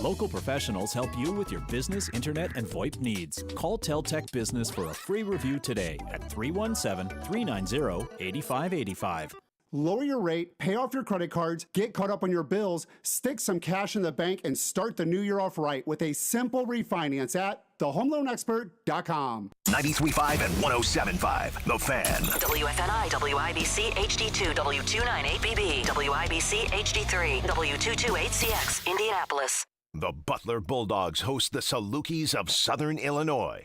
Local professionals help you with your business, internet, and VoIP needs. Call Teltech Business for a free review today at 317-390-8585. Lower your rate, pay off your credit cards, get caught up on your bills, stick some cash in the bank, and start the new year off right with a simple refinance at thehomeloanexpert.com. 93.5 and 107.5, The Fan. WFNI, WIBC, HD2, W298BB, WIBC, HD3, W228CX, Indianapolis. The Butler Bulldogs host the Salukis of Southern Illinois.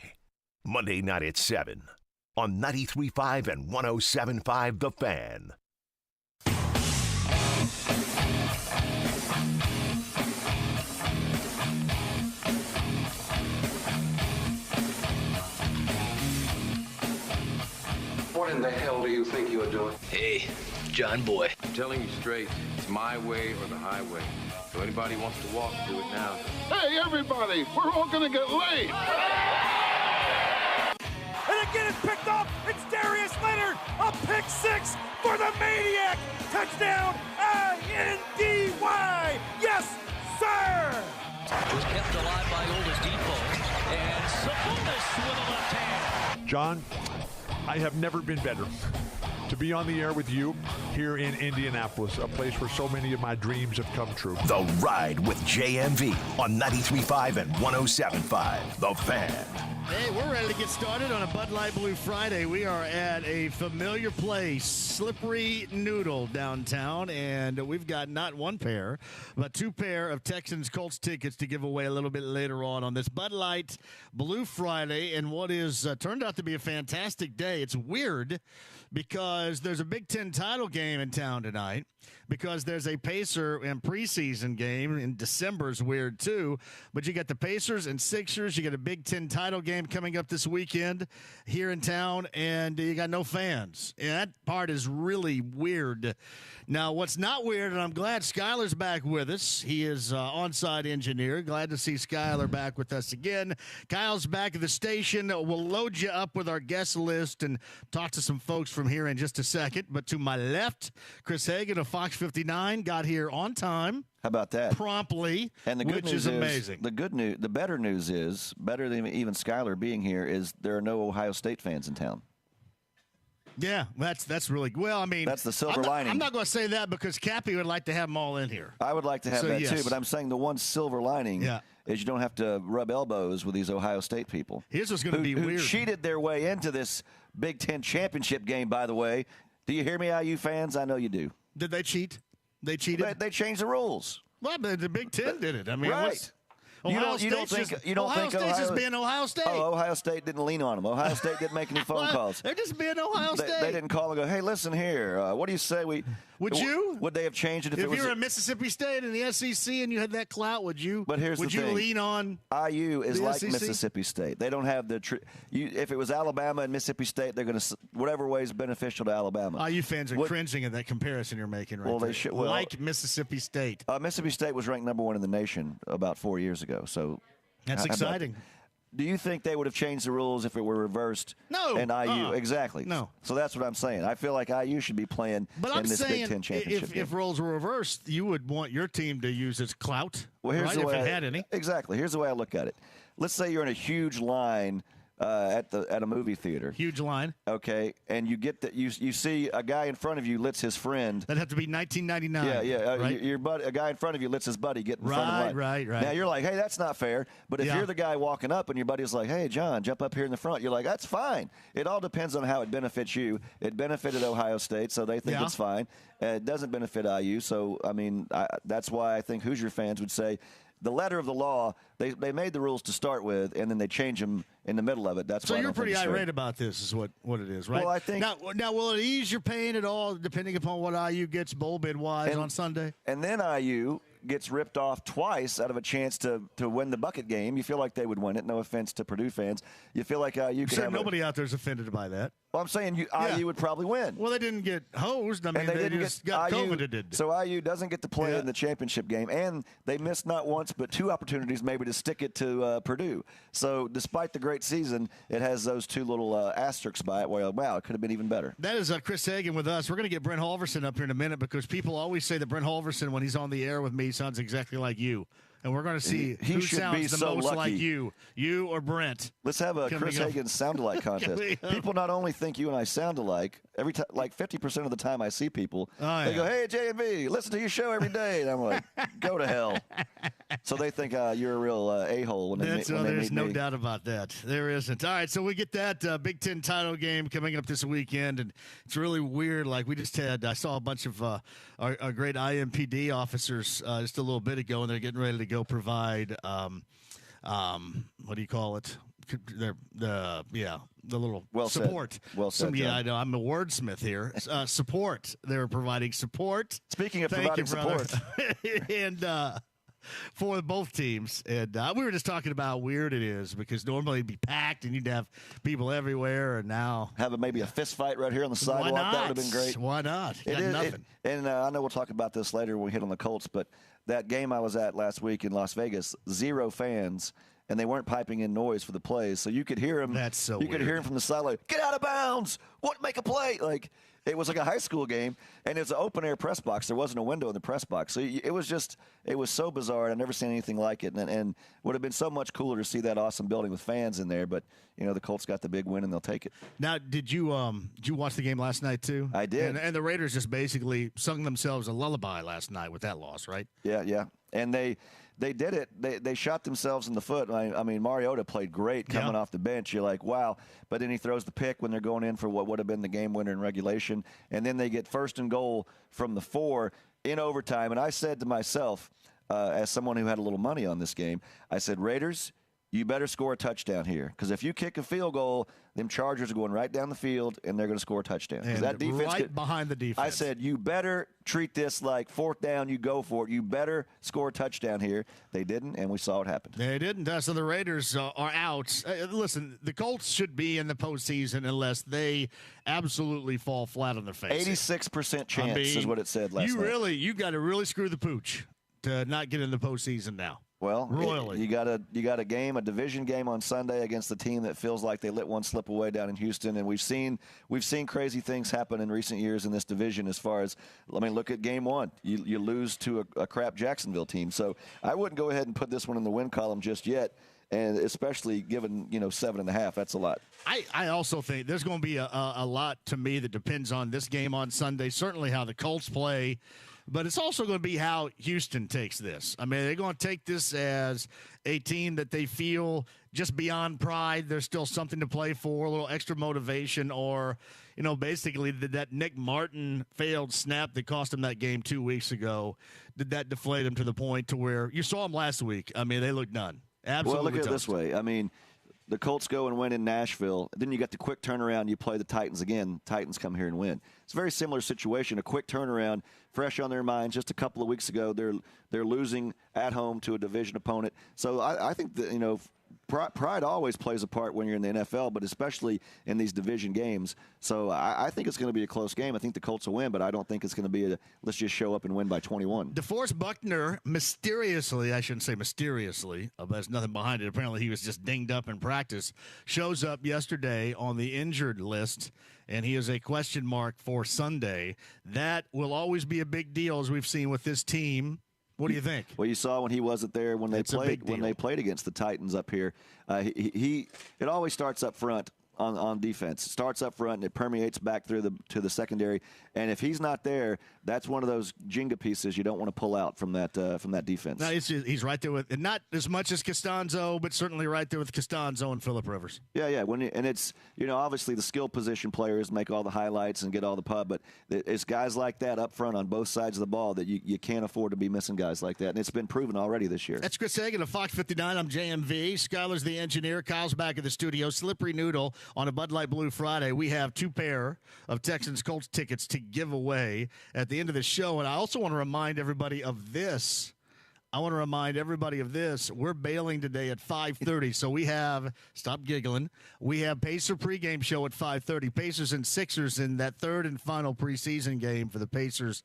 Monday night at 7 on 93.5 and 107.5, The Fan. What in the hell do you think you're doing? Hey, John Boy. I'm telling you straight, it's my way or the highway. So anybody wants to walk, do it now. Hey, everybody, we're all gonna get laid. And again, it's picked up. It's Darius Leonard, a pick six for the Maniac. Touchdown, I-N-D-Y. Yes, sir. Was kept alive by Oldest Depot. And Sabonis with a left hand. John, I have never been better to be on the air with you here in Indianapolis, a place where so many of my dreams have come true. The Ride with JMV on 93.5 and 107.5, The Fan. Hey, we're ready to get started on a Bud Light Blue Friday. We are at a familiar place, Slippery Noodle downtown, and we've got not one pair, but two pair of Texans Colts tickets to give away a little bit later on this Bud Light Blue Friday, and what is turned out to be a fantastic day. It's weird because there's a Big Ten title game in town tonight, because there's a Pacer and preseason game in December is weird too, but you got the Pacers and Sixers, you got a Big Ten title game coming up this weekend here in town, and you got no fans. And that part is really weird. Now, what's not weird, and I'm glad Skyler's back with us. He is on-site engineer. Glad to see Skyler back with us again. Kyle's back at the station. We'll load you up with our guest list and talk to some folks from here in just a second. But to my left, Chris Hagan of Fox 59 got here on time. How about that? Promptly, and the good which news is amazing. The better news is, better than even Skyler being here, is there are no Ohio State fans in town. Yeah, that's really well. I mean, that's the silver lining. I'm not going to say that because Cappy would like to have them all in here. I would like to have that too, but I'm saying the one silver lining is you don't have to rub elbows with these Ohio State people. Here's what's going to be weird. Who cheated their way into this Big Ten championship game, by the way. Do you hear me, IU fans? I know you do. Did they cheat? They cheated? They changed the rules. Well, but the Big Ten did it. I mean, right. Ohio State's just being Ohio State. Oh, Ohio State didn't lean on them. Ohio State didn't make any phone calls. They're just being Ohio State. They didn't call and go, hey, listen here. What do you say we – Would you? Would they have changed it if it was – If you were at Mississippi State in the SEC and you had that clout, would you? But here's the thing. Would you lean on IU is like SEC? Mississippi State. They don't have the if it was Alabama and Mississippi State, they're going to – whatever way is beneficial to Alabama. IU fans are cringing at that comparison you're making right They should. Well, like Mississippi State. Mississippi State was ranked number 1 in the nation about 4 years ago, so – That's exciting. Do you think they would have changed the rules if it were reversed? No. And IU, exactly. No. So that's what I'm saying. I feel like IU should be playing in this Big Ten championship game. If roles were reversed, you would want your team to use its clout, here's right? The way if it had any. Exactly. Here's the way I look at it. Let's say you're in a huge line at a movie theater. Huge line. Okay, and you get you see a guy in front of you lets his friend. That'd have to be 1999. Yeah. Right? Your buddy, a guy in front of you lets his buddy get in front of line. Right. Now you're like, hey, that's not fair. But if you're the guy walking up and your buddy's like, hey, John, jump up here in the front, you're like, that's fine. It all depends on how it benefits you. It benefited Ohio State, so they think it's fine. It doesn't benefit IU, so I mean, that's why I think Hoosier fans would say. The letter of the law, they made the rules to start with, and then they change them in the middle of it. That's so why you're pretty irate right about this, is what it is, right? Well, I think now will it ease your pain at all, depending upon what IU gets bowl bid wise on Sunday? And then IU gets ripped off twice out of a chance to win the bucket game. You feel like they would win it. No offense to Purdue fans. You feel like IU could have nobody out there is offended by that. Well, I'm saying IU would probably win. Well, they didn't get hosed. I mean, they just got coveted. So IU doesn't get to play in the championship game, and they missed not once but 2 opportunities maybe to stick it to Purdue. So despite the great season, it has those 2 little asterisks by it where, wow, it could have been even better. That is Chris Hagan with us. We're going to get Brent Halverson up here in a minute because people always say that Brent Halverson, when he's on the air with me, sounds exactly like you. and we're going to see he who should sounds be the so most lucky. like you or Brent. Let's have a Chris Hagan sound-alike contest. People not only think you and I sound alike, every time, like 50% of the time I see people, they go, "Hey, JMV, listen to your show every day," and I'm like, "Go to hell." So they think you're a real a-hole when they meet There's no me. doubt about that. There isn't. All right, so we get that Big Ten title game coming up this weekend, and it's really weird. Like I saw a bunch of our great IMPD officers just a little bit ago, and they're getting ready to go provide what do you call it? The little support. Well said, John. I know I'm a wordsmith here. Support. They're providing support. Speaking of providing support, and for both teams, and we were just talking about how weird it is because normally it'd be packed and you'd have people everywhere, and now maybe a fist fight right here on the sidewalk. That would have been great. Why not? Nothing. I know we'll talk about this later when we hit on the Colts, but that game I was at last week in Las Vegas, 0 fans. And they weren't piping in noise for the plays, so you could hear them. That's so you weird. could hear them from the sideline. Get out of bounds! What? Make a play! Like it was like a high school game, and it's an open air press box. There wasn't a window in the press box, so it was so bizarre. I've never seen anything like it, and would have been so much cooler to see that awesome building with fans in there. But the Colts got the big win, and they'll take it. Now, did you watch the game last night too? I did. And the Raiders just basically sung themselves a lullaby last night with that loss, right? Yeah, and they did it. They shot themselves in the foot. I mean, Mariota played great coming off the bench. You're like, wow. But then he throws the pick when they're going in for what would have been the game winner in regulation. And then they get 1st and goal from the 4 in overtime. And I said to myself, as someone who had a little money on this game, I said, Raiders, you better score a touchdown here. Because if you kick a field goal, them Chargers are going right down the field, and they're going to score a touchdown. And that defense behind the defense. I said, you better treat this like 4th down, you go for it. You better score a touchdown here. They didn't, and we saw it happen. They didn't. So the Raiders are out. Listen, the Colts should be in the postseason unless they absolutely fall flat on their face. 86% chance is what it said last night. You got to really screw the pooch to not get in the postseason now. Well, royally. You got a division game on Sunday against the team that feels like they let one slip away down in Houston, and we've seen crazy things happen in recent years in this division. As far as look at game 1, you lose to a crap Jacksonville team. So I wouldn't go ahead and put this one in the win column just yet, and especially given 7.5, that's a lot. I also think there's going to be a lot to me that depends on this game on Sunday. Certainly how the Colts play. But it's also going to be how Houston takes this. I mean, they're going to take this as a team that they feel just beyond pride. There's still something to play for, a little extra motivation, or, basically that Nick Martin failed snap that cost him that game 2 weeks ago. Did that deflate him to the point to where you saw him last week? I mean, they look done. Absolutely. Well, look at toast. it this way. I mean, the Colts go and win in Nashville. Then you got the quick turnaround. You play the Titans again. Titans come here and win. It's a very similar situation. A quick turnaround, fresh on their minds. Just a couple of weeks ago, they're losing at home to a division opponent. So I think that pride always plays a part when you're in the NFL, but especially in these division games. So I think it's going to be a close game. I think the Colts will win, but I don't think it's going to be let's just show up and win by 21. DeForest Buckner mysteriously, I shouldn't say mysteriously, but there's nothing behind it. Apparently he was just dinged up in practice. Shows up yesterday on the injured list, and he is a question mark for Sunday. That will always be a big deal, as we've seen with this team. What do you think? Well, you saw when he wasn't there when they played against the Titans up here. It always starts up front on defense. It starts up front and it permeates back through to the secondary. And if he's not there, that's one of those Jenga pieces you don't want to pull out from that defense. No, he's right there with, and not as much as Costanzo, but certainly right there with Costanzo and Phillip Rivers. Yeah. And it's obviously the skill position players make all the highlights and get all the pub, but it's guys like that up front on both sides of the ball that you can't afford to be missing guys like that, and it's been proven already this year. That's Chris Hagan of Fox 59. I'm JMV. Skylar's the engineer. Kyle's back in the studio. Slippery Noodle on a Bud Light Blue Friday. We have 2 pair of Texans Colts tickets to give away at the end of the show, and I also want to remind everybody of this. We're bailing today at 5:30, so we have, stop giggling, we have Pacer pregame show at 5:30. Pacers and Sixers in that third and final preseason game for the Pacers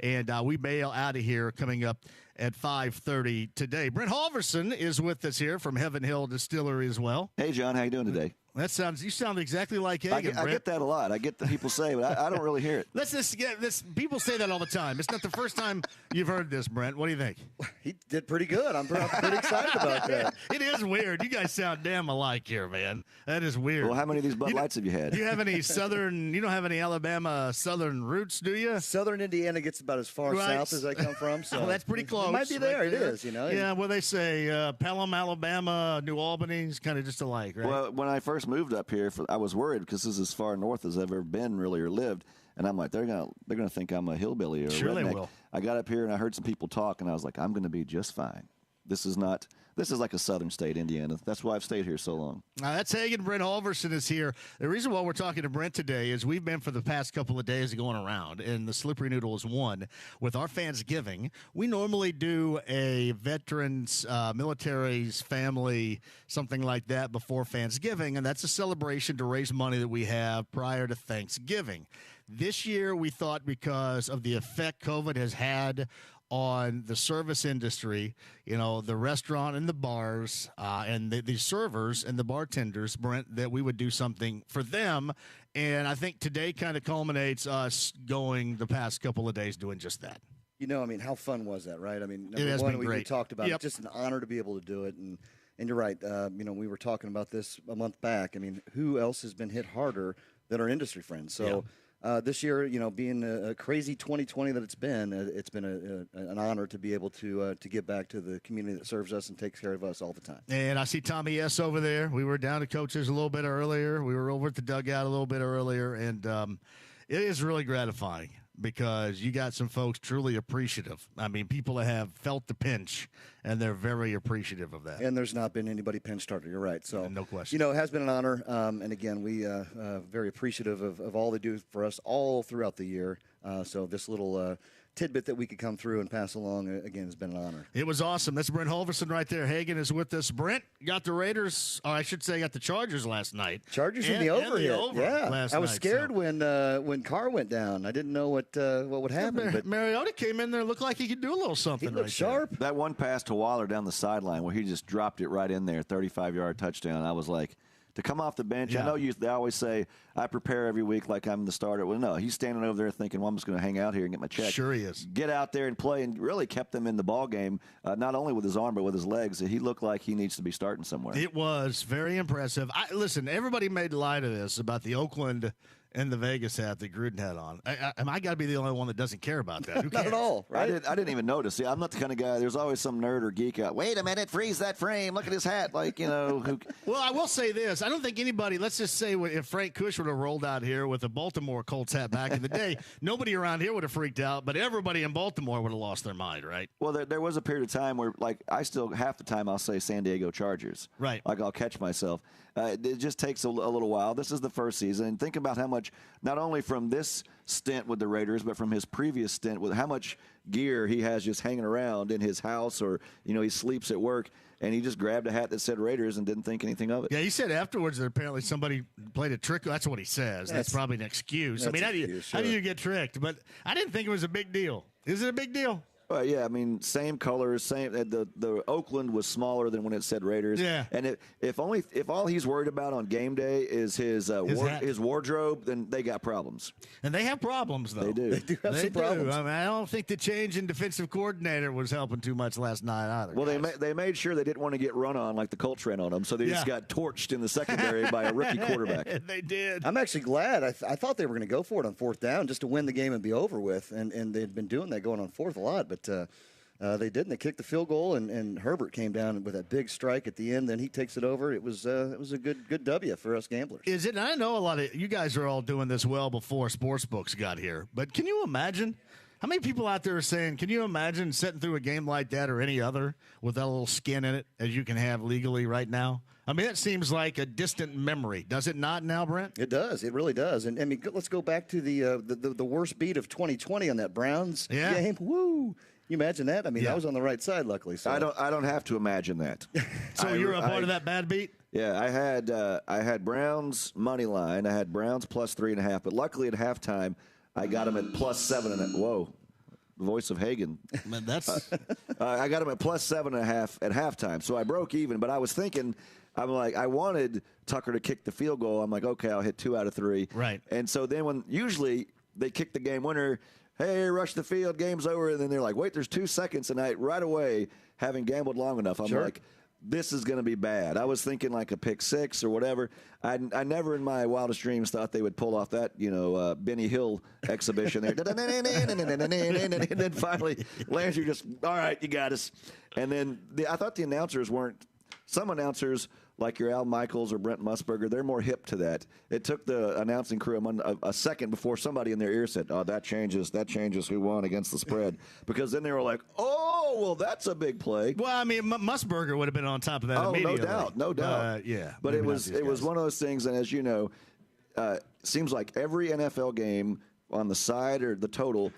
And we bail out of here coming up at 5:30 today. Brent Halverson is with us here from Heaven Hill Distillery as well. Hey, John, how you doing today? You sound exactly like Hagen, I get that a lot. I get the people say, but I don't really hear it. Let's just get this. People say that all the time. It's not the first time you've heard this, Brent. What do you think? He did pretty good. I'm pretty excited about that. It is weird. You guys sound damn alike here, man. That is weird. Well, how many of these Bud Lights have you had? Do you have any Southern? You don't have any Alabama Southern roots, do you? Southern Indiana gets about as far south as I come from, so well, that's pretty close. It might be there. Right there. It is, Yeah, well, they say Pelham, Alabama, New Albany's kind of just alike, right? Well, when I first moved up here, I was worried because this is as far north as I've ever been, really, or lived. And I'm like, they're gonna think I'm a hillbilly or a sure redneck. They will. I got up here and I heard some people talk, and I was like, I'm going to be just fine. This is like a southern state, Indiana. That's why I've stayed here so long. That's Hagen. Brent Halverson is here. The reason why we're talking to Brent today is we've been for the past couple of days going around, and the Slippery Noodle is one. With our Fansgiving, we normally do a veterans, military's family, something like that before Fansgiving, and that's a celebration to raise money that we have prior to Thanksgiving. This year, we thought because of the effect COVID has had on the service industry, the restaurant and the bars and the servers and the bartenders, Brent, that we would do something for them. And I think today kind of culminates us going the past couple of days doing just that. How fun was that, right? Number it has one, been we great. talked about it. Just an honor to be able to do it. And you're right. We were talking about this a month back. Who else has been hit harder than our industry friends? So this year, being a crazy 2020 that it's been an honor to be able to give back to the community that serves us and takes care of us all the time. And I see Tommy S. over there. We were down to coaches a little bit earlier. We were over at the dugout a little bit earlier, and it is really gratifying because you got some folks truly appreciative. People that have felt the pinch, and they're very appreciative of that. And there's not been anybody pinched harder. You're right. So no question. It has been an honor. And again, we very appreciative of all they do for us all throughout the year. So this little tidbit that we could come through and pass along, again, has been an honor. It was awesome. That's Brent Halverson right there. Hagen is with us. Brent got the Raiders, or I should say got the Chargers last night. Chargers in the over hit. Yeah. I was scared when Carr went down. I didn't know what would happen. But Mariota came in there and looked like he could do a little something. He looked sharp. That one pass to Waller down the sideline where he just dropped it right in there, 35-yard touchdown. I was like, to come off the bench, yeah. I know they always say, I prepare every week like I'm the starter. Well, no, he's standing over there thinking, well, I'm just going to hang out here and get my check. Sure he is. Get out there and play, and really kept them in the ball game, not only with his arm but with his legs. He looked like he needs to be starting somewhere. It was very impressive. Listen, everybody made light of this about the Oakland and the Vegas hat that Gruden had on. I got to be the only one that doesn't care about that. Who cares? Not at all, right? I didn't even notice. See, I'm not the kind of guy. There's always some nerd or geek out. Wait a minute, freeze that frame. Look at his hat. Who... Well, I will say this. I don't think anybody, let's just say if Frank Kush would have rolled out here with a Baltimore Colts hat back in the day, nobody around here would have freaked out, but everybody in Baltimore would have lost their mind, right? Well, there was a period of time where, I still, half the time I'll say San Diego Chargers. Right. I'll catch myself. It just takes a little while. This is the first season. And think about how much, not only from this stint with the Raiders, but from his previous stint with how much gear he has just hanging around in his house or, he sleeps at work. And he just grabbed a hat that said Raiders and didn't think anything of it. Yeah, he said afterwards that apparently somebody played a trick. That's what he says. That's probably an excuse. How do you get tricked? But I didn't think it was a big deal. Is it a big deal? Yeah, same colors, same. The Oakland was smaller than when it said Raiders. Yeah, and if all he's worried about on game day is his wardrobe, then they got problems. And they have problems, though. They do. They do have some problems. I don't think the change in defensive coordinator was helping too much last night either. Well, they made sure they didn't want to get run on like the Colts ran on them, so they just got torched in the secondary by a rookie quarterback. They did. I'm actually glad. I thought they were going to go for it on fourth down just to win the game and be over with, and they'd been doing that going on fourth a lot, but they didn't. They kicked the field goal, and Herbert came down with that big strike at the end. Then he takes it over. It was a good W for us gamblers. Is it? And I know a lot of you guys are all doing this well before sportsbooks got here. But can you imagine how many people out there are saying, "Can you imagine sitting through a game like that or any other with that little skin in it as you can have legally right now?" It seems like a distant memory, does it not now, Brent? It does. It really does. And let's go back to the worst beat of 2020 on that Browns game. Woo! You imagine that? I was on the right side, luckily. So I don't have to imagine that. So you were a part of that bad beat? Yeah, I had Browns money line. I had Browns plus 3.5. But luckily at halftime, I got them at plus 7.5. Whoa. voice of Hagen. Man, that's I got him at +7.5 at halftime, so I broke even. But I was thinking, I'm like, I wanted Tucker to kick the field goal. I'm like, okay, I'll hit 2 out of 3. Right. And so then when usually they kick the game winner, hey, rush the field, game's over, and then they're like, wait, there's 2 seconds, and I right away, having gambled long enough, I'm like, this is going to be bad. I was thinking like a pick 6 or whatever. I never in my wildest dreams thought they would pull off that, Benny Hill exhibition there. And then finally, Landry just, all right, you got us. And then I thought the announcers weren't, some announcers, like your Al Michaels or Brent Musburger, they're more hip to that. It took the announcing crew a second before somebody in their ear said, oh, that changes who won against the spread. Because then they were like, oh, well, that's a big play. Well, I mean, Musburger would have been on top of that immediately. No doubt. Yeah. But it was one of those things, and as you know, seems like every NFL game on the side or the total,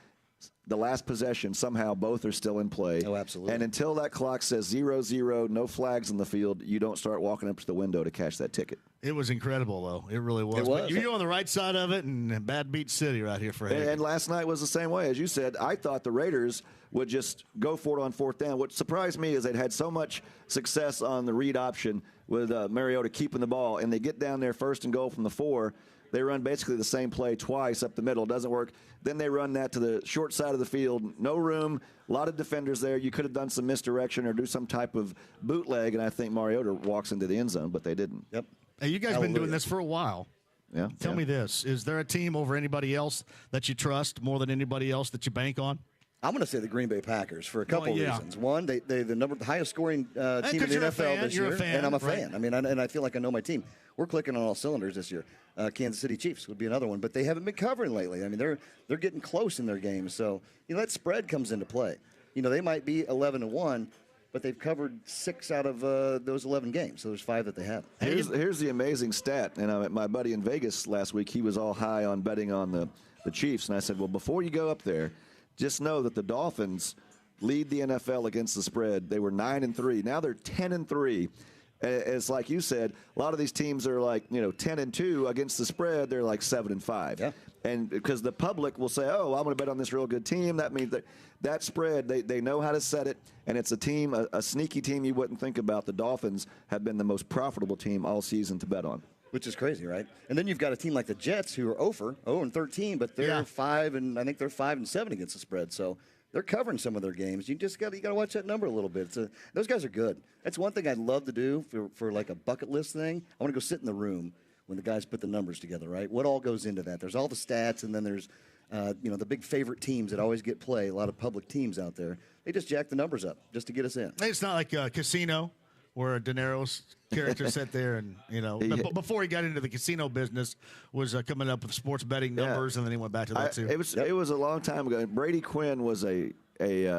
the last possession, somehow both are still in play. Oh, absolutely. And until that clock says 0-0, no flags in the field, you don't start walking up to the window to cash that ticket. It was incredible, though. It really was. It was. But you're on the right side of it, and bad beat city right here for Hagen. And last night was the same way. As you said, I thought the Raiders would just go for it on 4th down. What surprised me is they'd had so much success on the read option with Mariota keeping the ball, and they get down there 1st and goal from the 4. They run basically the same play twice up the middle. It doesn't work. Then they run that to the short side of the field. No room. A lot of defenders there. You could have done some misdirection or do some type of bootleg, and I think Mariota walks into the end zone, but they didn't. Yep. Hey, you guys have been doing this for a while. Yeah. Tell me this. Is there a team over anybody else that you trust more than anybody else that you bank on? I'm going to say the Green Bay Packers for a couple reasons. One, they're the highest scoring team in the NFL this year, and I'm a fan. I mean, and I feel like I know my team. We're clicking on all cylinders this year. Kansas City Chiefs would be another one, but they haven't been covering lately. I mean, they're getting close in their games, so that spread comes into play. They might be 11-1, but they've covered 6 out of those 11 games, so there's 5 that they have. Here's the amazing stat, and my buddy in Vegas last week, he was all high on betting on the Chiefs, and I said, well, before you go up there, just know that the Dolphins lead the NFL against the spread. They were 9-3. Now they're 10-3. It's like you said, a lot of these teams are like 10-2 against the spread. They're like 7-5. Yeah. And because the public will say, oh, I'm going to bet on this real good team. That means that spread, they know how to set it, and it's a team, a sneaky team you wouldn't think about. The Dolphins have been the most profitable team all season to bet on. Which is crazy, right? And then you've got a team like the Jets who are 0-13, but they're 5 and I think they're 5-7 against the spread. So they're covering some of their games. You got to watch that number a little bit. Those guys are good. That's one thing I'd love to do for like a bucket list thing. I want to go sit in the room when the guys put the numbers together, right? What all goes into that? There's all the stats, and then there's the big favorite teams that always get play. A lot of public teams out there. They just jack the numbers up just to get us in. It's not like a casino where De Niro's character sat there and, before he got into the casino business, was coming up with sports betting numbers, and then he went back to that too. It was a long time ago. Brady Quinn was a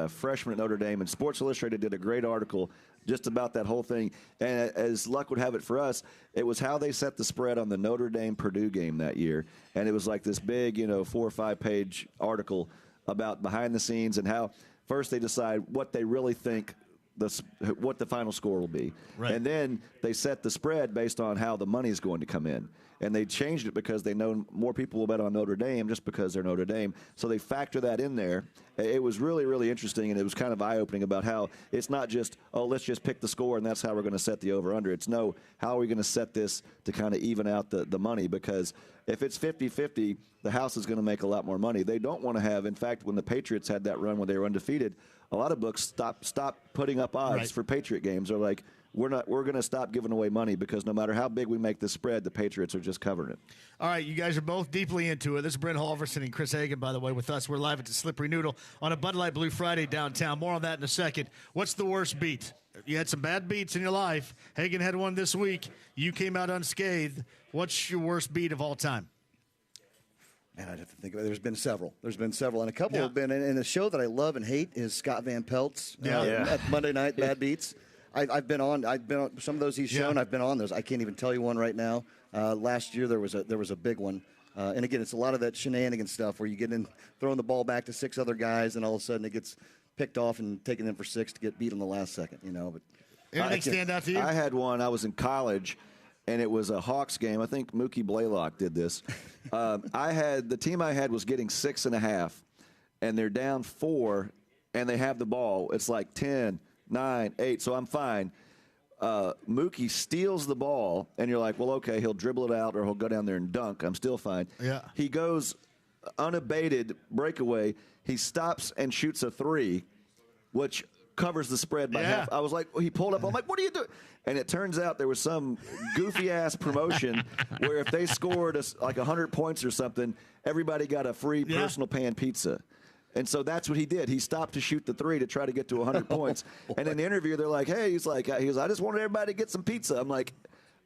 freshman at Notre Dame, and Sports Illustrated did a great article just about that whole thing. And as luck would have it for us, it was how they set the spread on the Notre Dame-Purdue game that year. And it was like this big, 4 or 5 page article about behind the scenes and how first they decide what they really think what the final score will be. Right. And then they set the spread based on how the money is going to come in. And they changed it because they know more people will bet on Notre Dame just because they're Notre Dame. So they factor that in there. It was really, really interesting, and it was kind of eye-opening about how it's not just, let's just pick the score and that's how we're going to set the over-under. It's no, how are we going to set this to kind of even out the money? Because if it's 50-50, the house is going to make a lot more money. They don't want to have, in fact, when the Patriots had that run when they were undefeated, a lot of books stopped putting up odds for Patriot games. They're like, we're going to stop giving away money because no matter how big we make the spread, the Patriots are just covering it. All right, you guys are both deeply into it. This is Brent Halverson and Chris Hagen, by the way, with us. We're live at the Slippery Noodle on a Bud Light Blue Friday downtown. More on that in a second. What's the worst beat? You had some bad beats in your life. Hagen had one this week. You came out unscathed. What's your worst beat of all time? Man, I'd have to think about it. There's been several. And a couple have been. And a show that I love and hate is Scott Van Pelt's at Monday Night Bad Beats. I've been on some of those he's shown. I've been on those. I can't even tell you one right now. Last year there was a big one. And again, it's a lot of that shenanigans stuff where you get in throwing the ball back to 6 other guys, and all of a sudden it gets picked off and taken in for 6 to get beat on the last second. But anything stand out to you? I had one. I was in college, and it was a Hawks game. I think Mookie Blaylock did this. The team I had was getting 6.5, and they're down 4, and they have the ball. It's like 10, 9, 8, so I'm fine. Mookie steals the ball, and you're like, well, okay, he'll dribble it out or he'll go down there and dunk. I'm still fine. Yeah. He goes unabated breakaway. He stops and shoots a 3, which covers the spread by half. I was like, he pulled up. I'm like, what are you doing? And it turns out there was some goofy-ass promotion where if they scored like 100 points or something, everybody got a free personal pan pizza. And so that's what he did. He stopped to shoot the 3 to try to get to 100 points. And in the interview, they're like, hey, he goes, I just wanted everybody to get some pizza. I'm like,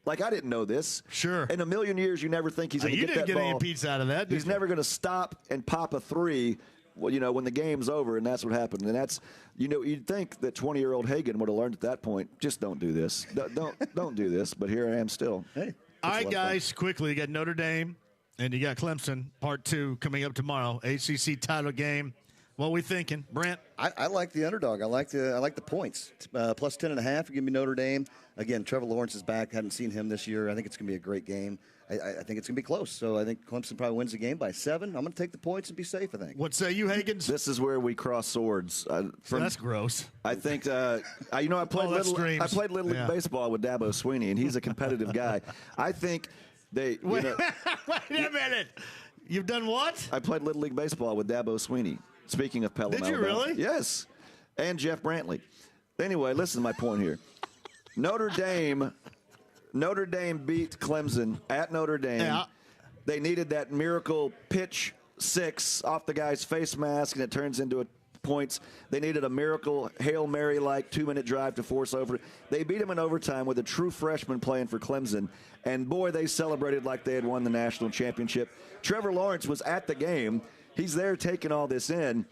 I didn't know this. Sure. In a million years, you never think he's going to get that ball. You didn't get any pizza out of that, did He's never going to stop and pop a 3, when the game's over, and that's what happened. And that's, you'd think that 20-year-old Hagan would have learned at that point, just don't do this. Don't do this. But here I am still. Hey. All right, guys, quickly, you got Notre Dame. And you got Clemson, part 2, coming up tomorrow. ACC title game. What are we thinking, Brent? I like the underdog. I like the points. Plus 10.5. Give me Notre Dame. Again, Trevor Lawrence is back. Hadn't seen him this year. I think it's going to be a great game. I think it's going to be close. So I think Clemson probably wins the game by 7. I'm going to take the points and be safe, I think. What say you, Higgins? This is where we cross swords. That's gross. I think, I played Little League Baseball with Dabo Swinney, and he's a competitive guy. I think they. Wait a minute. You've done what? I played Little League Baseball with Dabo Swinney. Speaking of Pelham, Did you Alabama. really? Yes. And Jeff Brantley. Anyway, listen to my point here. Notre Dame beat Clemson at Notre Dame. Yeah. They needed that miracle pitch 6 off the guy's face mask, and it turns into a points. They needed a miracle Hail Mary-like 2-minute drive to force over. They beat him in overtime with a true freshman playing for Clemson, and boy, they celebrated like they had won the national championship. Trevor Lawrence was at the game. He's there taking all this in.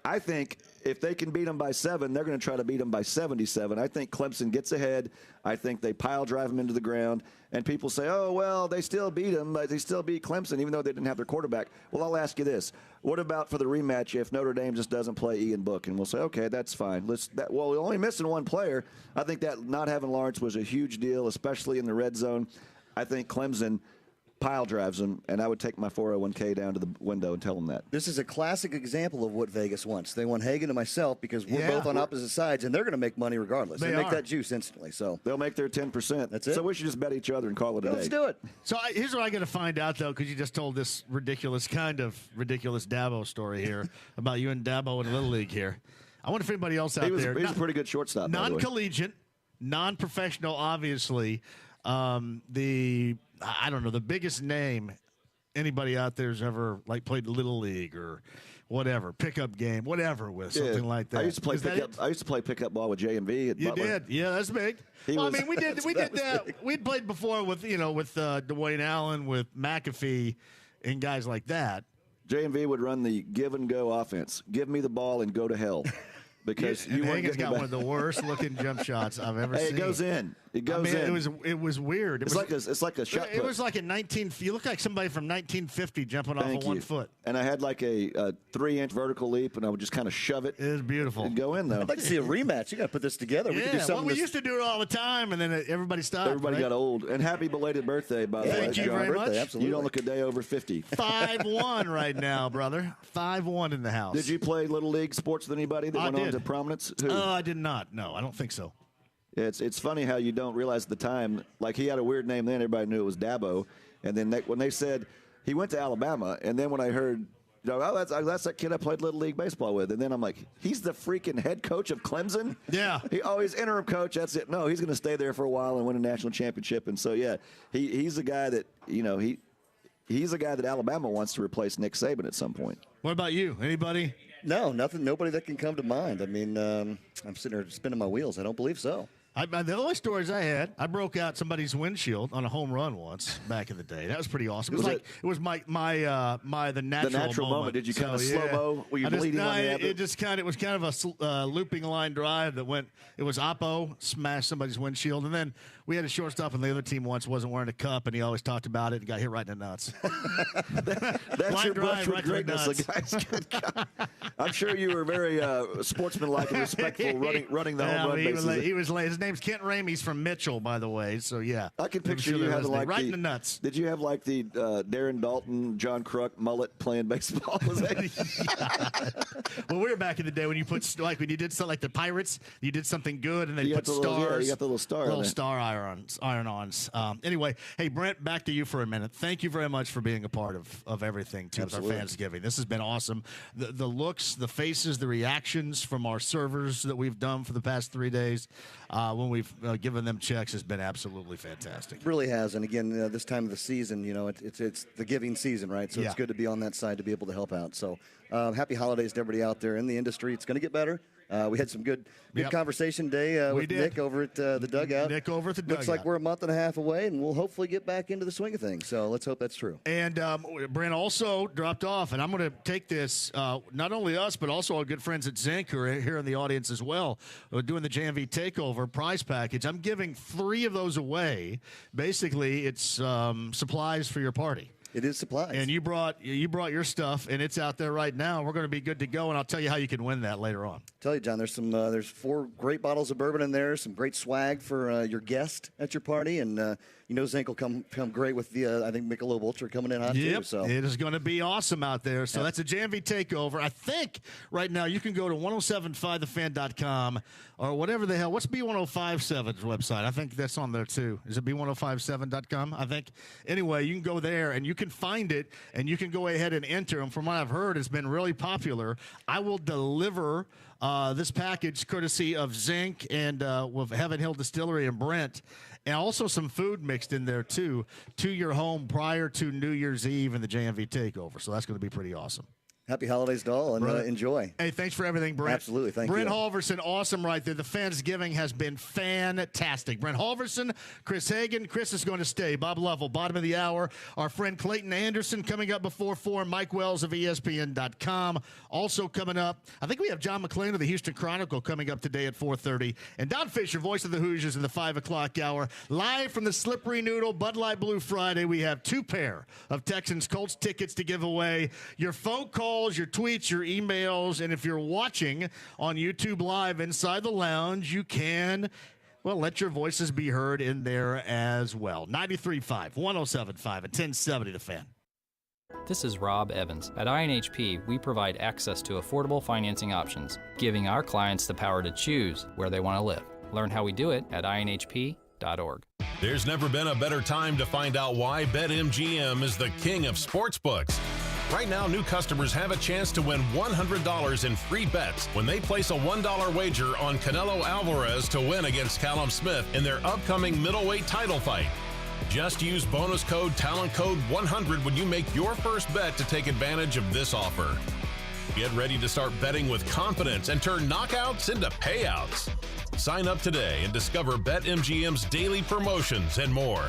I think if they can beat them by 7, they're going to try to beat them by 77. I think Clemson gets ahead. I think they pile drive them into the ground. And people say, oh, well, they still beat them. They still beat Clemson, even though they didn't have their quarterback. Well, I'll ask you this. What about for the rematch if Notre Dame just doesn't play Ian Book? And we'll say, okay, that's fine. We're only missing one player. I think that not having Lawrence was a huge deal, especially in the red zone. I think Clemson pile drives them, and I would take my 401k down to the window and tell them that. This is a classic example of what Vegas wants. They want Hagan and myself because we're both on opposite sides, and they're going to make money regardless. They make that juice instantly. So they'll make their 10%. That's it. So we should just bet each other and call it a day. Let's do it. So here's what I got to find out, though, because you just told this ridiculous Dabo story here about you and Dabo in Little League here. I wonder if anybody else out there. He's a pretty good shortstop. Non-collegiate, non-professional, obviously. The biggest name anybody out there's ever played Little League or whatever, pickup game, whatever, with something like that. I used to play pickup ball with JMV at Butler. Did? Yeah, that's big. We did that. We'd played before with Dwayne Allen, with McAfee, and guys like that. JMV would run the give and go offense. Give me the ball and go to hell. Because Hagen's got one of the worst looking jump shots I've ever seen. It goes in. It goes in. It was weird. It's like a shot put. It was like you look like somebody from 1950 jumping off of 1 foot. And I had like a 3-inch vertical leap, and I would just kind of shove it. It was beautiful. And go in, though. I'd like to see a rematch. You got to put this together. We could do something. We used to do it all the time, and then everybody stopped. Everybody got old. And happy belated birthday, by the way. Thank you very much. Absolutely. You don't look a day over 50. 5-1 right now, brother. 5-1 in the house. Did you play Little League sports with anybody that went on to prominence? I did not. No, I don't think so. It's funny how you don't realize at the time, like he had a weird name then, everybody knew it was Dabo. And then when they said he went to Alabama, and then when I heard, that's that kid I played Little League baseball with. And then I'm like, he's the freaking head coach of Clemson? Yeah. He's interim coach, that's it. No, he's going to stay there for a while and win a national championship. And so, yeah, he's a guy that, he's a guy that Alabama wants to replace Nick Saban at some point. What about you? Anybody? No, nothing. Nobody that can come to mind. I mean, I'm sitting there spinning my wheels. I don't believe so. The only stories I had, I broke out somebody's windshield on a home run once back in the day. That was pretty awesome. It was the natural moment. Did you kind of slow-mo? Were you bleeding on the other? It was kind of a looping line drive that went. It was Oppo smashed somebody's windshield, and then we had a shortstop on the other team once wasn't wearing a cup, and he always talked about it and got hit right in the nuts. That's your brush with greatness. The guy's good guy. I'm sure you were very sportsmanlike and respectful running the home run bases. His name's Kent Ramey's from Mitchell, by the way. So, yeah. I can picture you having like right in the nuts. Did you have like the Darren Dalton, John Kruk mullet playing baseball? Was that? Well, we were back in the day when you put, like, when you did something like the Pirates, you did something good, and then you put stars. You got the little star. Little star iron-ons. Anyway, hey, Brent, back to you for a minute. Thank you very much for being a part of everything, too, with our Fansgiving. This has been awesome. The looks, the faces, the reactions from our servers that we've done for the past 3 days when we've given them checks has been absolutely fantastic. It really has. And again, this time of the season, it's the giving season, right? So it's good to be on that side to be able to help out. So happy holidays to everybody out there in the industry. It's going to get better. We had some good conversation today with Nick over at the dugout. Nick over at the dugout. Looks like we're a month and a half away, and we'll hopefully get back into the swing of things. So let's hope that's true. And Brent also dropped off, and I'm going to take this, not only us, but also our good friends at Zinc who are here in the audience as well, doing the JMV Takeover prize package. I'm giving 3 of those away. Basically, it's supplies for your party. It is supplies. And you brought your stuff, and it's out there right now. We're going to be good to go, and I'll tell you how you can win that later on. Tell you, John, there's 4 great bottles of bourbon in there, some great swag for your guest at your party, and Zinc will come great with the I think Michelob Ultra coming in hot too. So it is going to be awesome out there. So that's a JMV Takeover. I think right now you can go to 1075thefan.com or whatever the hell. What's B1057's website? I think that's on there too. Is it B1057.com? I think. Anyway, you can go there and you can find it, and you can go ahead and enter. And from what I've heard, it's been really popular. I will deliver this package courtesy of Zinc and with Heaven Hill Distillery and Brent, and also some food mixed in there too, to your home prior to New Year's Eve and the JMV Takeover. So that's going to be pretty awesome. Happy holidays to all, and enjoy. Hey, thanks for everything, Brent. Absolutely, thank you. Brent Halverson, awesome right there. The Fansgiving has been fantastic. Brent Halverson, Chris Hagan. Chris is going to stay. Bob Lovell, bottom of the hour. Our friend Clayton Anderson coming up before 4. Mike Wells of ESPN.com. Also coming up, I think we have John McClain of the Houston Chronicle coming up today at 4:30. And Don Fisher, voice of the Hoosiers, in the 5 o'clock hour. Live from the Slippery Noodle Bud Light Blue Friday, we have 2 pair of Texans Colts tickets to give away. Your phone call, your tweets, your emails, and if you're watching on YouTube Live inside the lounge, you can, let your voices be heard in there as well. 93.5, 107.5, and 1070 The Fan. This is Rob Evans. At INHP, we provide access to affordable financing options, giving our clients the power to choose where they want to live. Learn how we do it at INHP.org. There's never been a better time to find out why BetMGM is the king of sportsbooks. Right now, new customers have a chance to win $100 in free bets when they place a $1 wager on Canelo Alvarez to win against Callum Smith in their upcoming middleweight title fight. Just use bonus code TalentCode100 when you make your first bet to take advantage of this offer. Get ready to start betting with confidence and turn knockouts into payouts. Sign up today and discover BetMGM's daily promotions and more.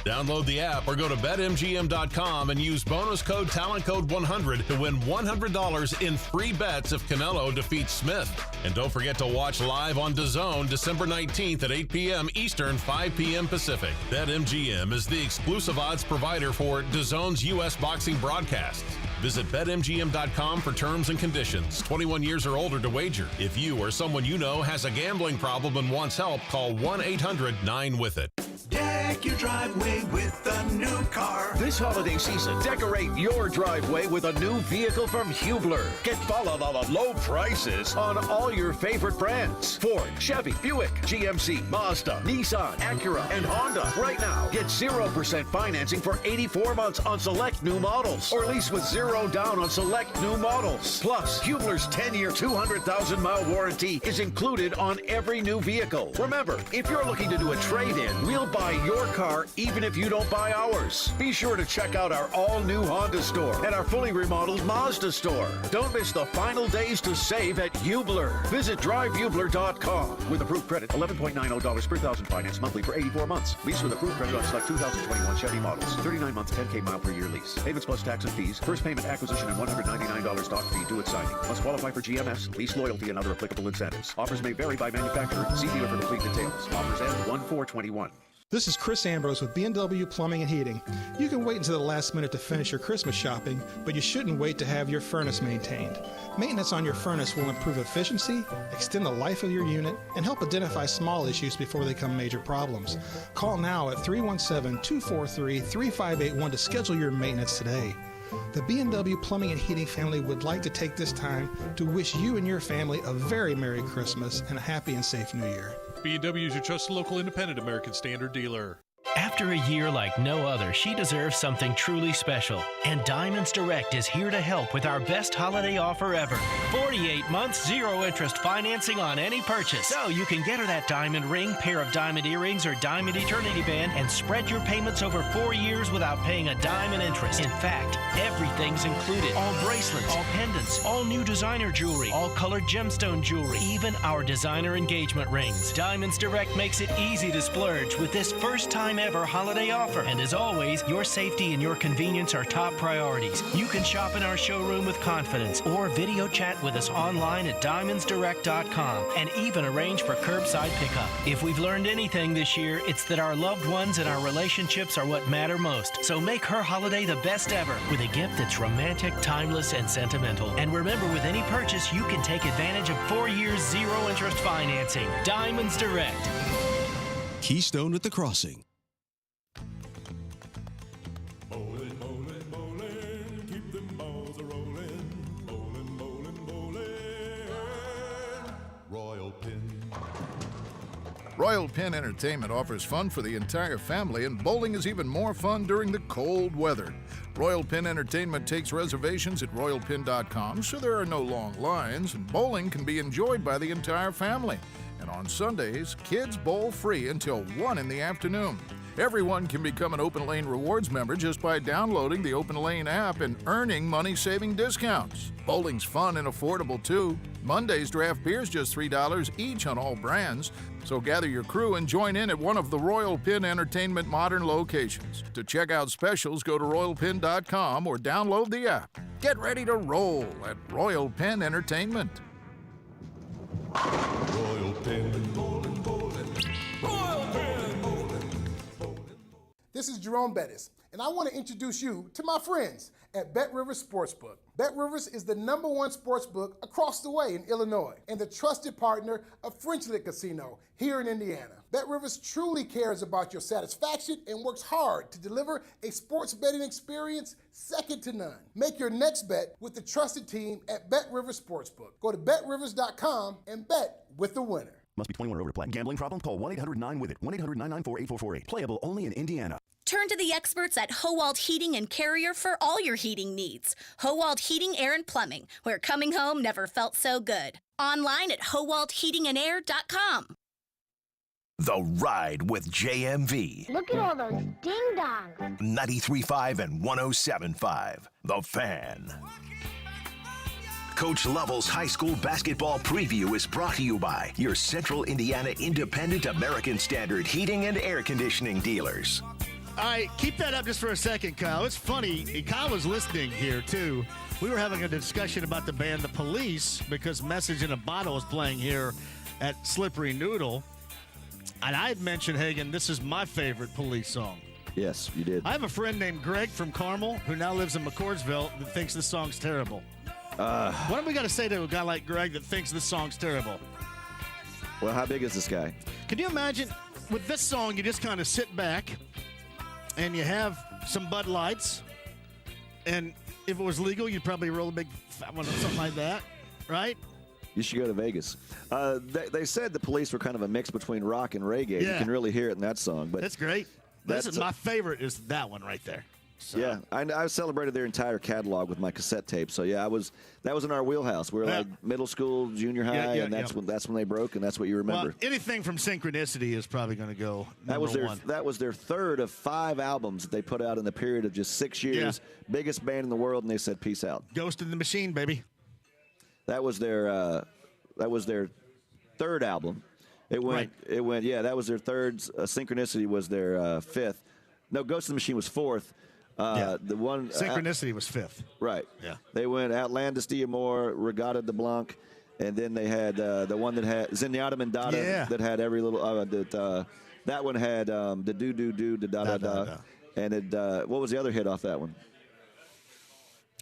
Download the app or go to BetMGM.com and use bonus code TalentCode100 to win $100 in free bets if Canelo defeats Smith. And don't forget to watch live on DAZN December 19th at 8 p.m. Eastern, 5 p.m. Pacific. BetMGM is the exclusive odds provider for DAZN's U.S. boxing broadcasts. Visit BetMGM.com for terms and conditions. 21 years or older to wager. If you or someone you know has a gambling problem and wants help, call 1-800-9-WITH-IT. Deck your driveway with a new car. This holiday season, decorate your driveway with a new vehicle from Hubler. Get followed on low prices on all your favorite brands. Ford, Chevy, Buick, GMC, Mazda, Nissan, Acura, and Honda. Right now, get 0% financing for 84 months on select new models, or lease with 0 down on select new models. Plus, Hubler's 10-year, 200,000-mile warranty is included on every new vehicle. Remember, if you're looking to do a trade-in, we'll buy your car even if you don't buy ours. Be sure to check out our all-new Honda store and our fully remodeled Mazda store. Don't miss the final days to save at Hubler. Visit drivehubler.com. With approved credit, $11.90 per thousand finance monthly for 84 months. Lease with approved credit on select 2021 Chevy models. 39 months, 10K mile per year lease. Payments plus tax and fees. First payment, acquisition, and $199 doc fee due at signing. Must qualify for GMS, lease loyalty, and other applicable incentives. Offers may vary by manufacturer. See dealer for complete details. Offers end 1/4/21. This is Chris Ambrose with B&W Plumbing and Heating. You can wait until the last minute to finish your Christmas shopping, but you shouldn't wait to have your furnace maintained. Maintenance on your furnace will improve efficiency, extend the life of your unit, and help identify small issues before they become major problems. Call now at 317-243-3581 to schedule your maintenance today. The B&W Plumbing and Heating family would like to take this time to wish you and your family a very Merry Christmas and a happy and safe New Year. B&W is your trusted local independent American Standard dealer. After a year like no other, she deserves something truly special. And Diamonds Direct is here to help with our best holiday offer ever. 48 months, 0 interest financing on any purchase. So you can get her that diamond ring, pair of diamond earrings, or diamond eternity band and spread your payments over 4 years without paying a dime in interest. In fact, everything's included. All bracelets, all pendants, all new designer jewelry, all colored gemstone jewelry, even our designer engagement rings. Diamonds Direct makes it easy to splurge with this first-time ever holiday offer. And as always, your safety and your convenience are top priorities. You can shop in our showroom with confidence or video chat with us online at diamondsdirect.com and even arrange for curbside pickup. If we've learned anything this year, it's that our loved ones and our relationships are what matter most. So make her holiday the best ever with a gift that's romantic, timeless, and sentimental. And remember, with any purchase, you can take advantage of 4 years, 0 interest financing. Diamonds Direct. Keystone at the Crossing. Bowling, bowling, bowling, keep them balls a-rolling. Bowling, bowling, bowling. Royal Pin. Royal Pin Entertainment offers fun for the entire family, and bowling is even more fun during the cold weather. Royal Pin Entertainment takes reservations at royalpin.com, so there are no long lines, and bowling can be enjoyed by the entire family. And on Sundays, kids bowl free until 1 in the afternoon. Everyone can become an Open Lane Rewards member just by downloading the Open Lane app and earning money-saving discounts. Bowling's fun and affordable, too. Monday's draft beer's just $3 each on all brands. So gather your crew and join in at one of the Royal Pin Entertainment modern locations. To check out specials, go to royalpin.com or download the app. Get ready to roll at Royal Pin Entertainment. Royal Pin. Bowling, bowling. Royal Pin. This is Jerome Bettis, and I want to introduce you to my friends at Bet Rivers Sportsbook. Bet Rivers is the #1 sportsbook across the way in Illinois and the trusted partner of French Lick Casino here in Indiana. Bet Rivers truly cares about your satisfaction and works hard to deliver a sports betting experience second to none. Make your next bet with the trusted team at Bet Rivers Sportsbook. Go to betrivers.com and bet with the winner. Must be 21 or over to play. Gambling problem? Call 1-800-9-WITH-IT. 1-800-994-8448. Playable only in Indiana. Turn to the experts at Howald Heating and Carrier for all your heating needs. Howald Heating, Air, and Plumbing, where coming home never felt so good. Online at howaldheatingandair.com. The Ride with JMV. Look at all those ding-dongs. 93.5 and 107.5. The Fan. Coach Lovell's high school basketball preview is brought to you by your Central Indiana Independent American Standard Heating and Air Conditioning dealers. All right, keep that up just for a second, Kyle. It's funny. Kyle was listening here, too. We were having a discussion about the band The Police because Message in a Bottle is playing here at Slippery Noodle. And I had mentioned, Hagen, this is my favorite Police song. Yes, you did. I have a friend named Greg from Carmel who now lives in McCordsville that thinks this song's terrible. What have we got to say to a guy like Greg that thinks this song's terrible? Well, how big is this guy? Can you imagine, with this song, you just kind of sit back and you have some Bud Lights, and if it was legal, you'd probably roll a big fat one or something like that, right? You should go to Vegas. They said the Police were kind of a mix between rock and reggae. Yeah. You can really hear it in that song. But that's great. This is my favorite is that one right there. So. Yeah, I celebrated their entire catalog with my cassette tape. So yeah, that was in our wheelhouse. We were like middle school, junior high, and that's when they broke, and that's what you remember. Well, anything from Synchronicity is probably going to go that was one. That was their third of 5 albums that they put out in the period of just 6 years. Yeah. Biggest band in the world, and they said peace out. Ghost in the Machine, baby. That was their third album. It went. Yeah, that was their third. Synchronicity was their fifth. No, Ghost in the Machine was fourth. The one Synchronicity was fifth. Right. Yeah. They went Outlandis D'Amore, Regatta de Blanc, and then they had the one that had Zenyatta Mandata that had every little That one had the do, the da. And it, what was the other hit off that one?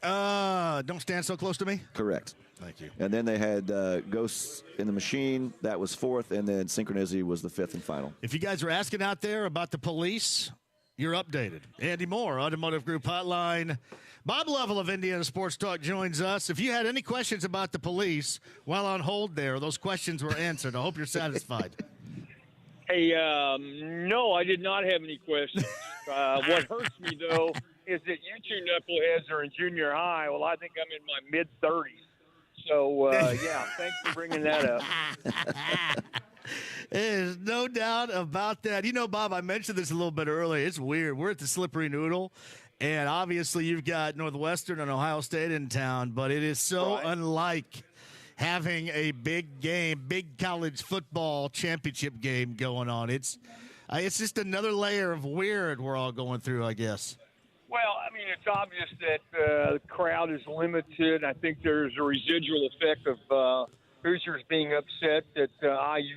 Don't Stand So Close to Me? Correct. Thank you. And then they had Ghosts in the Machine. That was fourth. And then Synchronicity was the fifth and final. If you guys are asking out there about the Police, you're updated. Andy Moore, Automotive Group Hotline. Bob Lovell of Indiana Sports Talk joins us. If you had any questions about the Police while on hold there, those questions were answered. I hope you're satisfied. Hey, no, I did not have any questions. What hurts me, though, is that you two knuckleheads are in junior high. Well, I think I'm in my mid-30s. So, yeah, thanks for bringing that up. There's no doubt about that. You know, Bob, I mentioned this a little bit earlier. It's weird. We're at the Slippery Noodle, and obviously you've got Northwestern and Ohio State in town, but it is so unlike having a big game, big college football championship game going on. It's just another layer of weird we're all going through, I guess. Well, I mean, it's obvious that the crowd is limited. I think there's a residual effect of Hoosiers being upset that IU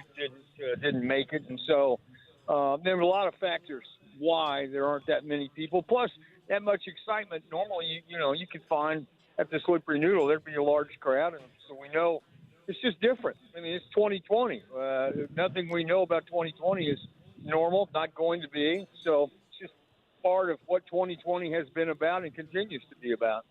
didn't make it. And so there are a lot of factors why there aren't that many people. Plus, that much excitement. Normally, you could find at the Slippery Noodle, there'd be a large crowd. And so we know it's just different. I mean, it's 2020. Nothing we know about 2020 is normal, not going to be. So it's just part of what 2020 has been about and continues to be about.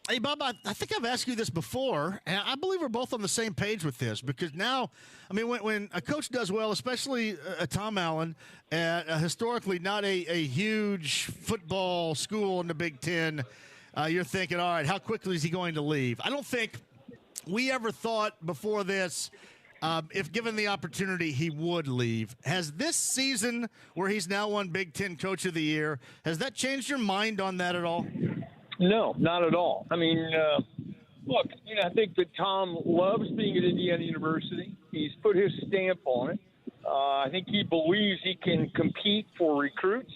Hey, Bob, I think I've asked you this before, and I believe we're both on the same page with this because now, I mean, when a coach does well, especially Tom Allen, historically not a huge football school in the Big Ten, you're thinking, all right, how quickly is he going to leave? I don't think we ever thought before this, if given the opportunity, he would leave. Has this season, where he's now won Big Ten Coach of the Year, has that changed your mind on that at all? No, not at all. I mean, look, I think that Tom loves being at Indiana University. He's put his stamp on it. I think he believes he can compete for recruits.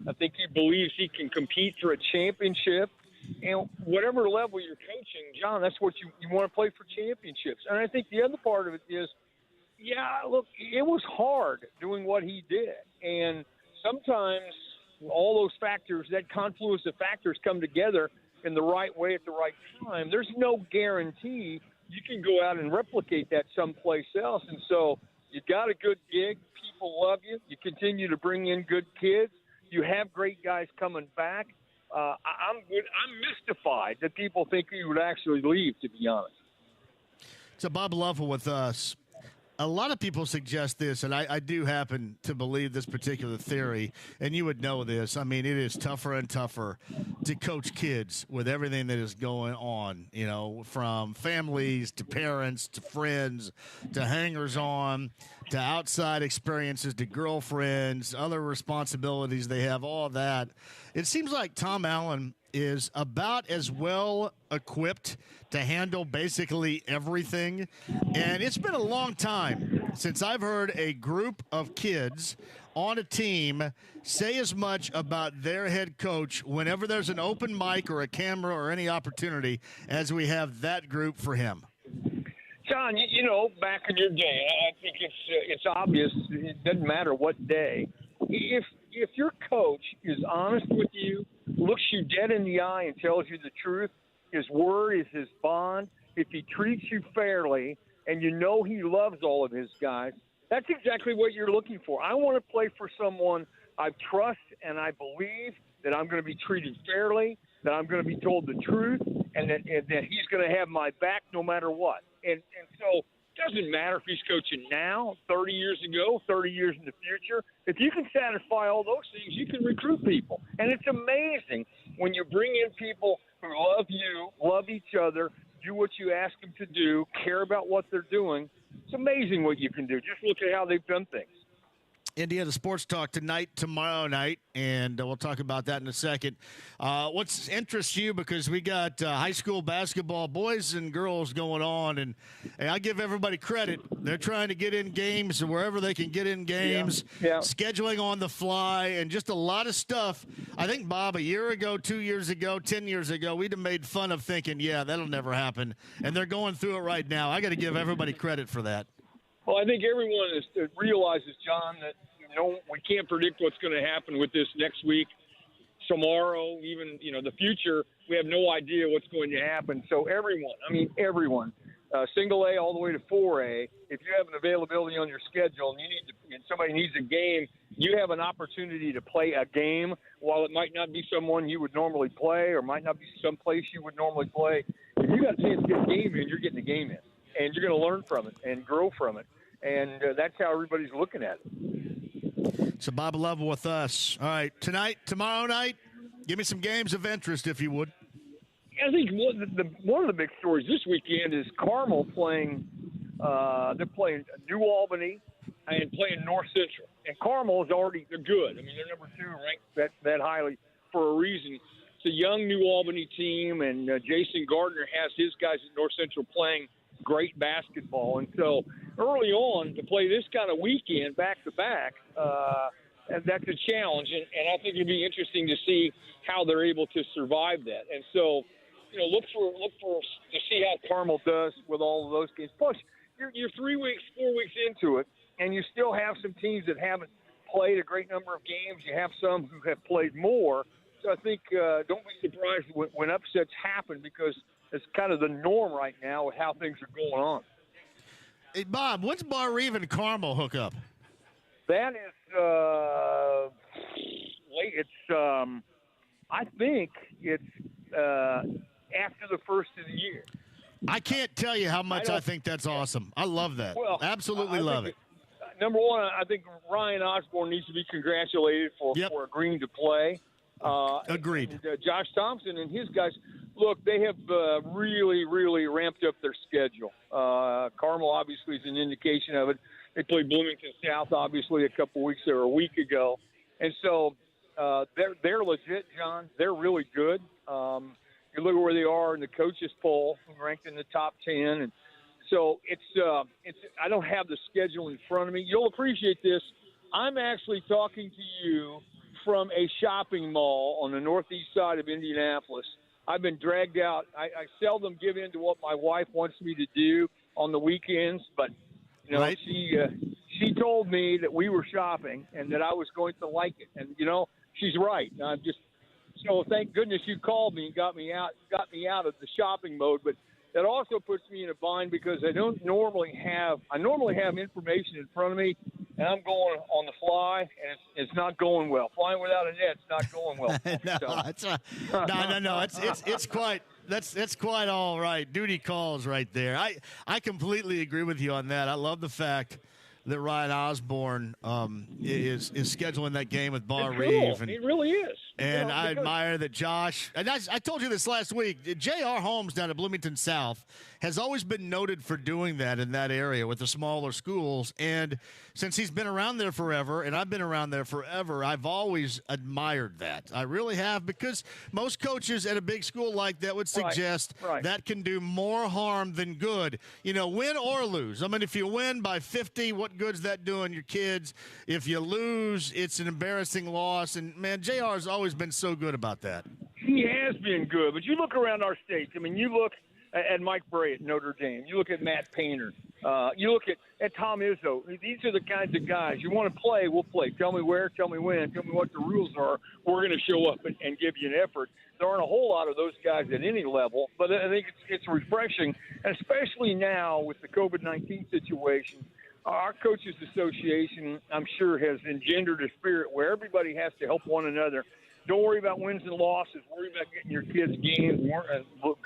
I think he believes he can compete for a championship. And whatever level you're coaching, John, that's what you want to play for championships. And I think the other part of it is, look, it was hard doing what he did. And sometimes all those factors, that confluence of factors come together in the right way at the right time. There's no guarantee you can go out and replicate that someplace else. And so you got a good gig. People love you. You continue to bring in good kids. You have great guys coming back. I'm mystified that people think he would actually leave, to be honest. So Bob Lovell with us. A lot of people suggest this, and I do happen to believe this particular theory, and you would know this. I mean, it is tougher and tougher to coach kids with everything that is going on, from families to parents to friends to hangers-on to outside experiences to girlfriends, other responsibilities they have, all that. It seems like Tom Allen is about as well equipped to handle basically everything. And it's been a long time since I've heard a group of kids on a team say as much about their head coach whenever there's an open mic or a camera or any opportunity as we have that group for him. John, back in your day, I think it's obvious. It doesn't matter what day. If your coach is honest with you, looks you dead in the eye and tells you the truth, his word is his bond. If he treats you fairly and he loves all of his guys, that's exactly what you're looking for. I want to play for someone I trust and I believe that I'm going to be treated fairly, that I'm going to be told the truth, and that he's going to have my back no matter what. And so it doesn't matter if he's coaching now, 30 years ago, 30 years in the future. If you can satisfy all those things, you can recruit people. And it's amazing when you bring in people who love you, love each other, do what you ask them to do, care about what they're doing. It's amazing what you can do. Just look at how they've done things. Indiana Sports Talk tonight, tomorrow night, and we'll talk about that in a second. What's interests you? Because we got high school basketball, boys and girls going on, and I give everybody credit. They're trying to get in games wherever they can get in games, scheduling on the fly, and just a lot of stuff. I think, Bob, a year ago, 2 years ago, 10 years ago, we'd have made fun of thinking, that'll never happen, and they're going through it right now. I got to give everybody credit for that. Well, I think everyone realizes, John, that we can't predict what's going to happen with this next week, tomorrow, even, the future. We have no idea what's going to happen. So everyone, single A all the way to 4A, if you have an availability on your schedule and somebody needs a game, you have an opportunity to play a game. While it might not be someone you would normally play or might not be someplace you would normally play, if you got a chance to get a game in, you're getting a game in. And you're going to learn from it and grow from it. And that's how everybody's looking at it. So Bob Lovell with us. All right, tomorrow night, give me some games of interest, if you would. I think one of the big stories this weekend is Carmel playing. They're playing New Albany and playing North Central. And Carmel is they're good. I mean, they're number 2 ranked that highly for a reason. It's a young New Albany team, and Jason Gardner has his guys at North Central playing great basketball. And so early on to play this kind of weekend back-to-back, and that's a challenge. And I think it'd be interesting to see how they're able to survive that. And so, look for to see how Carmel does with all of those games. Plus, you're 4 weeks into it, and you still have some teams that haven't played a great number of games. You have some who have played more. So I think don't be surprised when upsets happen, because it's kind of the norm right now with how things are going on. Hey, Bob, when's Bar Reeve and Carmel hook up? That is late. It's I think it's after the first of the year. I can't tell you how much I think that's awesome. I love that. Well, absolutely love it. Number one, I think Ryan Osborne needs to be congratulated for agreeing to play. Agreed. And, Josh Thompson and his guys, look, they have really, really ramped up their schedule. Carmel obviously is an indication of it. They played Bloomington South obviously a week ago, and so they're legit, John. They're really good. You look at where they are in the coaches poll, ranked in the top 10, and so it's. I don't have the schedule in front of me. You'll appreciate this. I'm actually talking to you from a shopping mall on the northeast side of Indianapolis. I've been dragged out. I seldom give in to what my wife wants me to do on the weekends, but right. She told me that we were shopping and that I was going to like it, and she's right. So thank goodness you called me and got me out of the shopping mode. But that also puts me in a bind because I normally have information in front of me, and I'm going on the fly, and it's not going well. Flying without a net's not going well. No. It's quite all right. Duty calls right there. I completely agree with you on that. I love the fact that Ryan Osborne is scheduling that game with Bar Reeve. It really is. And I admire that Josh, and I told you this last week, J.R. Holmes down at Bloomington South has always been noted for doing that in that area with the smaller schools. And since he's been around there forever, and I've been around there forever, I've always admired that. I really have, because most coaches at a big school like that would suggest that can do more harm than good. Win or lose. I mean, if you win by 50, what good's that doing your kids? If you lose, it's an embarrassing loss. And, man, JR has always been so good about that. He has been good. But you look around our states. I mean, you look at Mike Bray at Notre Dame. You look at Matt Painter. You look at Tom Izzo. These are the kinds of guys. You want to play, we'll play. Tell me where, tell me when, tell me what the rules are. We're going to show up and give you an effort. There aren't a whole lot of those guys at any level, but I think it's refreshing, especially now with the COVID-19 situation. Our Coaches Association, I'm sure, has engendered a spirit where everybody has to help one another. Don't worry about wins and losses. Worry about getting your kids games.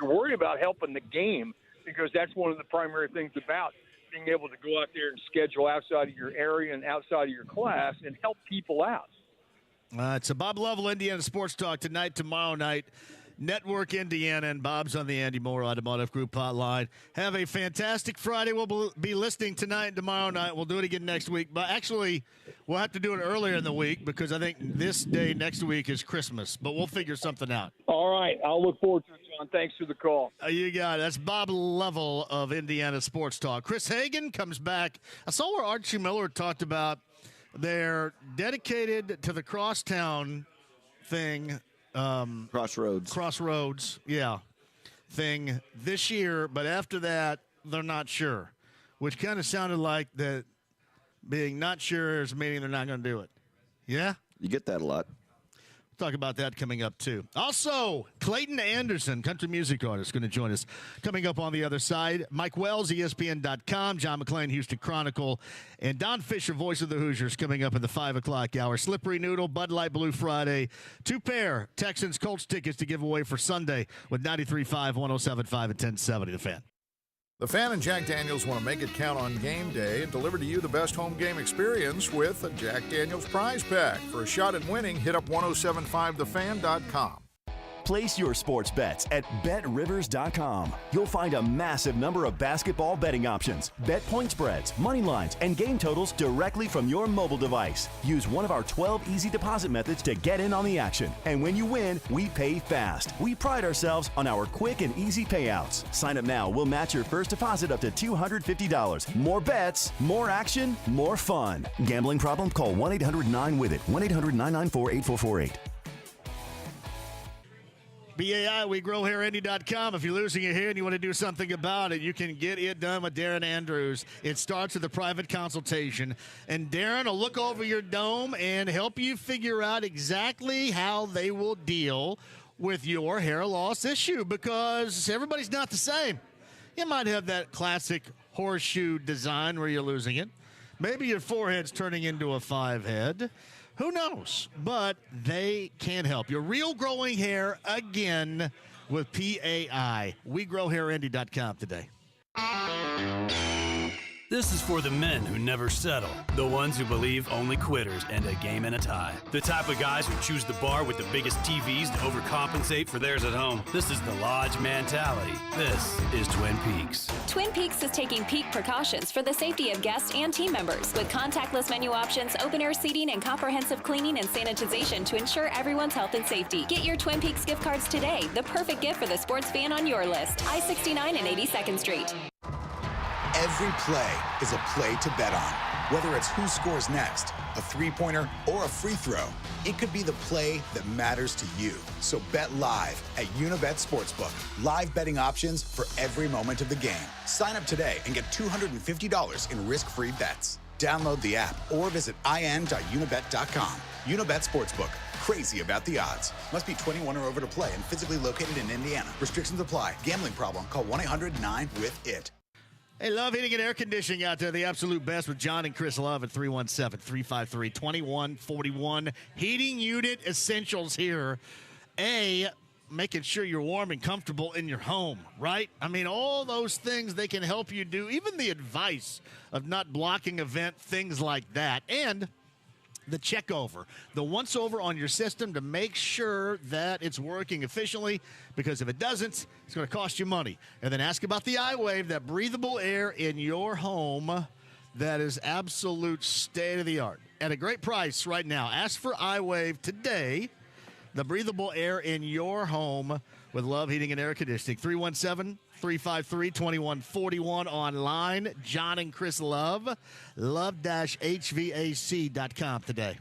Worry about helping the game, because that's one of the primary things about being able to go out there and schedule outside of your area and outside of your class and help people out. It's a Bob Lovell Indiana Sports Talk tonight, tomorrow night. Network Indiana, and Bob's on the Andy Moore Automotive Group hotline. Have a fantastic Friday. We'll be listening tonight and tomorrow night. We'll do it again next week. But actually, we'll have to do it earlier in the week, because I think this day next week is Christmas. But we'll figure something out. All right. I'll look forward to it, John. Thanks for the call. You got it. That's Bob Lovell of Indiana Sports Talk. Chris Hagan comes back. I saw where Archie Miller talked about they're dedicated to the Crosstown thing. Crossroads, thing this year, but after that, they're not sure, which kind of sounded like that Being not sure is meaning they're not going to do it. Yeah? You get that a lot. We'll talk about that coming up, too. Also, Clayton Anderson, country music artist, going to join us coming up on the other side. Mike Wells, ESPN.com, John McClain, Houston Chronicle, and Don Fisher, voice of the Hoosiers, coming up in the 5 o'clock hour. Slippery Noodle, Bud Light Blue Friday. 2 pair Texans Colts tickets to give away for Sunday with 93.5, 107.5, and 1070 The Fan. The Fan and Jack Daniels want to make it count on game day and deliver to you the best home game experience with a Jack Daniels prize pack. For a shot at winning, hit up 1075thefan.com. Place your sports bets at BetRivers.com. You'll find a massive number of basketball betting options, bet point spreads, money lines, and game totals directly from your mobile device. Use one of our 12 easy deposit methods to get in on the action. And when you win, we pay fast. We pride ourselves on our quick and easy payouts. Sign up now. We'll match your first deposit up to $250. More bets, more action, more fun. Gambling problem? Call 1-800-9-WITH-IT. 1-800-994-8448. BAI, WeGrowHairIndy.com. If you're losing your hair and you want to do something about it, you can get it done with Darren Andrews. It starts with a private consultation, and Darren will look over your dome and help you figure out exactly how they will deal with your hair loss issue, because everybody's not the same. You might have that classic horseshoe design where you're losing it. Maybe your forehead's turning into a 5-head. Who knows? But they can help. Your real growing hair again with PAI. WeGrowHairIndy.com today. This is for the men who never settle, the ones who believe only quitters end a game in a tie, the type of guys who choose the bar with the biggest TVs to overcompensate for theirs at home. This is the Lodge mentality. This is Twin Peaks. Twin Peaks is taking peak precautions for the safety of guests and team members with contactless menu options, open-air seating, and comprehensive cleaning and sanitization to ensure everyone's health and safety. Get your Twin Peaks gift cards today, the perfect gift for the sports fan on your list. I-69 and 82nd Street. Every play is a play to bet on. Whether it's who scores next, a three-pointer, or a free throw, it could be the play that matters to you. So bet live at Unibet Sportsbook. Live betting options for every moment of the game. Sign up today and get $250 in risk-free bets. Download the app or visit in.unibet.com. Unibet Sportsbook. Crazy about the odds. Must be 21 or over to play and physically located in Indiana. Restrictions apply. Gambling problem? Call 1-800-9-WITH-IT. Hey, Love Heating and Air Conditioning out there. The absolute best with John and Chris Love at 317-353-2141. Heating unit essentials here. Making sure you're warm and comfortable in your home, right? I mean, all those things they can help you do. Even the advice of not blocking a vent, things like that. And the check over, the once over on your system to make sure that it's working efficiently, because if it doesn't, it's going to cost you money. And then ask about the iWave, that breathable air in your home that is absolute state of the art at a great price right now. Ask for iWave today, the breathable air in your home with Love Heating and Air Conditioning. 317-353-2141 online. John and Chris Love, love-hvac.com today.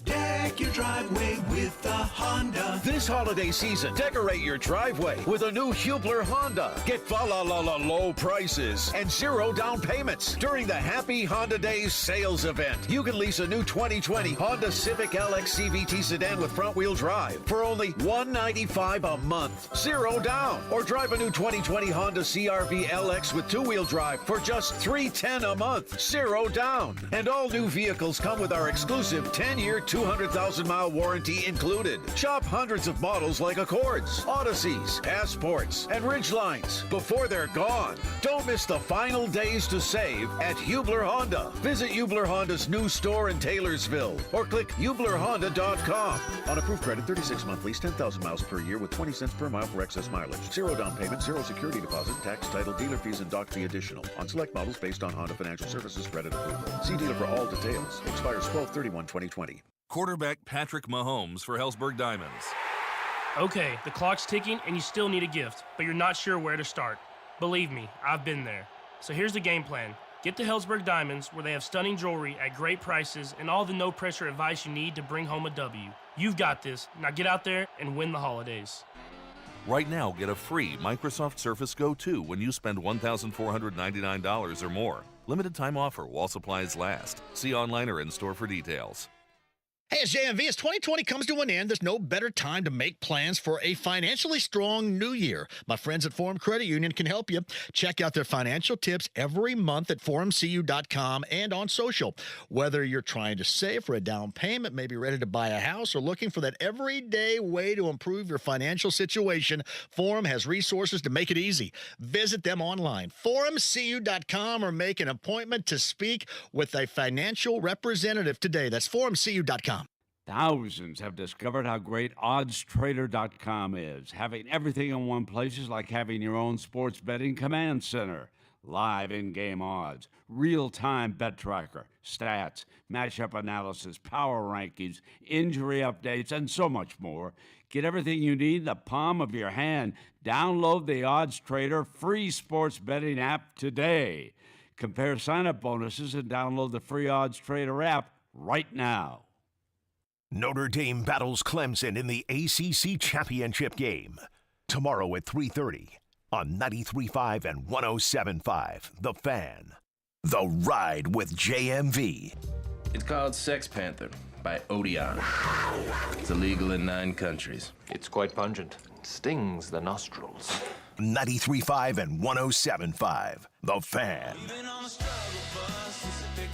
Deck your driveway with a Honda. This holiday season, decorate your driveway with a new Hubler Honda. Get low prices and 0 down payments during the Happy Honda Days sales event. You can lease a new 2020 Honda Civic LX CVT sedan with front-wheel drive for only $195 a month, 0 down. Or drive a new 2020 Honda CR-V LX with two-wheel drive for just $310 a month, 0 down. And all new vehicles come with our exclusive 10-year, 200,000-mile warranty included. Shop hundreds of models like Accords, Odysseys, Passports, and Ridgelines before they're gone. Don't miss the final days to save at Hubler Honda. Visit Hubler Honda's new store in Taylorsville or click HublerHonda.com. On approved credit, 36-month lease, 10,000 miles per year with 20 cents per mile for excess mileage. 0 down payment, 0 security deposit, tax, title, dealer fees, and dock fee additional. On select models based on Honda Financial Services credit approval. See dealer for all details. Expires 12/31/2020. Quarterback Patrick Mahomes for Helzberg Diamonds. Okay, the clock's ticking and you still need a gift, but you're not sure where to start. Believe me, I've been there. So here's the game plan. Get to Helzberg Diamonds, where they have stunning jewelry at great prices and all the no-pressure advice you need to bring home a W. You've got this. Now get out there and win the holidays. Right now, get a free Microsoft Surface Go 2 when you spend $1,499 or more. Limited time offer while supplies last. See online or in-store for details. Hey, it's JMV. As 2020 comes to an end, there's no better time to make plans for a financially strong new year. My friends at Forum Credit Union can help you. Check out their financial tips every month at forumcu.com and on social. Whether you're trying to save for a down payment, maybe ready to buy a house, or looking for that everyday way to improve your financial situation, Forum has resources to make it easy. Visit them online, forumcu.com, or make an appointment to speak with a financial representative today. That's forumcu.com. Thousands have discovered how great oddstrader.com is. Having everything in one place is like having your own sports betting command center. Live in-game odds, real-time bet tracker, stats, matchup analysis, power rankings, injury updates, and so much more. Get everything you need in the palm of your hand. Download the OddsTrader free sports betting app today. Compare sign-up bonuses and download the free OddsTrader app right now. Notre Dame battles Clemson in the ACC Championship game. Tomorrow at 3:30 on 93.5 and 107.5, The Fan. The Ride with JMV. It's called Sex Panther by Odeon. It's illegal in 9 countries. It's quite pungent. It stings the nostrils. 93.5 and 107.5, The Fan.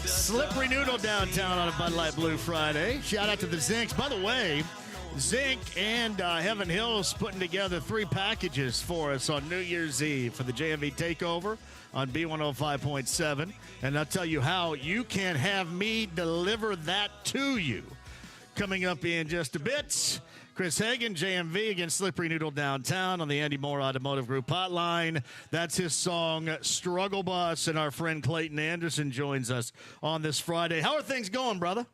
Slippery Noodle downtown on a Bud Light Blue Friday. Shout out to the Zincs. By the way, Zinc and Heaven Hills putting together 3 packages for us on New Year's Eve for the JMV Takeover on B105.7. And I'll tell you how you can have me deliver that to you. Coming up in just a bit, Chris Hagan, JMV against Slippery Noodle downtown on the Andy Moore Automotive Group hotline. That's his song, Struggle Bus, and our friend Clayton Anderson joins us on this Friday. How are things going, brother?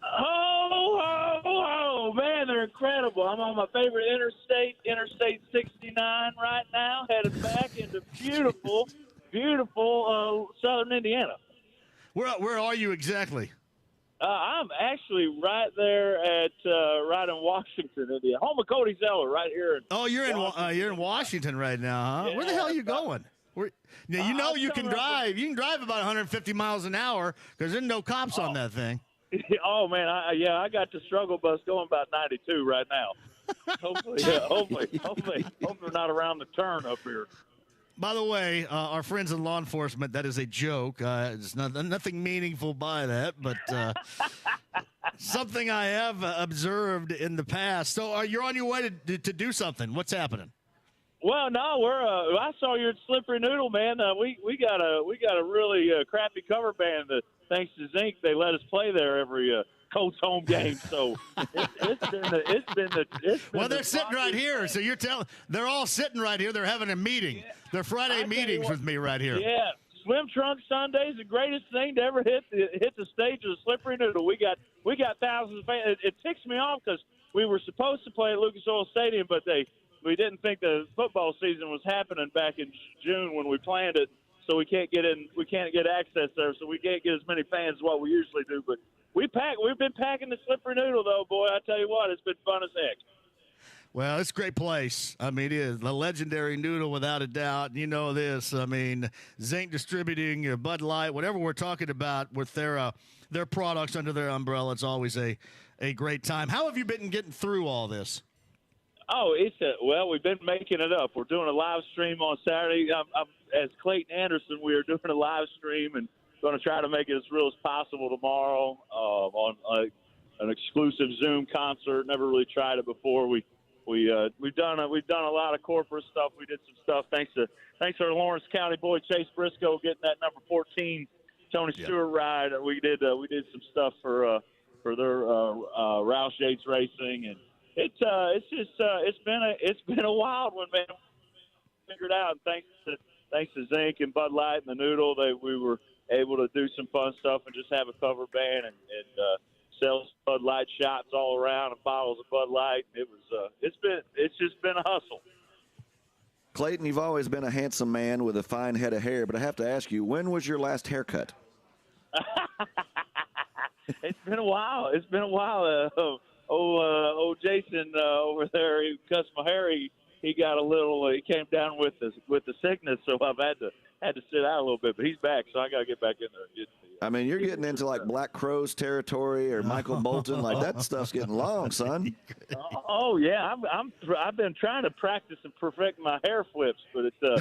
Oh, man, they're incredible. I'm on my favorite interstate, Interstate 69 right now, headed back into beautiful southern Indiana. Where are you exactly? I'm actually right there at right in Washington, Indiana. Home of Cody Zeller, right here. You're in Washington right now, huh? Yeah, where the hell are you going? Now you know you can drive. You can drive about 150 miles an hour because there's no cops on that thing. Oh man, I got the struggle bus going about 92 right now. Hopefully we're not around the turn up here. By the way, our friends in law enforcement, that is a joke. It's nothing meaningful by that, but something I have observed in the past. So you're on your way to do something. What's happening? Well, no, I saw you at Slippery Noodle, man. We got a really crappy cover band that, thanks to Zinc, they let us play there every Colts home game. So it's been well, they're sitting right here. So you're telling they're all sitting right here. They're having a meeting. Yeah. They're Friday meetings with me right here. Yeah, Swim Trunk Sunday is the greatest thing to ever hit the stage of the Slippery Noodle. We got thousands of fans. It ticks me off because we were supposed to play at Lucas Oil Stadium, but we didn't think the football season was happening back in June when we planned it. So we can't get in. We can't get access there. So we can't get as many fans as what we usually do. But we've been packing the Slippery Noodle, though, boy. I tell you what, it's been fun as heck. Well, it's a great place. I mean, it is the legendary noodle without a doubt. You know this. I mean, Zinc Distributing, Bud Light, whatever we're talking about with their products under their umbrella, it's always a great time. How have you been getting through all this? Oh, we've been making it up. We're doing a live stream on Saturday. As Clayton Anderson, we are doing a live stream and going to try to make it as real as possible tomorrow on an exclusive Zoom concert. Never really tried it before. We've done a lot of corporate stuff. We did some stuff thanks to our Lawrence County boy Chase Briscoe getting that number 14 Tony Stewart ride. We did some stuff for their Roush Yates Racing, and it's been a wild one, man. Figured out, and thanks to Zinc and Bud Light and the Noodle, we were able to do some fun stuff and just have a cover band and sell Bud Light shots all around and bottles of Bud Light. It's just been a hustle. Clayton, you've always been a handsome man with a fine head of hair, but I have to ask you, when was your last haircut? It's been a while. Jason over there, who cuts my hair, he got a little. He came down with the sickness, so I've had to sit out a little bit. But he's back, so I got to get back in there. I mean, you're getting into like Black Crowes territory or Michael Bolton. Like that stuff's getting long, son. Oh yeah, I've been trying to practice and perfect my hair flips, but it's a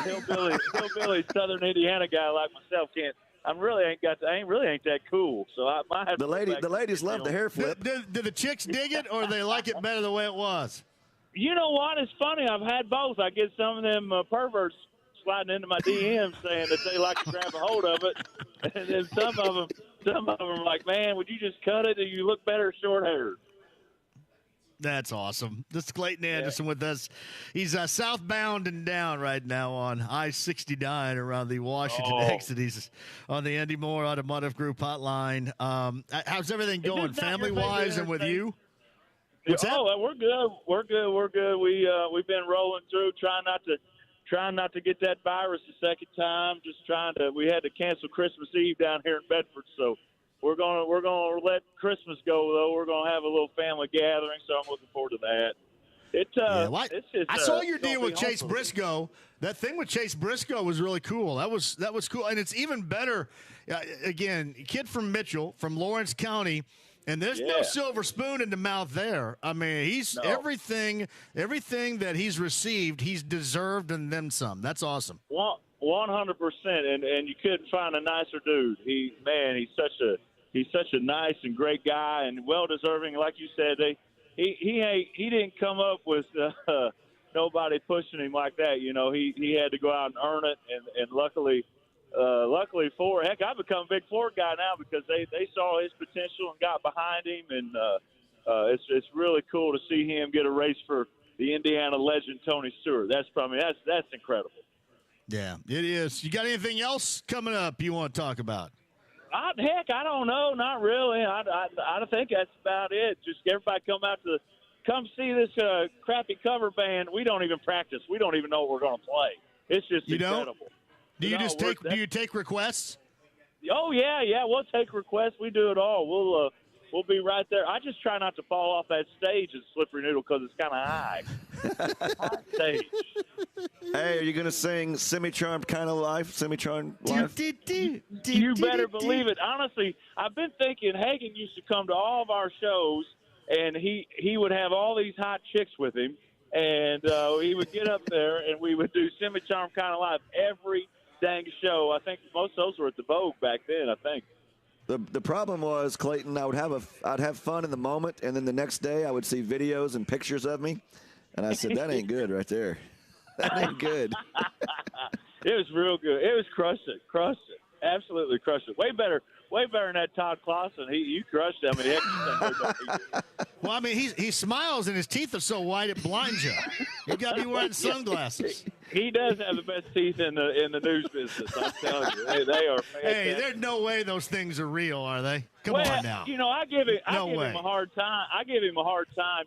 hillbilly Southern Indiana guy like myself can't. I ain't that cool. So I might have the ladies love the hair flip. Do the chicks dig it, or they like it better the way it was? You know what? It's funny. I've had both. I get some of them perverts sliding into my DMs saying that they like to grab a hold of it, and then some of them are like, "Man, would you just cut it? You look better short haired." That's awesome. This is Clayton Anderson with us. He's southbound and down right now on I-69 around the Washington exit. He's on the Andy Moore Automotive Group hotline. How's everything going family-wise and with you? What's that? We're good. We're good. We've been rolling through, trying not to get that virus a second time. We had to cancel Christmas Eve down here in Bedford, so we're gonna let Christmas go though. We're gonna have a little family gathering, so I'm looking forward to that. I saw your deal with Chase Briscoe. That thing with Chase Briscoe was really cool. That was cool, and it's even better. Again, kid from Mitchell, from Lawrence County. And there's no silver spoon in the mouth there. I mean, he's everything that he's received, he's deserved and then some. That's awesome. 100%, and you couldn't find a nicer dude. He's such a nice and great guy and well deserving. Like you said, he didn't come up with nobody pushing him like that. You know, he had to go out and earn it, and luckily for I've become a big Ford guy now because they saw his potential and got behind him, and it's really cool to see him get a race for the Indiana legend Tony Stewart. That's incredible. Yeah, it is. You got anything else coming up you want to talk about? I don't know, not really. I think that's about it. Just everybody come see this crappy cover band. We don't even practice. We don't even know what we're going to play. It's just incredible. Do you take requests? Oh yeah, we'll take requests. We do it all. We'll be right there. I just try not to fall off that stage at Slippery Noodle because it's kind of high. High stage. Hey, are you going to sing Semi-Charmed Kind of Life? Semi-Charmed Life? You better believe it. Honestly, I've been thinking Hagen used to come to all of our shows, and he would have all these hot chicks with him, and he would get up there, and we would do Semi-Charmed Kind of Life every dang show. I think most of those were at the Vogue back then, I think. The problem was, Clayton, I'd have fun in the moment, and then the next day I would see videos and pictures of me, and I said, that ain't good right there. That ain't good. It was real good. It was crushed it. Absolutely crushed it. Way better than that Todd Clausen. You crushed it. I mean, well, I mean, he smiles and his teeth are so white it blinds you. You got to be wearing sunglasses. He does have the best teeth in the news business. I'm telling you, they are fantastic. Hey, there's no way those things are real, are they? Come on now. You know, I give him a hard time.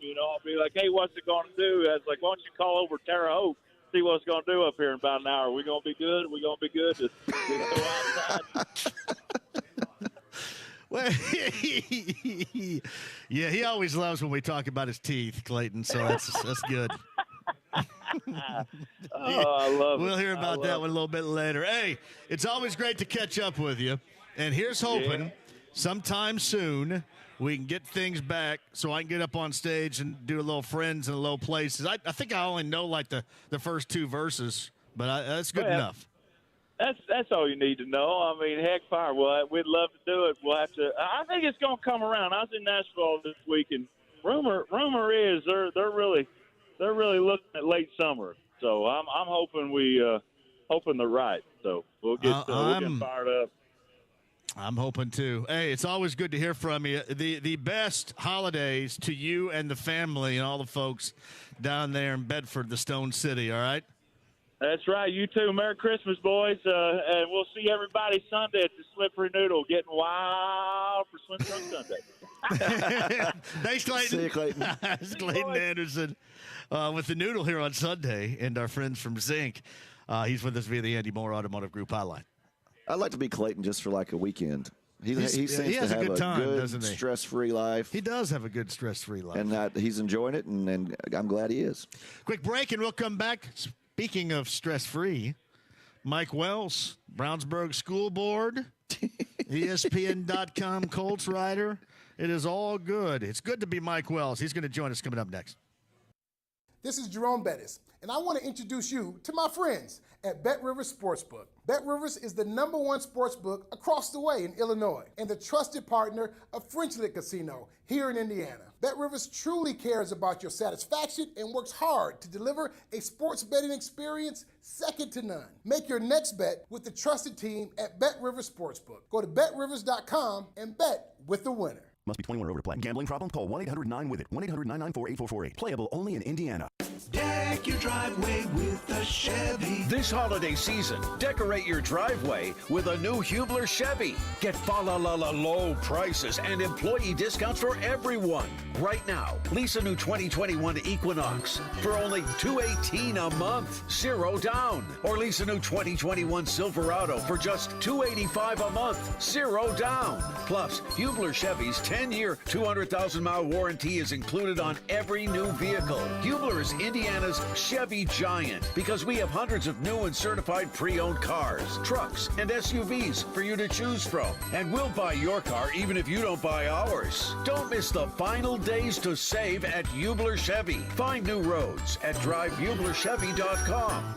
You know, I'll be like, hey, what's it going to do? I was like, why don't you call over Terre Haute? See what it's going to do up here in about an hour. Are we going to be good? Are we going to be good? Just go outside. Well, yeah, he always loves when we talk about his teeth, Clayton. So that's good. I love it. We'll hear about that one a little bit later. Hey, it's always great to catch up with you. And here's hoping sometime soon we can get things back so I can get up on stage and do a little Friends in the Low Places. I think I only know like the first two verses, but that's good enough. That's all you need to know. I mean, heck, fire. We'd love to do it. We'll have to. I think it's going to come around. I was in Nashville this week, and rumor is they're really looking at late summer. So I'm hoping hoping they're right. So we'll get fired up. I'm hoping too. Hey, it's always good to hear from you. The best holidays to you and the family and all the folks down there in Bedford, the Stone City. All right. That's right. You too. Merry Christmas, boys. And we'll see everybody Sunday at the Slippery Noodle, getting wild for Swim Trunk Sunday. Thanks, Clayton. See you, Clayton. It's Clayton Anderson with the Noodle here on Sunday, and our friends from Zinc. He's with us via the Andy Moore Automotive Group hotline. I'd like to be Clayton just for like a weekend. He seems to have a good time, doesn't he? Stress-free life. He does have a good stress-free life. And he's enjoying it, and I'm glad he is. Quick break, and we'll come back. Speaking of stress-free, Mike Wells, Brownsburg School Board, ESPN.com Colts writer. It is all good. It's good to be Mike Wells. He's going to join us coming up next. This is Jerome Bettis, and I want to introduce you to my friends at Bet Rivers Sportsbook. Bet Rivers is the #1 sportsbook across the way in Illinois and the trusted partner of French Lick Casino here in Indiana. Bet Rivers truly cares about your satisfaction and works hard to deliver a sports betting experience second to none. Make your next bet with the trusted team at Bet Rivers Sportsbook. Go to betrivers.com and bet with the winner. Must be 21 or over to play. Gambling problem? Call 1-800-9-WITH-IT. 1-800-994-8448. Playable only in Indiana. Deck your driveway with a Chevy. This holiday season, decorate your driveway with a new Hubler Chevy. Get low prices and employee discounts for everyone. Right now, lease a new 2021 Equinox for only $218 a month, 0 down. Or lease a new 2021 Silverado for just $285 a month, 0 down. Plus, Hubler Chevy's 10-year, 200,000-mile warranty is included on every new vehicle. Hubler is Indiana's Chevy giant because we have hundreds of new and certified pre-owned cars, trucks, and SUVs for you to choose from. And we'll buy your car even if you don't buy ours. Don't miss the final days to save at Hubler Chevy. Find new roads at drivehublerchevy.com.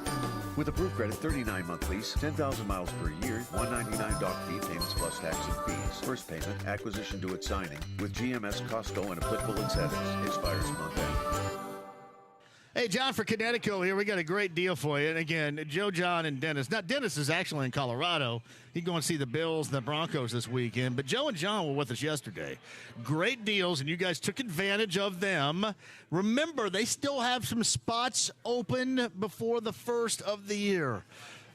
With approved credit, 39-month lease, 10,000 miles per year, $199 doc fee, payments plus tax and fees. First payment, acquisition due at signing, with GMS, Costco, and applicable incentives. Expires month end. Hey, John for Connecticut here. We got a great deal for you. And again, Joe, John, and Dennis. Now, Dennis is actually in Colorado. He's going to see the Bills and the Broncos this weekend. But Joe and John were with us yesterday. Great deals, and you guys took advantage of them. Remember, they still have some spots open before the first of the year.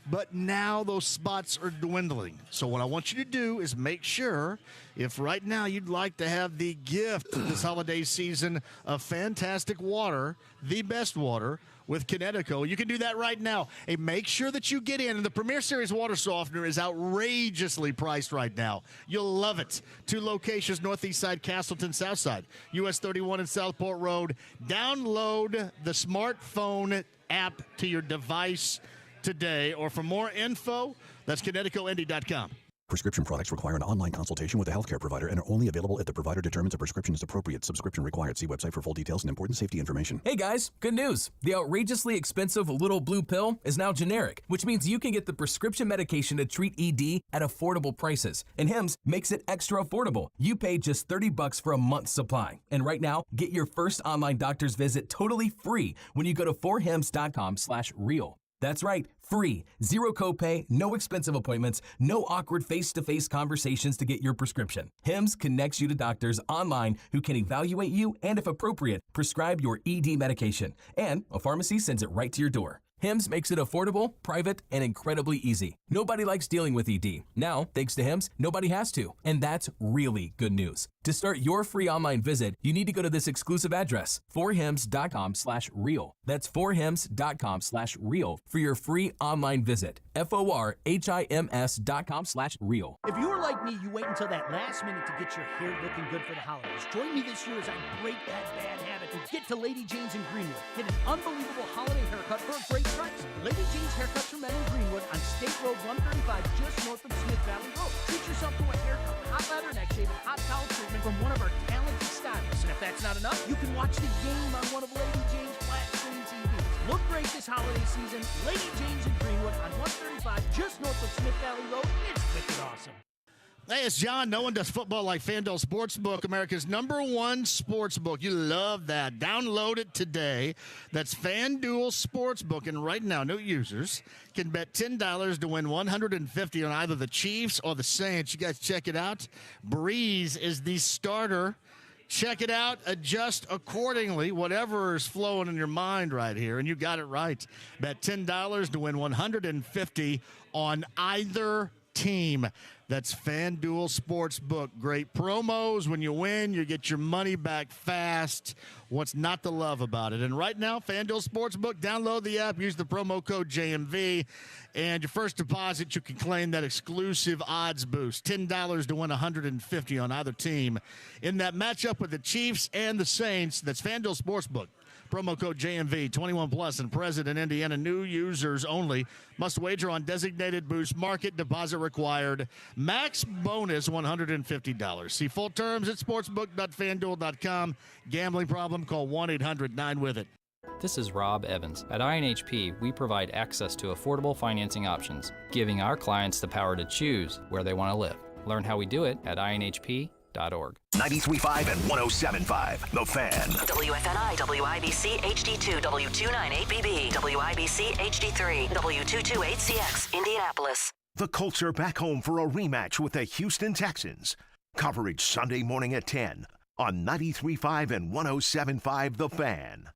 But now those spots are dwindling. So what I want you to do is make sure, if right now you'd like to have the gift this holiday season of fantastic water, the best water, with Connecticut, you can do that right now. And make sure that you get in. And the Premier Series water softener is outrageously priced right now. You'll love it. 2 locations, Northeast Side, Castleton, South Side, US 31 and Southport Road. Download the smartphone app to your device today, or for more info, that's ConnecticutIndy.com. Prescription products require an online consultation with a healthcare provider and are only available if the provider determines a prescription is appropriate. Subscription required. See website for full details and important safety information. Hey guys, good news. The outrageously expensive little blue pill is now generic, which means you can get the prescription medication to treat ED at affordable prices. And Hims makes it extra affordable. You pay just $30 for a month's supply. And right now, get your first online doctor's visit totally free when you go to forhims.com/real. That's right, free, 0 copay, no expensive appointments, no awkward face-to-face conversations to get your prescription. Hims connects you to doctors online who can evaluate you and, if appropriate, prescribe your ED medication. And a pharmacy sends it right to your door. Hims makes it affordable, private, and incredibly easy. Nobody likes dealing with ED. Now, thanks to Hims, nobody has to. And that's really good news. To start your free online visit, you need to go to this exclusive address, forhims.com/real. That's forhims.com/real for your free online visit. forhims.com/real. If you are like me, you wait until that last minute to get your hair looking good for the holidays. Join me this year as I break that bad habit and get to Lady Jane's in Greenwood. Get an unbelievable holiday haircut for a great price. Lady Jane's Haircuts for Men in Greenwood on State Road 135, just north of Smith Valley Road. Treat yourself to a haircut, hot leather neck shave, and hot towel treatment from one of our talented stylists. And if that's not enough, you can watch the game on one of Lady Jane's flat screen TVs. Look great this holiday season. Lady Jane's in Greenwood on 135, just north of Smith Valley Road. It's wicked awesome. Hey, it's John. No one does football like FanDuel Sportsbook, America's #1 sportsbook. You love that. Download it today. That's FanDuel Sportsbook. And right now, new users can bet $10 to win $150 on either the Chiefs or the Saints. You guys check it out. Breeze is the starter. Check it out. Adjust accordingly. Whatever is flowing in your mind right here. And you got it right. Bet $10 to win $150 on either team. That's FanDuel Sportsbook. Great promos. When you win, you get your money back fast. What's not to love about it? And right now, FanDuel Sportsbook, download the app, use the promo code JMV, and your first deposit, you can claim that exclusive odds boost. $10 to win $150 on either team. In that matchup with the Chiefs and the Saints, that's FanDuel Sportsbook. Promo code JMV, 21 plus and present in Indiana. New users only. Must wager on designated boost. Market deposit required. Max bonus $150. See full terms at sportsbook.fanduel.com. Gambling problem? Call 1-800-9-WITH-IT. This is Rob Evans. At INHP, we provide access to affordable financing options, giving our clients the power to choose where they want to live. Learn how we do it at INHP.org. 93.5 and 107.5, The Fan. WFNI, WIBC, HD2, W298BB, WIBC, HD3, W228CX, Indianapolis. The Colts are back home for a rematch with the Houston Texans. Coverage Sunday morning at 10 on 93.5 and 107.5, The Fan.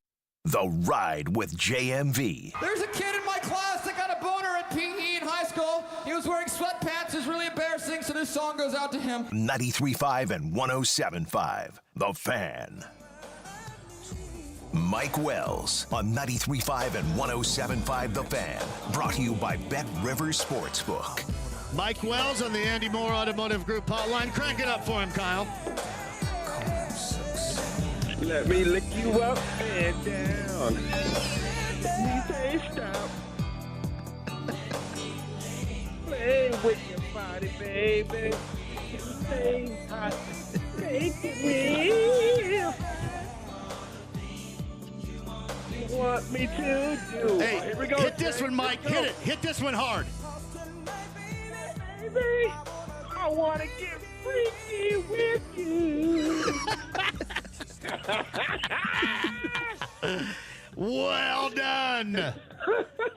The Ride with JMV. There's a kid in my class that got a boner at PE in high school. He was wearing sweatpants. It's really embarrassing, so this song goes out to him. 93.5 and 107.5, The Fan. Mike Wells on 93.5 and 107.5, The Fan. Brought to you by Bet Rivers Sportsbook. Mike Wells on the Andy Moore Automotive Group hotline. Crank it up for him, Kyle. Let me lick you up and down. Let me say stop. Play with your body, baby. Stay hot. Take it real. You want me to do? Hey, here we go. Hit this one, Mike. Hit it. Hit this one hard. Baby, I want to get freaky with you. Well done.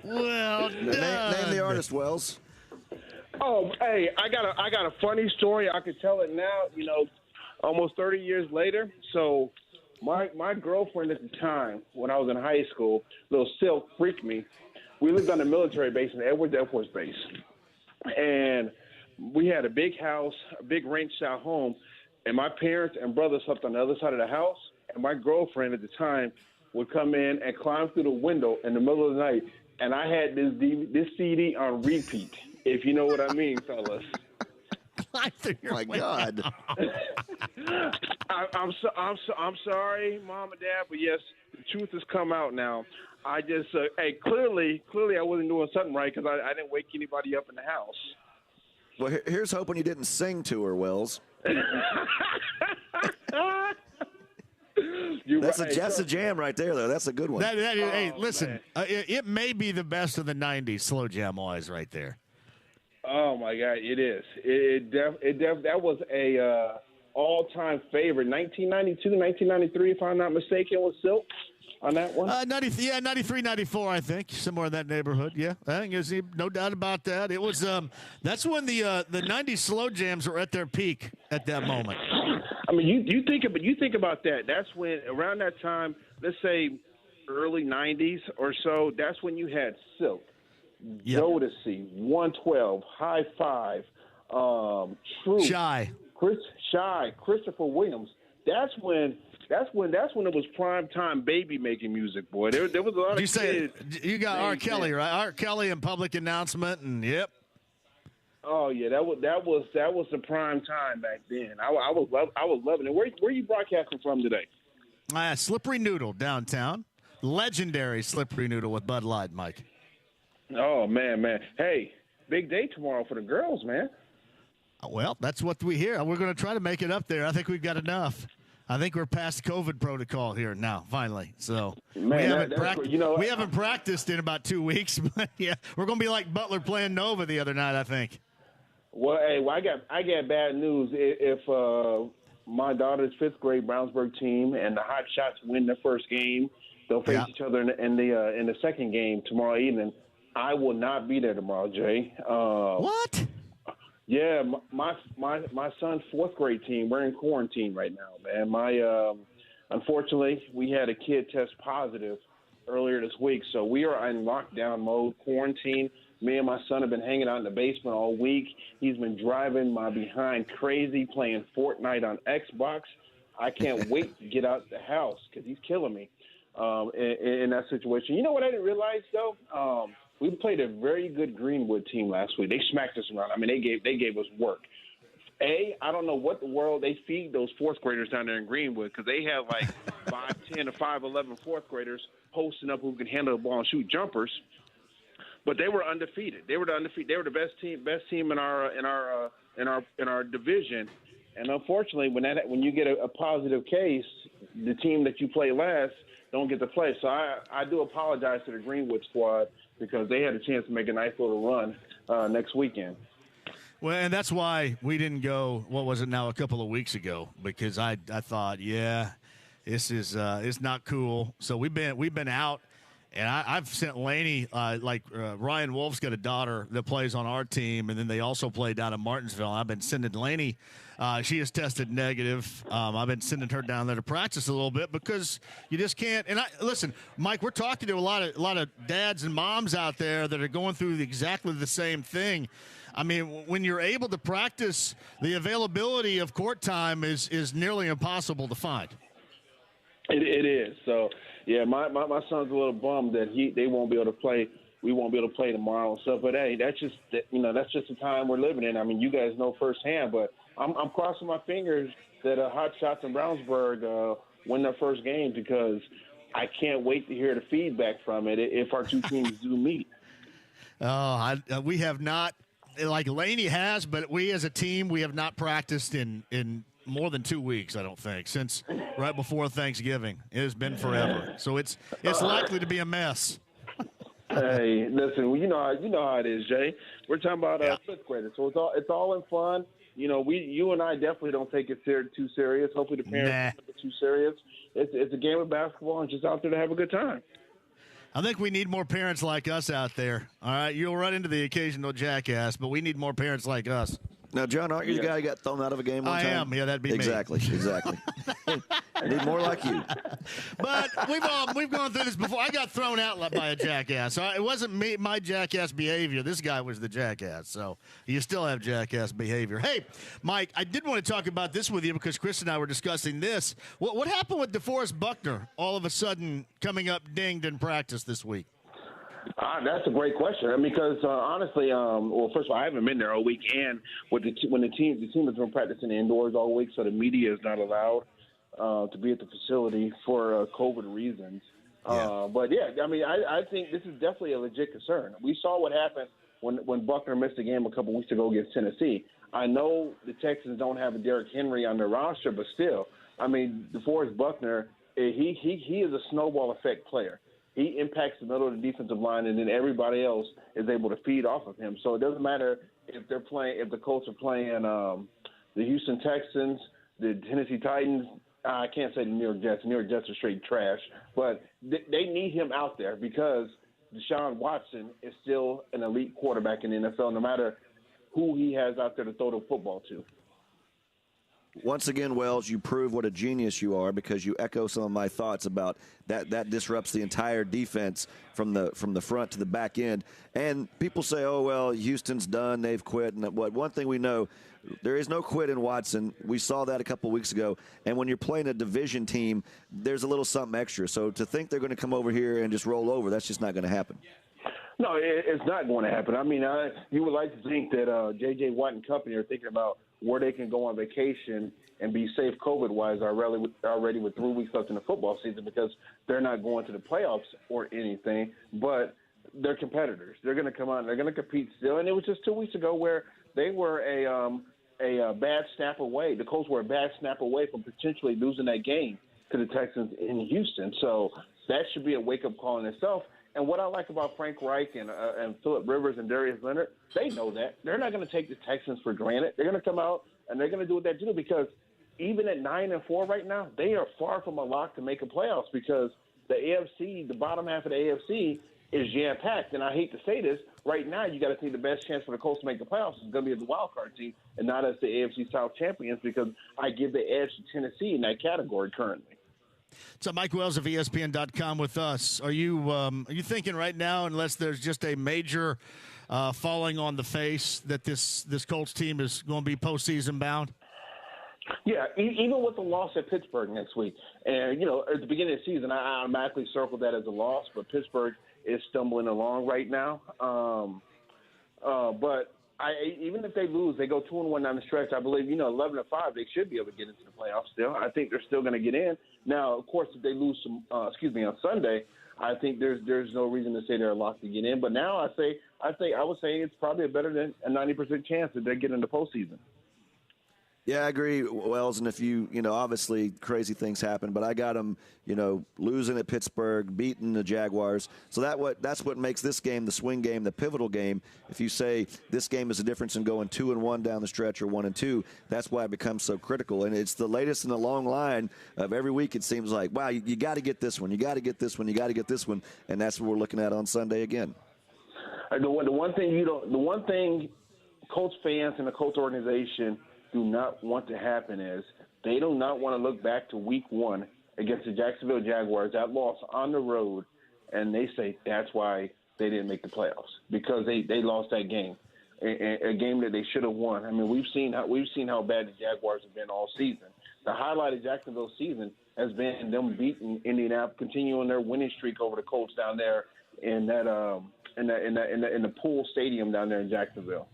Well done. Name the artist, Wells. Oh, hey, I got a funny story. I could tell it now, almost 30 years later. So my girlfriend at the time, when I was in high school, little Silk, freaked me. We lived on a military base in Edwards Air Force Base. And we had a big house, a big ranch-style home, and my parents and brother slept on the other side of the house, and my girlfriend at the time would come in and climb through the window in the middle of the night, and I had this CD on repeat, if you know what I mean, fellas. My God. I'm sorry, Mom and Dad, but yes, the truth has come out now. I just, clearly I wasn't doing something right because I didn't wake anybody up in the house. Well, here's hoping you didn't sing to her, Wells. That's a jam right there, though. That's a good one. Hey, listen, it may be the best of the 90s, slow jam-wise right there. Oh, my God, it is. That was a all-time favorite. 1992, 1993, if I'm not mistaken, was Silk on that one? 93, 94, I think, somewhere in that neighborhood. Yeah, I think there's no doubt about that. It was that's when the 90s slow jams were at their peak at that moment. I mean, you think about that. That's when around that time, let's say early 90s or so. That's when you had Silk, Jodeci, 112, High Five, True, Shy, Christopher Williams. That's when it was prime time baby making music, boy. There was a lot of kids. You got R. Kelly, right? R. Kelly and Public Announcement, and yep. Oh yeah, that was the prime time back then. I was loving it. Where are you broadcasting from today? Slippery Noodle downtown. Legendary Slippery Noodle with Bud Light, Mike. Oh man. Hey, big day tomorrow for the girls, man. Well, that's what we hear. We're going to try to make it up there. I think we've got enough. I think we're past COVID protocol here now, finally. So we haven't practiced in about 2 weeks, but yeah, we're going to be like Butler playing Nova the other night, I think. Well, I got bad news. If my daughter's fifth grade Brownsburg team and the Hot Shots win their first game, they'll face each other in the second game tomorrow evening. I will not be there tomorrow, Jay. What? Yeah, my son's fourth grade team, we're in quarantine right now, man. Unfortunately, we had a kid test positive earlier this week, so we are in lockdown mode, quarantine. Me and my son have been hanging out in the basement all week. He's been driving my behind crazy playing Fortnite on Xbox. I can't wait to get out the house because he's killing me in that situation. You know what I didn't realize, though? We played a very good Greenwood team last week. They smacked us around. I mean, they gave us work. I don't know what the world they feed those fourth graders down there in Greenwood because they have like 5'10" or 5'11" fourth graders posting up who can handle the ball and shoot jumpers. But they were undefeated. They were the best team in our division. And unfortunately, when you get a positive case, the team that you play last don't get to play. So I do apologize to the Greenwood squad because they had a chance to make a nice little run next weekend. Well, and that's why we didn't go, what was it now, a couple of weeks ago, because I thought, this is it's not cool. So we've been out, and I've sent Laney, Ryan Wolf's got a daughter that plays on our team, and then they also play down in Martinsville. I've been sending Laney, she has tested negative. I've been sending her down there to practice a little bit because you just can't. And listen, Mike, we're talking to a lot of dads and moms out there that are going through exactly the same thing. I mean, when you're able to practice, the availability of court time is nearly impossible to find. It is. So, yeah, my son's a little bummed that they won't be able to play. We won't be able to play tomorrow and stuff. But, hey, that's just the time we're living in. I mean, you guys know firsthand. But I'm crossing my fingers that Hot Shots in Brownsburg win their first game because I can't wait to hear the feedback from it if our two teams do meet. We have not. Like Laney has, but we as a team, we have not practiced in more than 2 weeks, I don't think, since right before Thanksgiving. It has been forever. So it's likely to be a mess. Hey, listen, you know how it is, Jay. We're talking about fifth graders, so it's all in fun. You know, you and I definitely don't take it too serious. Hopefully the parents don't take it too serious. It's a game of basketball and just out there to have a good time. I think we need more parents like us out there. All right, you'll run into the occasional jackass, but we need more parents like us. Now, John, aren't you the guy who got thrown out of a game one time? I am. Yeah, that'd be exactly. me. Exactly. Need more like you. But we've gone through this before. I got thrown out by a jackass. So it wasn't my jackass behavior. This guy was the jackass. So you still have jackass behavior. Hey, Mike, I did want to talk about this with you because Chris and I were discussing this. What happened with DeForest Buckner all of a sudden coming up dinged in practice this week? That's a great question. I mean, because honestly, first of all, I haven't been there all week, and when the team has been practicing indoors all week, so the media is not allowed to be at the facility for COVID reasons. Yeah. But yeah, I mean, I think this is definitely a legit concern. We saw what happened when Buckner missed a game a couple weeks ago against Tennessee. I know the Texans don't have a Derrick Henry on their roster, but still, I mean, DeForest Buckner, he is a snowball effect player. He impacts the middle of the defensive line, and then everybody else is able to feed off of him. So it doesn't matter if the Colts are playing the Houston Texans, the Tennessee Titans. I can't say the New York Jets. The New York Jets are straight trash. But they need him out there because Deshaun Watson is still an elite quarterback in the NFL, no matter who he has out there to throw the football to. Once again, Wells, you prove what a genius you are because you echo some of my thoughts about that disrupts the entire defense from the front to the back end. And people say, oh, well, Houston's done, they've quit. And one thing we know, there is no quit in Watson. We saw that a couple of weeks ago. And when you're playing a division team, there's a little something extra. So to think they're going to come over here and just roll over, that's just not going to happen. No, it's not going to happen. I mean, you would like to think that J.J. Watt and company are thinking about where they can go on vacation and be safe COVID-wise already with 3 weeks left in the football season because they're not going to the playoffs or anything, but they're competitors. They're going to come on. They're going to compete still. And it was just 2 weeks ago where they were a bad snap away. The Colts were a bad snap away from potentially losing that game to the Texans in Houston. So that should be a wake-up call in itself. And what I like about Frank Reich and Phillip Rivers and Darius Leonard, they know that. They're not going to take the Texans for granted. They're going to come out and they're going to do what they do because even at 9-4 right now, they are far from a lock to make a playoffs because the AFC, the bottom half of the AFC, is jam-packed. And I hate to say this, right now you got to think the best chance for the Colts to make the playoffs is going to be as a wild card team and not as the AFC South champions because I give the edge to Tennessee in that category currently. So Mike Wells of ESPN.com with us. Are you thinking right now, unless there's just a major falling on the face, that this Colts team is going to be postseason bound? Yeah, even with the loss at Pittsburgh next week. And, at the beginning of the season, I automatically circled that as a loss, but Pittsburgh is stumbling along right now. But even if they lose, they go 2-1 down the stretch. I believe, 11-5, they should be able to get into the playoffs still. I think they're still going to get in. Now, of course, if they lose on Sunday, I think there's no reason to say they're locked to get in. But now I would say it's probably better than a 90% chance that they get into postseason. Yeah, I agree, Wells. And if obviously crazy things happen, but I got them, losing at Pittsburgh, beating the Jaguars. So that's what makes this game, the swing game, the pivotal game. If you say this game is a difference in going 2-1 down the stretch or 1-2, that's why it becomes so critical. And it's the latest in the long line of every week. It seems like, wow, you got to get this one, you got to get this one, you got to get this one, and that's what we're looking at on Sunday again. The one thing Colts fans and the Colts organization do not want to happen is they do not want to look back to week 1 against the Jacksonville Jaguars, that loss on the road, and they say that's why they didn't make the playoffs, because they lost that game, a game that they should have won. I mean, we've seen how bad the Jaguars have been all season. The highlight of Jacksonville's season has been them beating Indianapolis, continuing their winning streak over the Colts down there in the Pool Stadium down there in Jacksonville.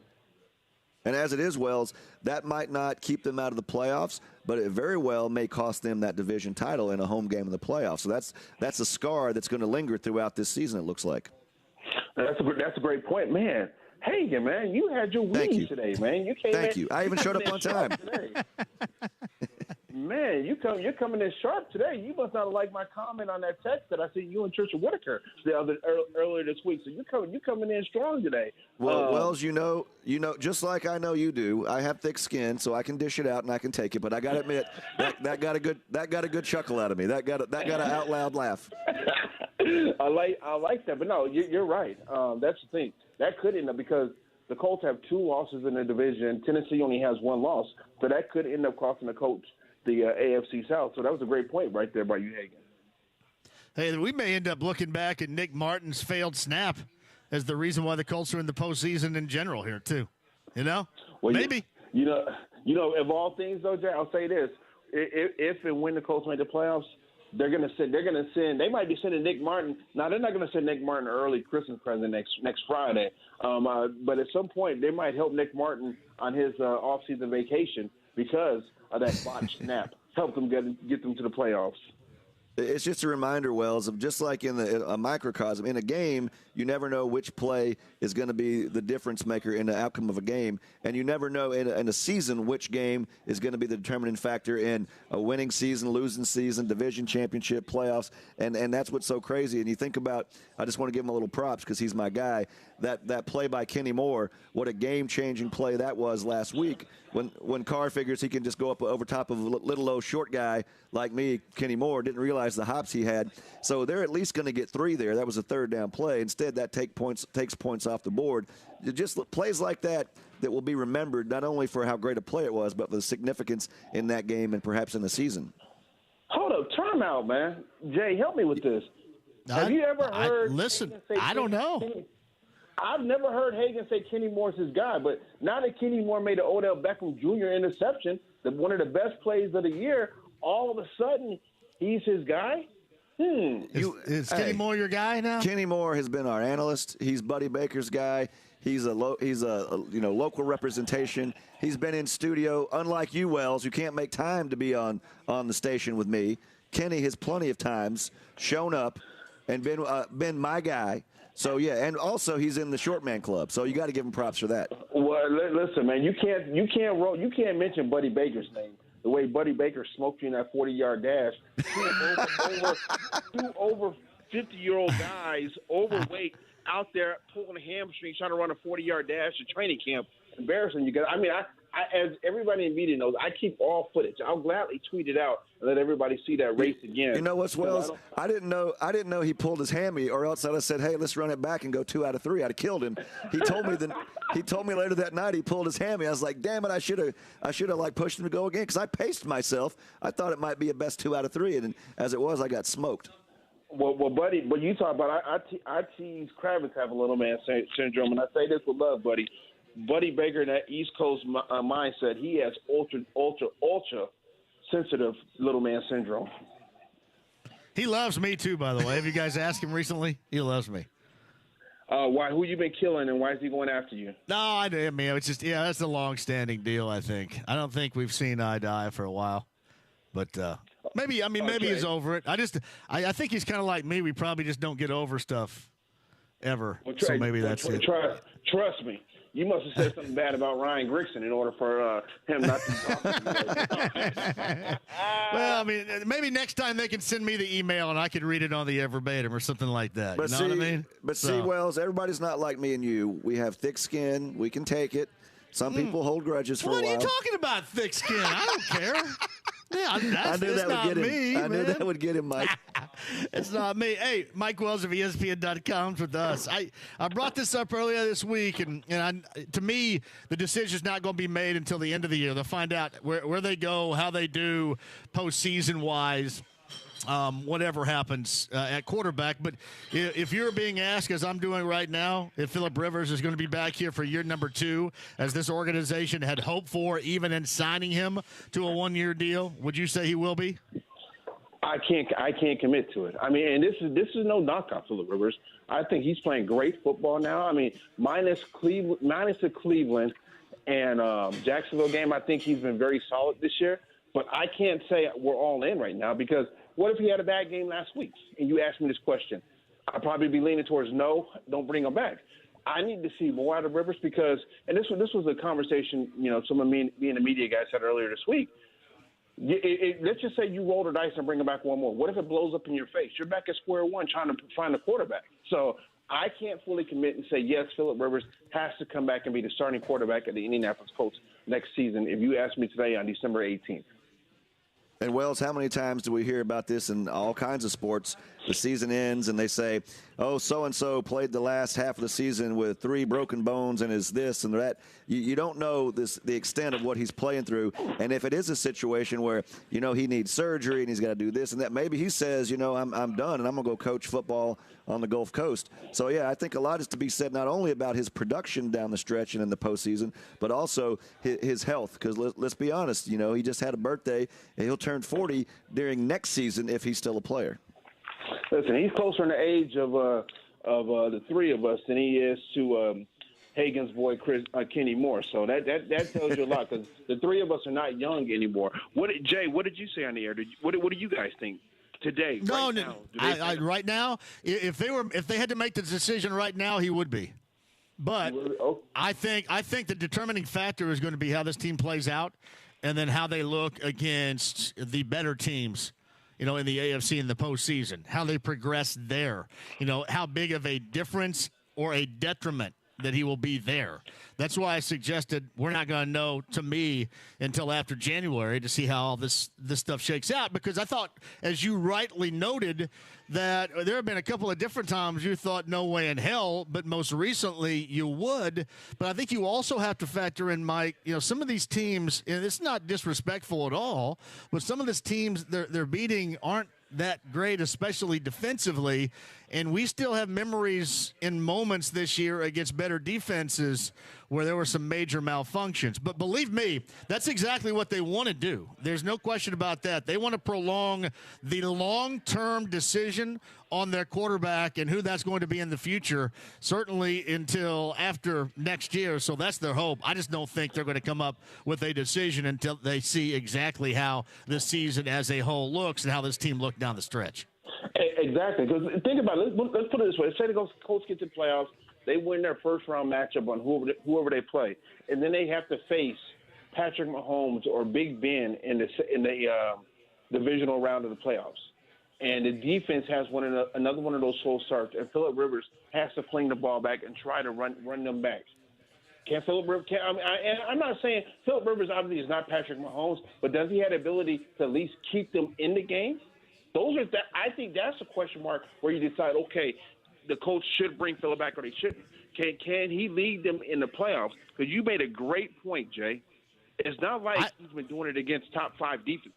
And as it is, Wells, that might not keep them out of the playoffs, but it very well may cost them that division title in a home game in the playoffs. So that's a scar that's going to linger throughout this season, it looks like. That's a great point, man. Hagan, man, you had your wings today, man. You came Thank you. I even showed up on time. Man, you're coming in sharp today. You must not like my comment on that text that I sent you and Trisha Whitaker earlier this week. So you're coming in strong today. Well, Wells, just like I know you do, I have thick skin, so I can dish it out and I can take it. But I got to admit that got a good chuckle out of me. That got an out loud laugh. I like that, but no, you're right. That's the thing. That could end up, because the Colts have 2 losses in the division. Tennessee only has 1 loss, so that could end up costing the Colts the AFC South. So that was a great point right there by you, Hagan. Hey, we may end up looking back at Nick Martin's failed snap as the reason why the Colts are in the postseason in general here too. Well, maybe. Of all things though, Jay, I'll say this: if and when the Colts make the playoffs, they might be sending Nick Martin. Now they're not going to send Nick Martin an early Christmas present next Friday. But at some point they might help Nick Martin on his off-season vacation, because of that botched snap. Help them get them to the playoffs. It's just a reminder, Wells, of just like in a microcosm. In a game, you never know which play is going to be the difference maker in the outcome of a game. And you never know in a season which game is going to be the determining factor in a winning season, losing season, division championship, playoffs. And that's what's so crazy. And you think about, I just want to give him a little props because he's my guy, that play by Kenny Moore, what a game-changing play that was last week. When Carr figures he can just go up over top of a little old short guy like me, Kenny Moore, didn't realize the hops he had. So they're at least going to get 3 there. That was a third down play. Instead, that takes points off the board. Just plays like that will be remembered, not only for how great a play it was, but for the significance in that game and perhaps in the season. Hold up, time out, man. Jay, help me with this. Have you ever heard? I don't know. I've never heard Hagan say Kenny Moore's his guy, but now that Kenny Moore made an Odell Beckham Jr. interception, one of the best plays of the year, all of a sudden he's his guy? Is Kenny Moore your guy now? Kenny Moore has been our analyst. He's Buddy Baker's guy. He's a local representation. He's been in studio. Unlike you, Wells, you can't make time to be on the station with me. Kenny has plenty of times shown up and been my guy. So yeah, and also he's in the short man club. So you got to give him props for that. Well, listen, man, you can't mention Buddy Baker's name. The way Buddy Baker smoked you in that 40-yard dash, two over 50-year-old guys, overweight, out there pulling a hamstring, trying to run a 40-yard dash at training camp. Embarrassing you guys. I mean, I as everybody in media knows, I keep all footage. I'll gladly tweet it out and let everybody see that race again. You know what's, Wells? I didn't know he pulled his hammy, or else I'd have said, hey, let's run it back and go 2 out of 3. I'd have killed him. He told me He told me later that night he pulled his hammy. I was like, damn it, I should have like pushed him to go again because I paced myself. I thought it might be a best 2 out of 3, and as it was, I got smoked. Well, buddy, but you talk about I tease Kravitz have a little man syndrome, and I say this with love, buddy. Buddy Baker, in that East Coast mindset, he has ultra sensitive little man syndrome. He loves me too, by the way. Have you guys asked him recently? He loves me. Why? Who you been killing, and why is he going after you? No, I mean, it's just that's a long-standing deal. I think. I don't think we've seen eye to eye for a while, but maybe he's over it. I think he's kind of like me. We probably just don't get over stuff ever. Well, so maybe that's it. Trust me. You must have said something bad about Ryan Grigson in order for him not to talk. Well, I mean, maybe next time they can send me the email and I could read it on the air verbatim or something like that. But you know what I mean? But see, Wells, everybody's not like me and you. We have thick skin. We can take it. Some people hold grudges for a while. What are you talking about, thick skin? I don't care. Yeah, I knew that would get him. I knew that would get him, Mike. It's not me. Hey, Mike Wells of ESPN.com's with us. I brought this up earlier this week, and to me, the decision's not going to be made until the end of the year. They'll find out where they go, how they do postseason-wise. Whatever happens at quarterback. But if you're being asked, as I'm doing right now, if Phillip Rivers is going to be back here for year number 2, as this organization had hoped for, even in signing him to a 1-year deal, would you say he will be? I can't commit to it. I mean, and this is no knock on Phillip Rivers. I think he's playing great football now. I mean, minus the Cleveland and Jacksonville game, I think he's been very solid this year. But I can't say we're all in right now because what if he had a bad game last week and you asked me this question? I'd probably be leaning towards no, don't bring him back. I need to see more out of Rivers because, and this was a conversation, some of me and the media guys had earlier this week. Let's just say you roll the dice and bring him back one more. What if it blows up in your face? You're back at square one trying to find a quarterback. So I can't fully commit and say, yes, Phillip Rivers has to come back and be the starting quarterback at the Indianapolis Colts next season if you ask me today on December 18th. And, Wells, how many times do we hear about this in all kinds of sports? The season ends and they say, oh, so-and-so played the last half of the season with 3 broken bones and is this and that. You don't know the extent of what he's playing through. And if it is a situation where, he needs surgery and he's got to do this and that, maybe he says, I'm done and I'm going to go coach football on the Gulf Coast. So, yeah, I think a lot is to be said not only about his production down the stretch and in the postseason, but also his health. Because let's be honest, he just had a birthday and he'll turn 40 during next season if he's still a player. Listen, he's closer in the age of the 3 of us than he is to Hagan's boy Kenny Moore. So that tells you a lot because the 3 of us are not young anymore. Jay, what did you say on the air? What do you guys think today? No, right now, if they had to make the decision right now, he would be. But I think the determining factor is going to be how this team plays out, and then how they look against the better teams. In the AFC in the postseason, how they progress there, how big of a difference or a detriment that he will be there. That's why I suggested we're not going to know, to me, until after January to see how all this stuff shakes out. Because I thought, as you rightly noted, that there have been a couple of different times you thought no way in hell, but most recently you would. But I think you also have to factor in, Mike, some of these teams, and it's not disrespectful at all, but some of these teams they're beating aren't that great, especially defensively, and we still have memories in moments this year against better defenses where there were some major malfunctions. But believe me, that's exactly what they want to do. There's no question about that. They want to prolong the long-term decision on their quarterback and who that's going to be in the future, certainly until after next year. So that's their hope. I just don't think they're going to come up with a decision until they see exactly how this season as a whole looks and how this team looked down the stretch. Exactly. Because think about it. Let's put it this way. Say the Colts get to the playoffs. They win their first-round matchup on whoever they play, and then they have to face Patrick Mahomes or Big Ben in the divisional round of the playoffs. And the defense has another one of those slow starts, and Phillip Rivers has to fling the ball back and try to run them back. Can Phillip Rivers? I'm not saying Phillip Rivers obviously is not Patrick Mahomes, but does he have the ability to at least keep them in the game? I think that's a question mark where you decide, okay, the Colts should bring Phillip back or they shouldn't. Can he lead them in the playoffs? Because you made a great point, Jay. It's not like he's been doing it against top 5 defenses.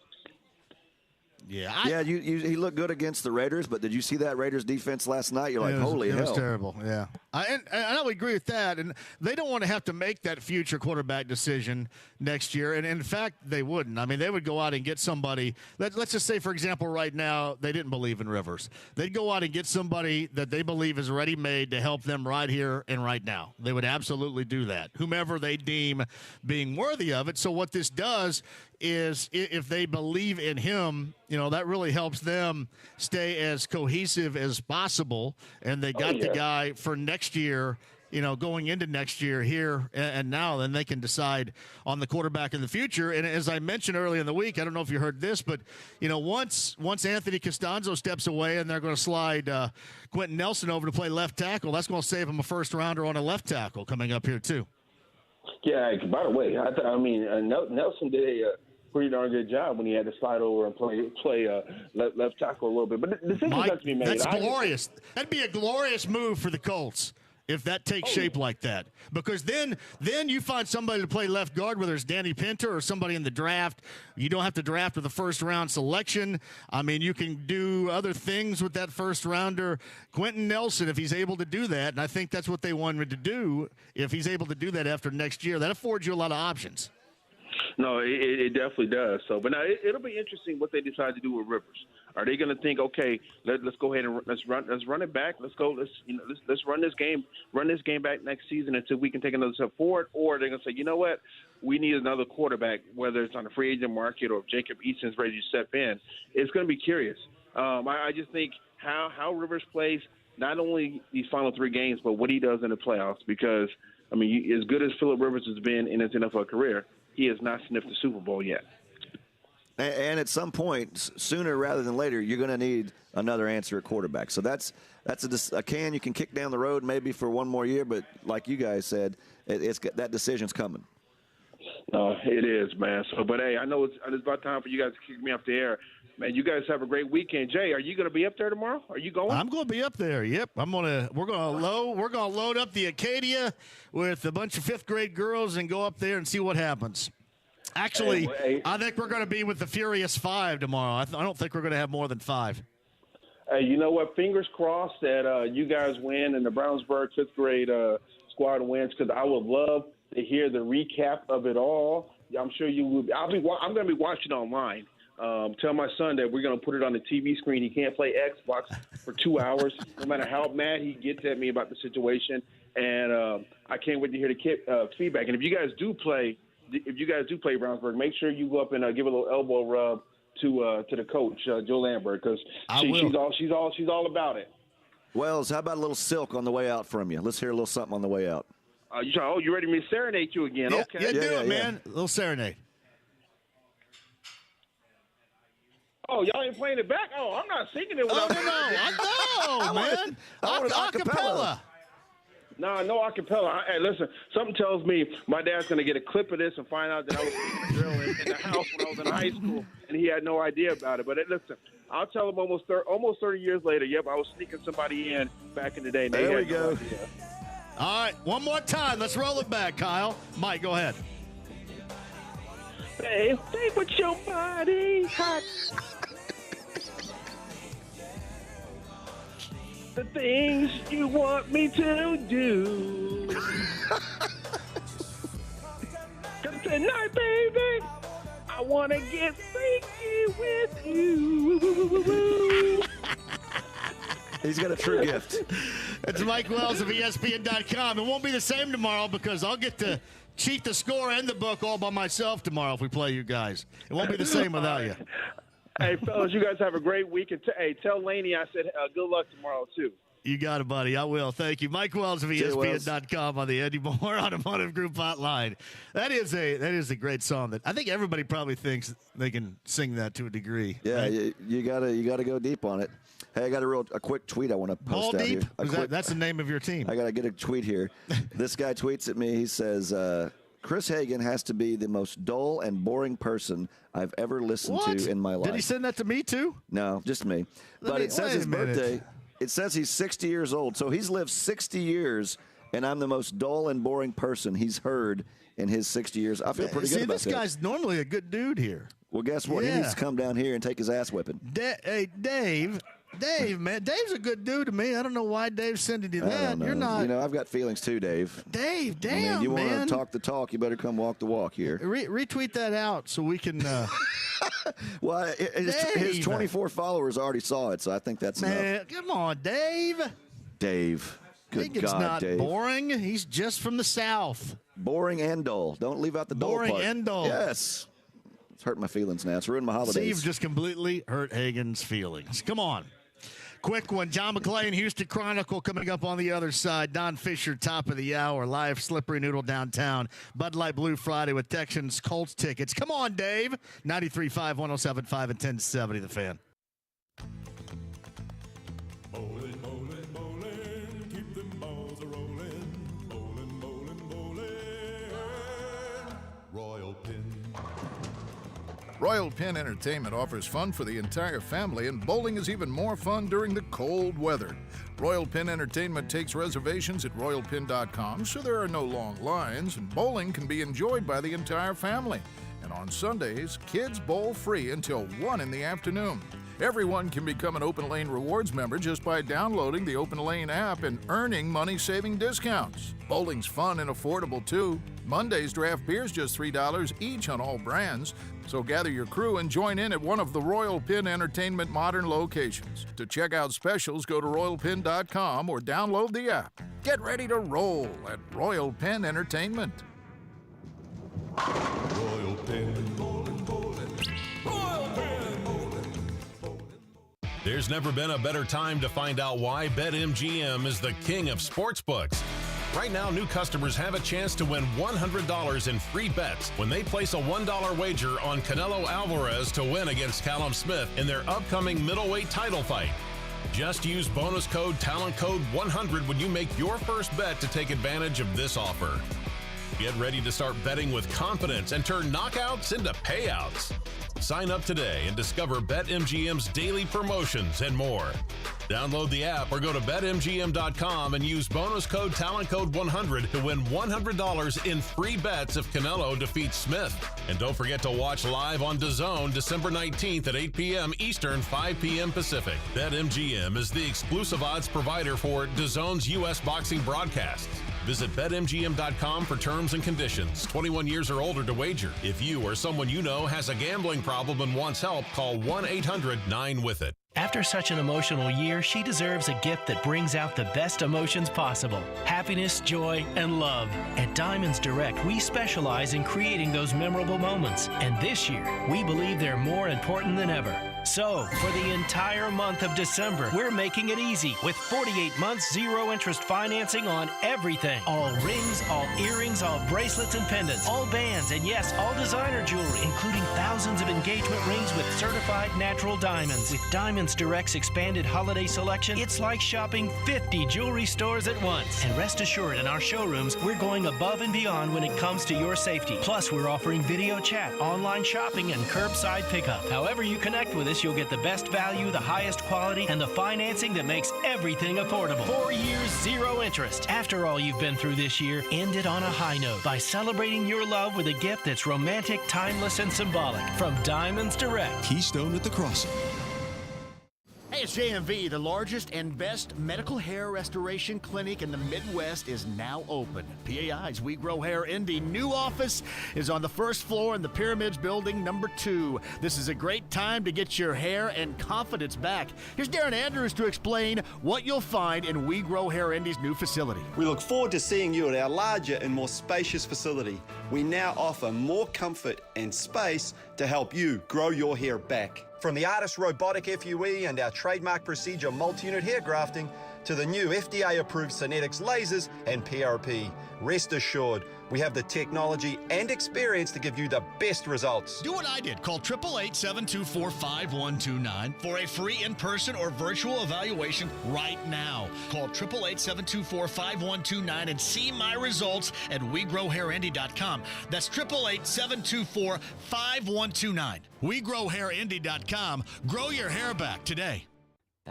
Yeah, he looked good against the Raiders, but did you see that Raiders defense last night? You're like, holy hell. It was terrible, yeah. And I would agree with that. And they don't want to have to make that future quarterback decision next year. And, in fact, they wouldn't. I mean, they would go out and get somebody. Let's just say, for example, right now, they didn't believe in Rivers. They'd go out and get somebody that they believe is ready-made to help them right here and right now. They would absolutely do that, whomever they deem being worthy of it. So what this does is if they believe in him, that really helps them stay as cohesive as possible. And they got the guy for next year, going into next year here and now, then they can decide on the quarterback in the future. And as I mentioned earlier in the week, I don't know if you heard this, but, once Anthony Costanzo steps away and they're going to slide Quentin Nelson over to play left tackle, that's going to save him a first rounder on a left tackle coming up here too. Yeah, by the way, Nelson did a pretty darn good job when he had to slide over and play left tackle a little bit. But the decision has to be made. That's glorious. That'd be a glorious move for the Colts if that takes shape like that. Because then you find somebody to play left guard, whether it's Danny Pinter or somebody in the draft. You don't have to draft with a first-round selection. I mean, you can do other things with that first-rounder. Quentin Nelson, if he's able to do that, and I think that's what they wanted to do, if he's able to do that after next year, that affords you a lot of options. No, it definitely does. So, but now it'll be interesting what they decide to do with Rivers. Are they going to think, okay, let's go ahead and let's run it back. Let's run this game back next season until we can take another step forward, or they're going to say, you know what, we need another quarterback, whether it's on the free agent market or if Jacob Eason's ready to step in. It's going to be curious. I just think how Rivers plays not only these final 3 games, but what he does in the playoffs. Because I mean, as good as Phillip Rivers has been in his NFL career, he has not sniffed the Super Bowl yet. And at some point, sooner rather than later, you're going to need another answer at quarterback. So that's a can you can kick down the road maybe for one more year, but like you guys said, that decision's coming. No, it is, man. So, but hey, I know it's about time for you guys to kick me off the air. Man, you guys have a great weekend. Jay, are you going to be up there tomorrow? Are you going? I'm going to be up there. Yep, we're going to load up the Acadia with a bunch of 5th grade girls and go up there and see what happens. Actually, I think we're going to be with the Furious 5 tomorrow. I don't think we're going to have more than 5. Hey, you know what? Fingers crossed that you guys win and the Brownsburg 5th grade squad wins, because I would love to hear the recap of it all. I'm sure you will. I'm going to be watching online. Tell my son that we're going to put it on the TV screen. He can't play Xbox for 2 hours, no matter how mad he gets at me about the situation. And I can't wait to hear the feedback. And if you guys do play Brownsburg, make sure you go up and give a little elbow rub to the coach, Joe Lambert, because she's all about it. Wells, how about a little silk on the way out from you? Let's hear a little something on the way out. You ready for me to serenade you again? Yeah, okay. Do it, man. A little serenade. Oh, y'all ain't playing it back? Oh, I'm not singing it without No, man. Acapella. No acapella. Hey, listen, something tells me my dad's going to get a clip of this and find out that I was a girl in the house when I was in high school, and he had no idea about it. But listen, I'll tell him almost 30 years later, yep, I was sneaking somebody in back in the day. There we go. All right, one more time. Let's roll it back, Kyle. Mike, go ahead. Hey, stay with your body hot. The things you want me to do. 'Cause tonight, baby, I want to get freaky with you. He's got a true gift. It's Mike Wells of ESPN.com. It won't be the same tomorrow because I'll get to cheat the score and the book all by myself tomorrow if we play you guys. It won't be the same without you. Hey, fellas, you guys have a great week. And tell Laney I said good luck tomorrow, too. You got it, buddy. I will. Thank you. Mike Wells of ESPN.com on the Eddie Moore Automotive Group hotline. That is a great song that I think everybody probably thinks they can sing that to a degree. Yeah, right? you gotta go deep on it. Hey, I got a quick tweet I want to post out here. That's the name of your team. I got to get a tweet here. This guy tweets at me. He says, Chris Hagan has to be the most dull and boring person I've ever listened to in my life. Did he send that to me, too? No, just me. But it says his birthday. It says he's 60 years old, so he's lived 60 years, and I'm the most dull and boring person he's heard in his 60 years. I feel pretty good about that. See, this guy's normally a good dude here. Well, guess what? Yeah. He needs to come down here and take his ass whipping. Hey, Dave, man, Dave's a good dude to me. I don't know why Dave's sending you I that. don't know. You're not. You know, I've got feelings too, Dave. Dave, damn, I mean, you man. want to talk the talk, you better come walk the walk here. Retweet that out so we can. Well, his 24 followers already saw it, so I think that's enough. Man, come on, Dave. Dave. Good It's God, not Dave. boring. He's just from the South. Boring and dull. Don't leave out the dull part. Boring and dull. Yes. It's hurt my feelings now. It's ruined my holidays. Steve just completely hurt Hagen's feelings. Come on. Quick one. John McClain, Houston Chronicle, coming up on the other side. Don Fisher, top of the hour. Live Slippery Noodle downtown. Bud Light Blue Friday with Texans Colts tickets. Come on, Dave. 93.5, 107.5, and 1070 The Fan. Bowling, bowling, bowling, keep them balls a-rolling. Bowling, bowling, bowling, Royal Pin. Royal Pin Entertainment offers fun for the entire family, and bowling is even more fun during the cold weather. Royal Pin Entertainment takes reservations at royalpin.com, so there are no long lines, and bowling can be enjoyed by the entire family. And on Sundays, kids bowl free until 1 in the afternoon. Everyone can become an Open Lane Rewards member just by downloading the Open Lane app and earning money-saving discounts. Bowling's fun and affordable, too. Mondays draft beers just $3 each on all brands. So gather your crew and join in at one of the Royal Pin Entertainment modern locations. To check out specials, go to royalpin.com or download the app. Get ready to roll at Royal Pin Entertainment. Royal Pin, bowling, bowling. Royal Pin, bowling, bowling. There's never been a better time to find out why BetMGM is the king of sportsbooks. Right now, new customers have a chance to win $100 in free bets when they place a $1 wager on Canelo Alvarez to win against Callum Smith in their upcoming middleweight title fight. Just use bonus code TalentCode100 when you make your first bet to take advantage of this offer. Get ready to start betting with confidence and turn knockouts into payouts. Sign up today and discover BetMGM's daily promotions and more. Download the app or go to BetMGM.com and use bonus code TalentCode100 to win $100 in free bets if Canelo defeats Smith. And don't forget to watch live on DAZN December 19th at 8 p.m. Eastern, 5 p.m. Pacific. BetMGM is the exclusive odds provider for DAZN's U.S. boxing broadcasts. Visit BetMGM.com for terms and conditions. 21 years or older to wager. If you or someone you know has a gambling problem and wants help, call 1-800-9-WITH-IT. After such an emotional year, she deserves a gift that brings out the best emotions possible. Happiness, joy, and love. At Diamonds Direct, we specialize in creating those memorable moments. And this year, we believe they're more important than ever. So, for the entire month of December, we're making it easy with 48 months zero-interest financing on everything. All rings, all earrings, all bracelets and pendants, all bands, and yes, all designer jewelry, including thousands of engagement rings with certified natural diamonds. With Diamonds Direct's expanded holiday selection, it's like shopping 50 jewelry stores at once. And rest assured, in our showrooms, we're going above and beyond when it comes to your safety. Plus, we're offering video chat, online shopping, and curbside pickup. However you connect with us, you'll get the best value, the highest quality, and the financing that makes everything affordable. 4 years, zero interest. After all you've been through this year, end it on a high note by celebrating your love with a gift that's romantic, timeless, and symbolic. From Diamonds Direct. Keystone at the Crossing. Hey, it's JMV. The largest and best medical hair restoration clinic in the Midwest is now open. PAI's We Grow Hair Indy new office is on the first floor in the Pyramids Building number 2. This is a great time to get your hair and confidence back. Here's Darren Andrews to explain what you'll find in We Grow Hair Indy's new facility. We look forward to seeing you at our larger and more spacious facility. We now offer more comfort and space to help you grow your hair back. From the Artist Robotic FUE and our trademark procedure multi-unit hair grafting to the new FDA-approved Synetics lasers and PRP. Rest assured, we have the technology and experience to give you the best results. Do what I did. Call 888-724-5129 for a free in-person or virtual evaluation right now. Call 888-724-5129 and see my results at WeGrowHairIndy.com. That's 888-724-5129. WeGrowHairIndy.com. Grow your hair back today.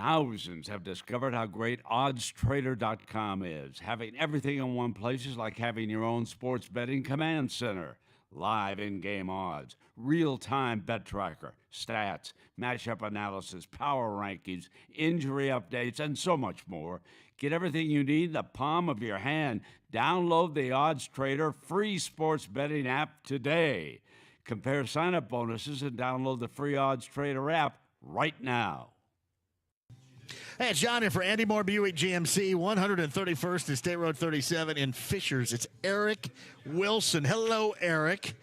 Thousands have discovered how great oddstrader.com is. Having everything in one place is like having your own sports betting command center. Live in-game odds, real-time bet tracker, stats, matchup analysis, power rankings, injury updates, and so much more. Get everything you need in the palm of your hand. Download the OddsTrader free sports betting app today. Compare sign-up bonuses and download the free OddsTrader app right now. Hey, it's John in for Andy Moore Buick GMC, 131st and State Road 37 in Fishers. It's Eric Wilson. Hello, Eric.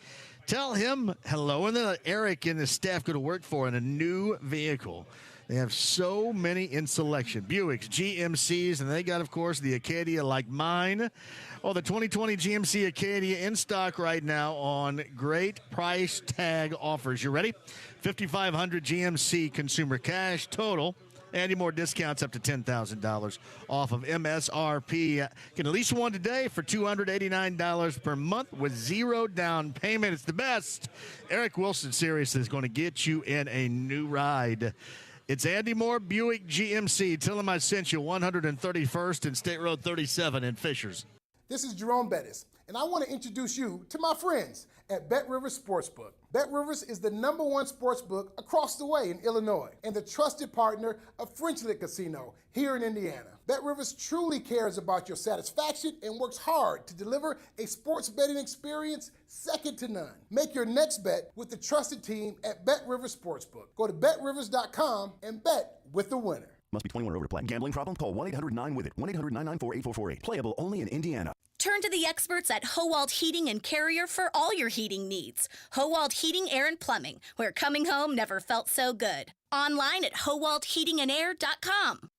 Tell him hello, and then let Eric and his staff go to work for in a new vehicle. They have so many in selection. Buicks, GMCs, and they got, of course, the Acadia like mine. Oh, the 2020 GMC Acadia in stock right now on great price tag offers. You ready? $5,500 GMC consumer cash total. Andy Moore discounts up to $10,000 off of MSRP. Get at least one today for $289 per month with zero down payment. It's the best. Eric Wilson Series is going to get you in a new ride. It's Andy Moore Buick GMC. Tell him I sent you, 131st and State Road 37 in Fishers. This is Jerome Bettis, and I want to introduce you to my friends at Bet Rivers Sportsbook. Bet Rivers is the #1 sportsbook across the way in Illinois and the trusted partner of Frenchlick Casino here in Indiana. Bet Rivers truly cares about your satisfaction and works hard to deliver a sports betting experience second to none. Make your next bet with the trusted team at Bet Rivers Sportsbook. Go to betrivers.com and bet with the winner. Must be 21 or over to play. Gambling problem? Call 1-800-9-WITH-IT. 1-800-994-8448. Playable only in Indiana. Turn to the experts at Howald Heating and Carrier for all your heating needs. Howald Heating, Air, and Plumbing, where coming home never felt so good. Online at howaldheatingandair.com.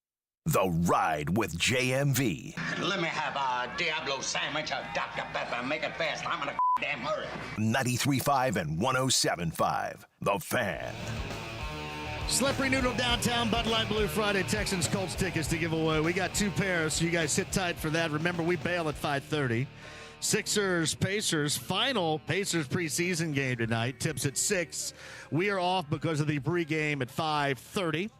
The Ride with JMV. Let me have a Diablo sandwich, a Dr. Pepper. Make it fast. I'm in a damn hurry. 93.5 and 107.5. The Fan. Slippery Noodle downtown, Bud Light Blue Friday, Texans Colts tickets to give away. We got 2 pairs, so you guys sit tight for that. Remember, we bail at 5:30. Sixers, Pacers, final Pacers preseason game tonight. Tips at 6. We are off because of the pregame at 5:30.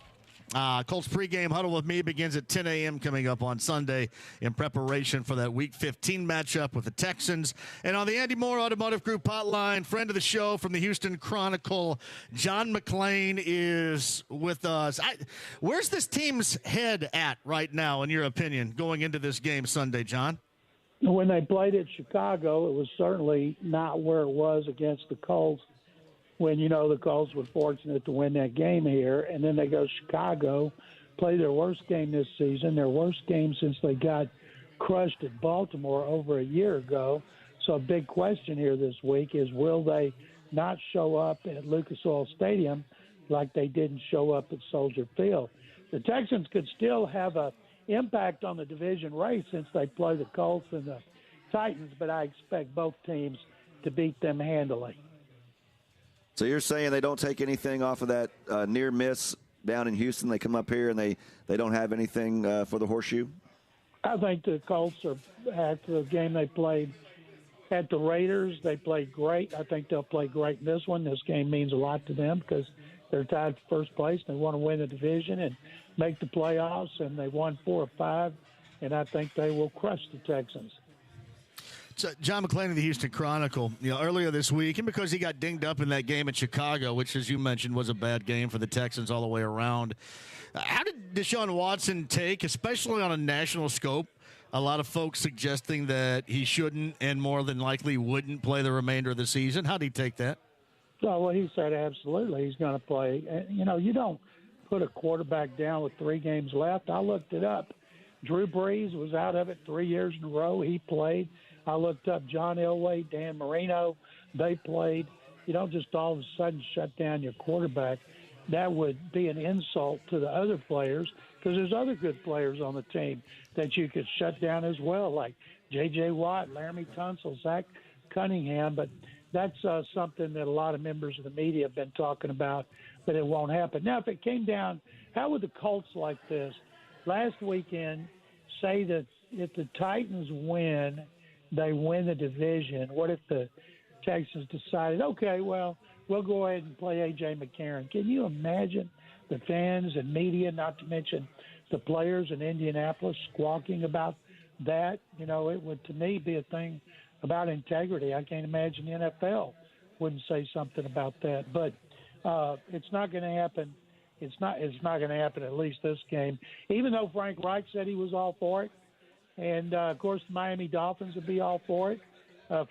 Colts pregame huddle with me begins at 10 a.m. coming up on Sunday in preparation for that Week 15 matchup with the Texans. And on the Andy Moore Automotive Group hotline, friend of the show from the Houston Chronicle, John McClain is with us. Where's this team's head at right now, in your opinion, going into this game Sunday, John? When they played at Chicago, it was certainly not where it was against the Colts. When, the Colts were fortunate to win that game here, and then they go to Chicago, play their worst game this season, their worst game since they got crushed at Baltimore over a year ago. So a big question here this week is, will they not show up at Lucas Oil Stadium like they didn't show up at Soldier Field? The Texans could still have an impact on the division race since they play the Colts and the Titans, but I expect both teams to beat them handily. So you're saying they don't take anything off of that near miss down in Houston? They come up here and they don't have anything for the horseshoe? I think the Colts are, after the game they played at the Raiders, they played great. I think they'll play great in this one. This game means a lot to them because they're tied for first place. They want to win the division and make the playoffs, and they won 4 or 5, and I think they will crush the Texans. So John McClain of the Houston Chronicle, earlier this week, and because he got dinged up in that game at Chicago, which, as you mentioned, was a bad game for the Texans all the way around. How did Deshaun Watson take, especially on a national scope, a lot of folks suggesting that he shouldn't and more than likely wouldn't play the remainder of the season? How did he take that? Well, he said absolutely he's going to play. You don't put a quarterback down with 3 games left. I looked it up. Drew Brees was out of it 3 years in a row. He played. I looked up John Elway, Dan Marino. They played. You don't just all of a sudden shut down your quarterback. That would be an insult to the other players because there's other good players on the team that you could shut down as well, like J.J. Watt, Laramie Tunsil, Zach Cunningham. But that's something that a lot of members of the media have been talking about, but it won't happen. Now, if it came down, how would the Colts like this? Last weekend, say that if the Titans win, they win the division. What if the Texans decided, okay, well, we'll go ahead and play A.J. McCarron? Can you imagine the fans and media, not to mention the players in Indianapolis squawking about that. It would, to me, be a thing about integrity. I can't imagine the NFL wouldn't say something about that. But it's not going to happen. It's not going to happen at least this game, even though Frank Reich said he was all for it. And, of course, the Miami Dolphins would be all for it.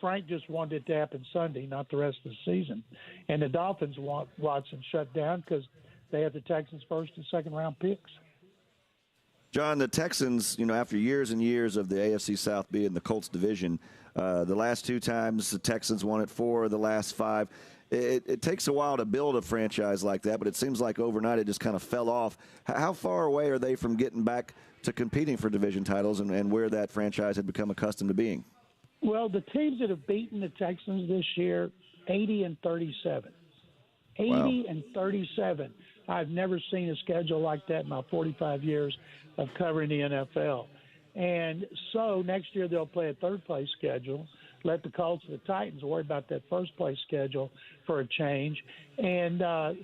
Frank just wanted it to happen Sunday, not the rest of the season. And the Dolphins want Watson shut down because they have the Texans' first and second round picks. John, the Texans, after years and years of the AFC South being the Colts division, the last 2 times the Texans won it, 4 of the last 5. It takes a while to build a franchise like that, but it seems like overnight it just kind of fell off. How far away are they from getting back to competing for division titles and where that franchise had become accustomed to being? Well, the teams that have beaten the Texans this year, 80-37. 80-37. I've never seen a schedule like that in my 45 years of covering the NFL. And so next year they'll play a third-place schedule. Let the Colts and the Titans worry about that first-place schedule for a change. And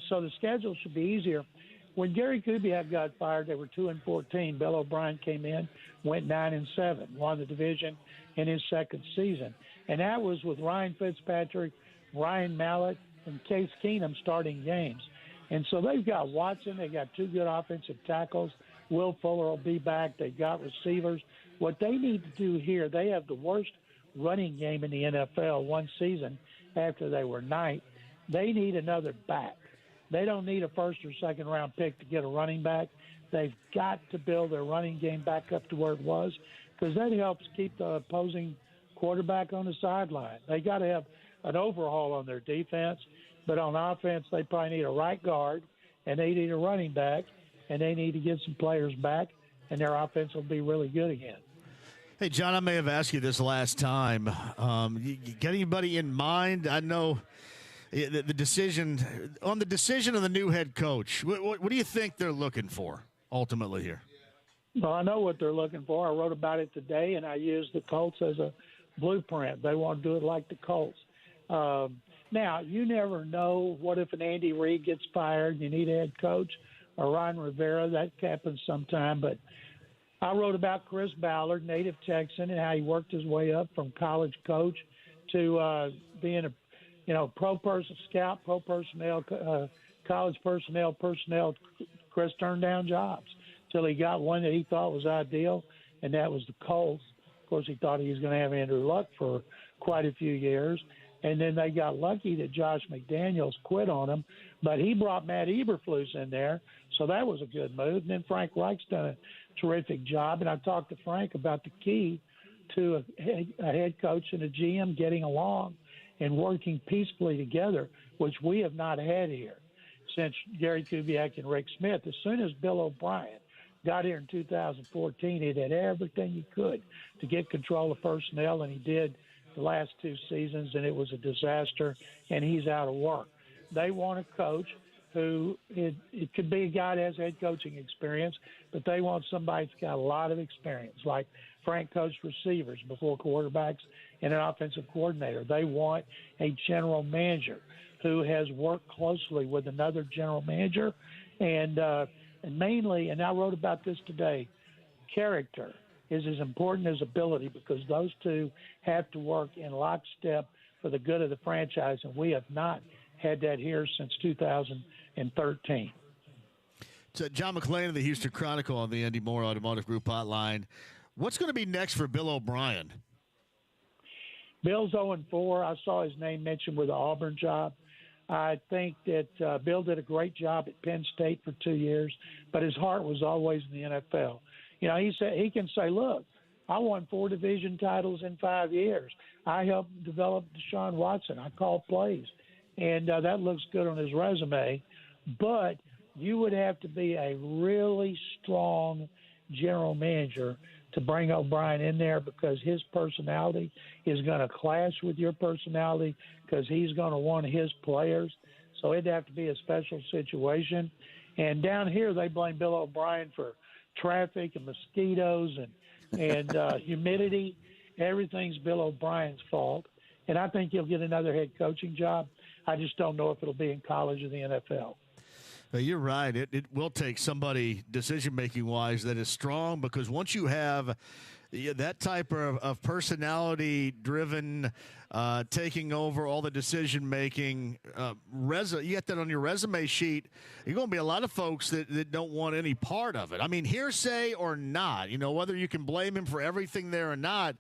so the schedule should be easier. When Gary Kubiak got fired, they were 2-14. Bill O'Brien came in, went 9-7, won the division in his second season. And that was with Ryan Fitzpatrick, Ryan Mallett, and Case Keenum starting games. And so they've got Watson. They got 2 good offensive tackles. Will Fuller will be back. They've got receivers. What they need to do here, they have the worst running game in the NFL one season after they were 9th. They need another back. They don't need a first or second round pick to get a running back. They've got to build their running game back up to where it was, because that helps keep the opposing quarterback on the sideline. They got to have an overhaul on their defense, but on offense they probably need a right guard, and they need a running back, and they need to get some players back, and their offense will be really good again. Hey, John, I may have asked you this last time. You got anybody in mind? I know the decision of the new head coach. What do you think they're looking for ultimately here? Well, I know what they're looking for. I wrote about it today, and I used the Colts as a blueprint. They want to do it like the Colts. Now, you never know. What if an Andy Reid gets fired and you need a head coach, or Ron Rivera? That happens sometime. But I wrote about Chris Ballard, native Texan, and how he worked his way up from college coach to being a pro person scout, pro personnel, college personnel. Chris turned down jobs till he got one that he thought was ideal, and that was the Colts. Of course, he thought he was going to have Andrew Luck for quite a few years. And then they got lucky that Josh McDaniels quit on him, but he brought Matt Eberflus in there, so that was a good move. And then Frank Reich's done a terrific job, and I talked to Frank about the key to a head coach and a GM getting along and working peacefully together, which we have not had here since Gary Kubiak and Rick Smith. As soon as Bill O'Brien got here in 2014, he did everything he could to get control of personnel, and he did the last 2 seasons, and it was a disaster, and he's out of work. They want a coach who it could be a guy that has head coaching experience, but they want somebody that's got a lot of experience, like Frank coached receivers before quarterbacks and an offensive coordinator. They want a general manager who has worked closely with another general manager, and mainly, and I wrote about this today, character is as important as ability, because those two have to work in lockstep for the good of the franchise, and we have not had that here since 2013. So John McClain of the Houston Chronicle on the Andy Moore Automotive Group hotline. What's going to be next for Bill O'Brien? Bill's 0-4. I saw his name mentioned with the Auburn job. I think that Bill did a great job at Penn State for 2 years, but his heart was always in the NFL. You know, he can say, look, I won 4 division titles in 5 years. I helped develop Deshaun Watson. I called plays. And that looks good on his resume. But you would have to be a really strong general manager to bring O'Brien in there, because his personality is going to clash with your personality, because he's going to want his players. So it'd have to be a special situation. And down here they blame Bill O'Brien for traffic and mosquitoes and humidity. Everything's Bill O'Brien's fault. And I think he'll get another head coaching job. I just don't know if it'll be in college or the NFL. You're right. It will take somebody decision-making wise that is strong, because once you have that type of personality-driven, taking over all the decision-making, you get that on your resume sheet, you're going to be a lot of folks that don't want any part of it. I mean, hearsay or not, whether you can blame him for everything there or not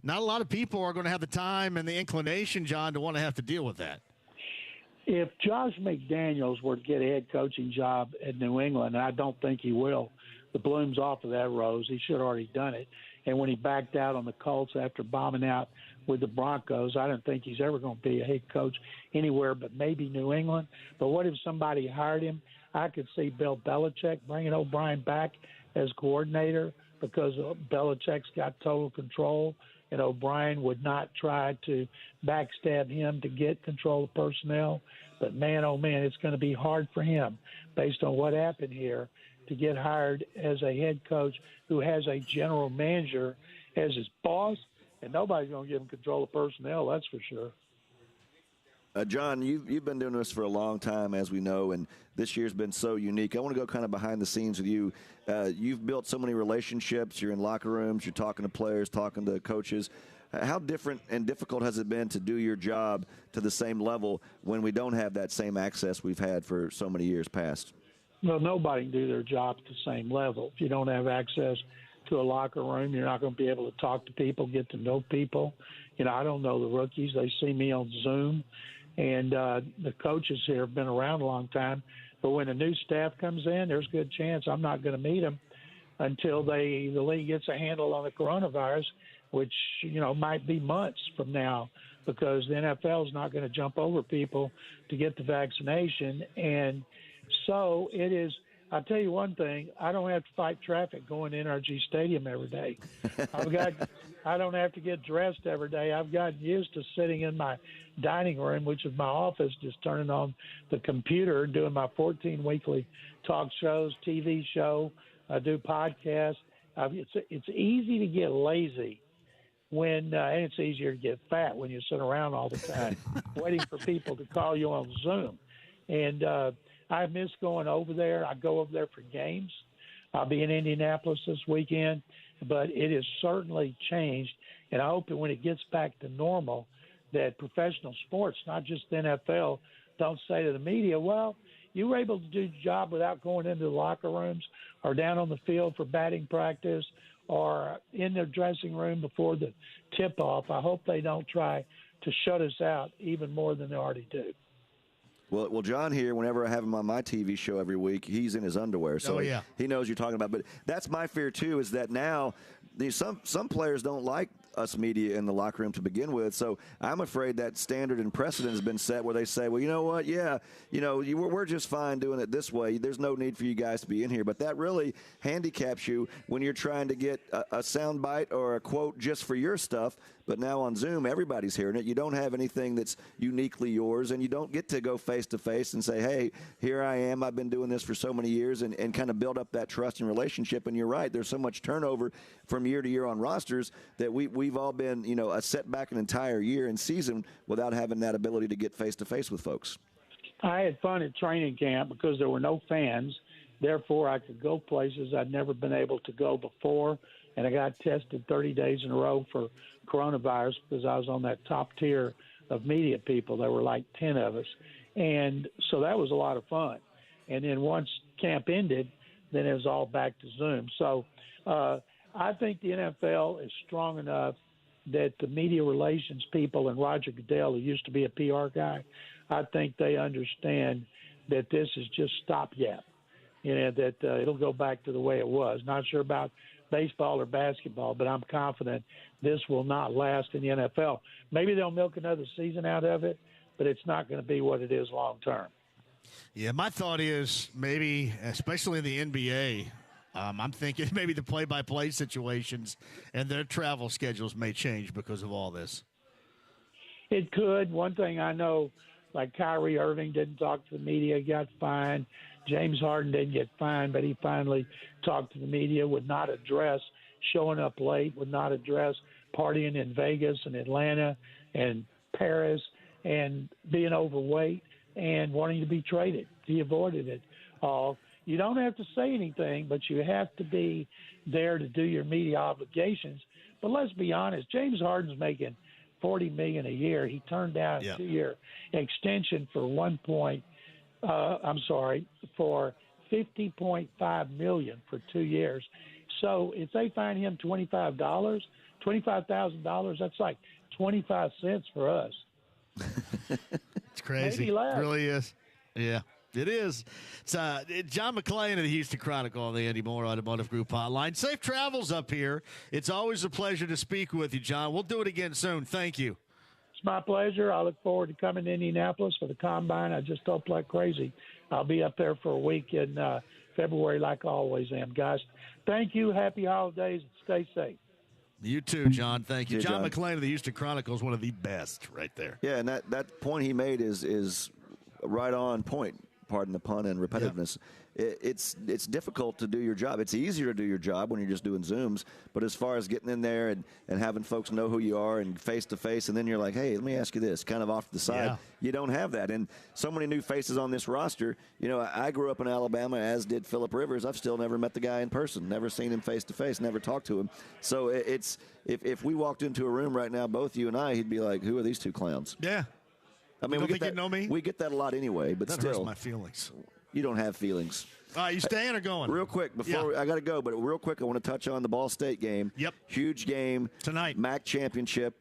a lot of people are going to have the time and the inclination, John, to want to have to deal with that. If Josh McDaniels were to get a head coaching job at New England, and I don't think he will, the bloom's off of that rose. He should have already done it. And when he backed out on the Colts after bombing out with the Broncos, I don't think he's ever going to be a head coach anywhere but maybe New England. But what if somebody hired him? I could see Bill Belichick bringing O'Brien back as coordinator, because Belichick's got total control, and O'Brien would not try to backstab him to get control of personnel. But, man, oh, man, it's going to be hard for him, based on what happened here, to get hired as a head coach who has a general manager as his boss, and nobody's going to give him control of personnel, that's for sure. John, you've been doing this for a long time, as we know, and this year's been so unique. I want to go kind of behind the scenes with you. You've built so many relationships. You're in locker rooms. You're talking to players, talking to coaches. How different and difficult has it been to do your job to the same level when we don't have that same access we've had for so many years past? Well, nobody can do their job at the same level. If you don't have access to a locker room, you're not going to be able to talk to people, get to know people. I don't know the rookies. They see me on Zoom. And the coaches here have been around a long time. But when a new staff comes in, there's a good chance I'm not going to meet them until the league gets a handle on the coronavirus, which, might be months from now, because the NFL is not going to jump over people to get the vaccination. And so it is. I'll tell you one thing, I don't have to fight traffic going to NRG Stadium every day. I don't have to get dressed every day. I've gotten used to sitting in my dining room, which is my office, just turning on the computer, doing my 14 weekly talk shows, TV show. I do podcasts. It's easy to get lazy and it's easier to get fat when you sit around all the time waiting for people to call you on Zoom. And I miss going over there. I go over there for games. I'll be in Indianapolis this weekend, but it has certainly changed. And I hope that when it gets back to normal, that professional sports, not just the NFL, don't say to the media, well, you were able to do the job without going into the locker rooms or down on the field for batting practice or in their dressing room before the tip-off. I hope they don't try to shut us out even more than they already do. Well, John here, whenever I have him on my TV show every week, he's in his underwear. So he knows you're talking about. But that's my fear, too, is that now some players don't like us media in the locker room to begin with. So I'm afraid that standard and precedent has been set where they say, well, you know what? Yeah, we're just fine doing it this way. There's no need for you guys to be in here. But that really handicaps you when you're trying to get a sound bite or a quote just for your stuff. But now on Zoom, everybody's hearing it. You don't have anything that's uniquely yours, and you don't get to go face-to-face and say, hey, here I am. I've been doing this for so many years, and kind of build up that trust and relationship. And you're right. There's so much turnover from year to year on rosters that we've all been, a setback an entire year and season without having that ability to get face-to-face with folks. I had fun at training camp because there were no fans. Therefore, I could go places I'd never been able to go before, and I got tested 30 days in a row for coronavirus because I was on that top tier of media people. There were like 10 of us. And so that was a lot of fun. And then once camp ended, then it was all back to Zoom. So I think the NFL is strong enough that the media relations people and Roger Goodell, who used to be a PR guy, I think they understand that this is just stopgap, that it'll go back to the way it was. Not sure about baseball or basketball, but I'm confident this will not last in the NFL. Maybe they'll milk another season out of it, but it's not going to be what it is long term. Yeah, my thought is maybe, especially in the NBA, I'm thinking maybe the play-by-play situations and their travel schedules may change because of all this. It could. One thing I know, like Kyrie Irving didn't talk to the media, got fined. James Harden didn't get fined, but he finally talked to the media, would not address showing up late, would not address partying in Vegas and Atlanta and Paris and being overweight and wanting to be traded. He avoided it. Hall. You don't have to say anything, but you have to be there to do your media obligations. But let's be honest, James Harden's making $40 million a year. He turned down a 2-year extension for for $50.5 million for 2 years. So if they find him $25,000, that's like 25 cents for us. It's crazy. It really is. Yeah. It is. It's John McClain of the Houston Chronicle on the Andy Moore Automotive Group hotline. Safe travels up here. It's always a pleasure to speak with you, John. We'll do it again soon. Thank you. It's my pleasure. I look forward to coming to Indianapolis for the Combine. I just hope like crazy. I'll be up there for a week in February like I always am. Guys, thank you. Happy holidays and stay safe. You too, John. Thank you. Yeah, John McClain of the Houston Chronicle is one of the best right there. Yeah, and that point he made is right on point. Pardon the pun and repetitiveness. Yep. It's difficult to do your job. It's easier to do your job when you're just doing Zooms. But as far as getting in there and having folks know who you are and face-to-face, and then you're like, hey, let me ask you this, kind of off to the side, you don't have that. And so many new faces on this roster. You know, I grew up in Alabama, as did Phillip Rivers. I've still never met the guy in person, never seen him face-to-face, never talked to him. So it's if we walked into a room right now, both you and I, he'd be like, who are these two clowns? Yeah. I mean, you think you know me? We get that a lot anyway, but that still. hurts my feelings. You don't have feelings. All right, you staying or going? Real quick, before I got to go, but real quick, I want to touch on the Ball State game. Yep. Huge game. Tonight. MAC championship.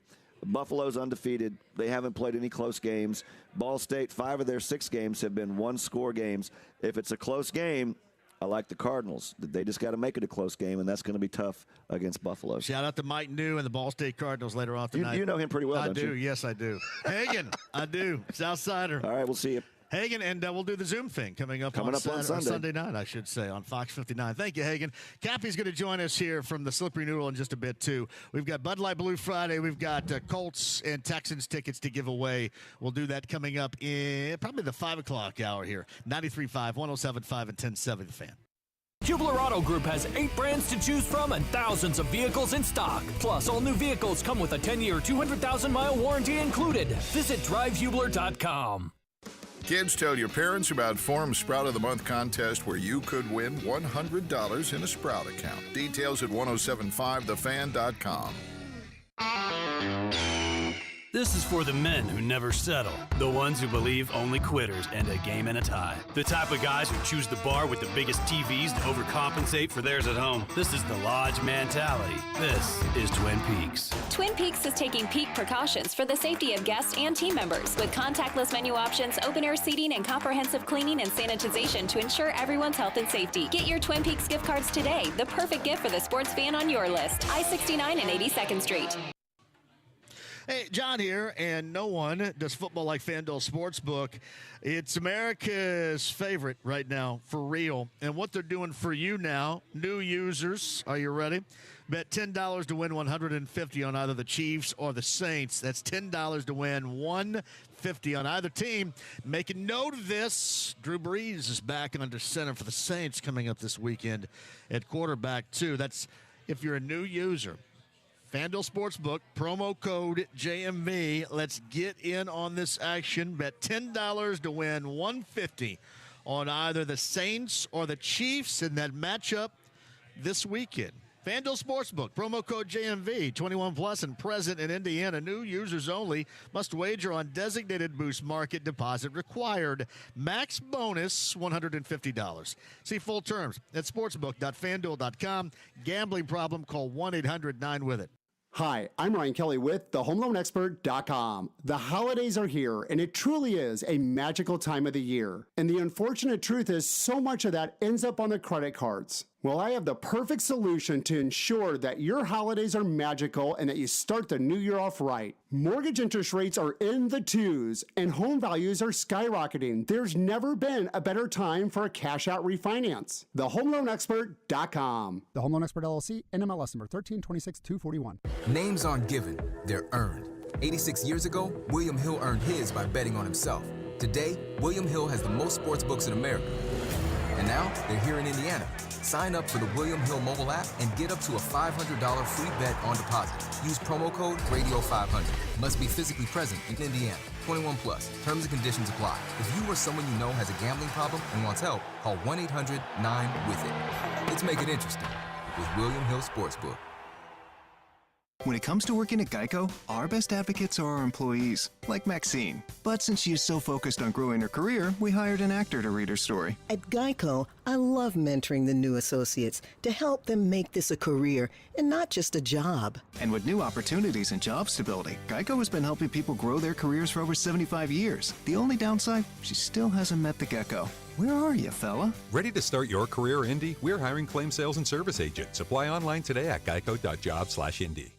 Buffalo's undefeated. They haven't played any close games. Ball State, 5 of their 6 games have been one-score games. If it's a close game, I like the Cardinals. They just got to make it a close game, and that's going to be tough against Buffalo. Shout out to Mike New and the Ball State Cardinals later on tonight. You know him pretty well, don't you? Yes, I do. Hagen, I do. Southsider. All right, we'll see you. Hagen, and we'll do the Zoom thing coming up on Sunday night, I should say, on Fox 59. Thank you, Hagen. Cappy's going to join us here from the Slippery Noodle in just a bit, too. We've got Bud Light Blue Friday. We've got Colts and Texans tickets to give away. We'll do that coming up in probably the 5 o'clock hour here. 93.5, 107.5, and 1070 The Fan. Hubler Auto Group has 8 brands to choose from and thousands of vehicles in stock. Plus, all new vehicles come with a 10-year, 200,000-mile warranty included. Visit drivehubler.com. Kids, tell your parents about Form's Sprout of the Month contest where you could win $100 in a Sprout account. Details at 1075thefan.com. This is for the men who never settle, the ones who believe only quitters end a game in a tie, the type of guys who choose the bar with the biggest TVs to overcompensate for theirs at home. This is the Lodge mentality. This is Twin Peaks. Twin Peaks is taking peak precautions for the safety of guests and team members with contactless menu options, open-air seating, and comprehensive cleaning and sanitization to ensure everyone's health and safety. Get your Twin Peaks gift cards today, the perfect gift for the sports fan on your list. I-69 and 82nd Street. Hey, John here, and no one does football like FanDuel Sportsbook. It's America's favorite right now, for real. And what they're doing for you now, new users, are you ready? Bet $10 to win $150 on either the Chiefs or the Saints. That's $10 to win $150 on either team. Make a note of this. Drew Brees is back under center for the Saints coming up this weekend at quarterback, too. That's if you're a new user. FanDuel Sportsbook, promo code JMV. Let's get in on this action. Bet $10 to win $150 on either the Saints or the Chiefs in that matchup this weekend. FanDuel Sportsbook, promo code JMV, 21 plus and present in Indiana. New users only. Must wager on designated Boost Market. Deposit required. Max bonus $150. See full terms at sportsbook.fanduel.com. Gambling problem? Call 1-800-9-WITH-IT. Hi, I'm Ryan Kelly with thehomeloanexpert.com. The holidays are here, and it truly is a magical time of the year. And the unfortunate truth is so much of that ends up on the credit cards. Well, I have the perfect solution to ensure that your holidays are magical and that you start the new year off right. Mortgage interest rates are in the 2s and home values are skyrocketing. There's never been a better time for a cash-out refinance. TheHomeLoanExpert.com. The Home Loan Expert LLC, NMLS number 1326241. Names aren't given, they're earned. 86 years ago, William Hill earned his by betting on himself. Today, William Hill has the most sports books in America. And now they're here in Indiana. Sign up for the William Hill mobile app and get up to a $500 free bet on deposit. Use promo code Radio500. Must be physically present in Indiana. 21 plus. Terms and conditions apply. If you or someone you know has a gambling problem and wants help, call 1-800-9-WITH-IT. Let's make it interesting with William Hill Sportsbook. When it comes to working at Geico, our best advocates are our employees, like Maxine. But since she is so focused on growing her career, we hired an actor to read her story. At Geico, I love mentoring the new associates to help them make this a career and not just a job. And with new opportunities and job stability, Geico has been helping people grow their careers for over 75 years. The only downside, she still hasn't met the gecko. Where are you, fella? Ready to start your career, Indy? We're hiring claim sales and service agents. Apply online today at geico.job/Indy.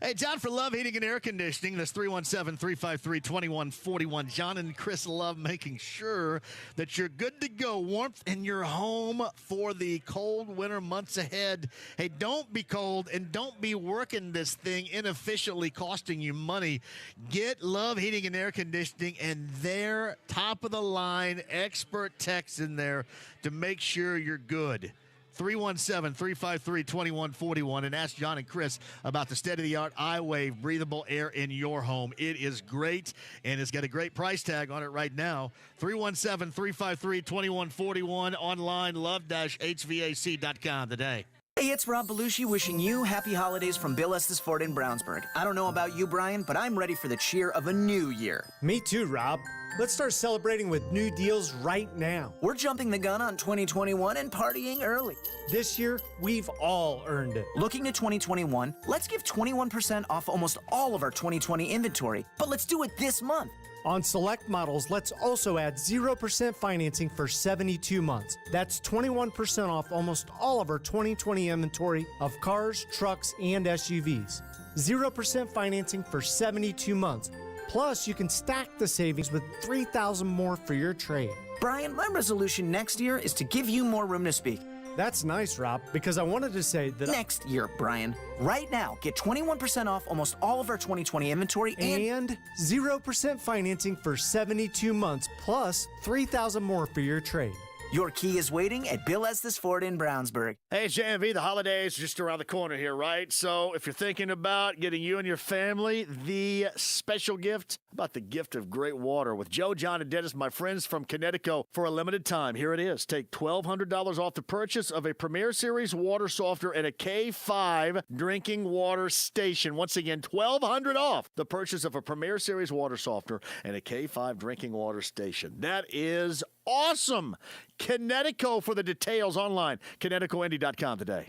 Hey, John for Love Heating and Air Conditioning. That's 317-353-2141. John and Chris love making sure that you're good to go. Warmth in your home for the cold winter months ahead. Hey, don't be cold and don't be working this thing inefficiently, costing you money. Get Love Heating and Air Conditioning and their top-of-the-line expert techs in there to make sure you're good. 317-353-2141 and ask John and Chris about the state-of-the-art iWave breathable air in your home. It is great, and it's got a great price tag on it right now. 317-353-2141, online, love-hvac.com today. Hey, it's Rob Belushi wishing you happy holidays from Bill Estes Ford in Brownsburg. I don't know about you, Brian, but I'm ready for the cheer of a new year. Me too, Rob. Let's start celebrating with new deals right now. We're jumping the gun on 2021 and partying early. This year, we've all earned it. Looking to 2021, let's give 21% off almost all of our 2020 inventory, but let's do it this month. On select models, let's also add 0% financing for 72 months. That's 21% off almost all of our 2020 inventory of cars, trucks, and SUVs. 0% financing for 72 months. Plus, you can stack the savings with $3,000 more for your trade. Brian, my resolution next year is to give you more room to speak. That's nice, Rob, because I wanted to say that... Next year, Brian. Right now, get 21% off almost all of our 2020 inventory and 0% financing for 72 months, plus $3,000 more for your trade. Your key is waiting at Bill Estes Ford in Brownsburg. Hey, JMV, the holidays are just around the corner here, right? So if you're thinking about getting you and your family the special gift, how about the gift of great water with Joe, John, and Dennis, my friends from Connecticut, for a limited time. Here it is. Take $1,200 off the purchase of a Premier Series water softener and a K5 drinking water station. Once again, $1,200 off the purchase of a Premier Series water softener and a K5 drinking water station. That is awesome. Connecticut for the details online. ConnecticutIndy.com today.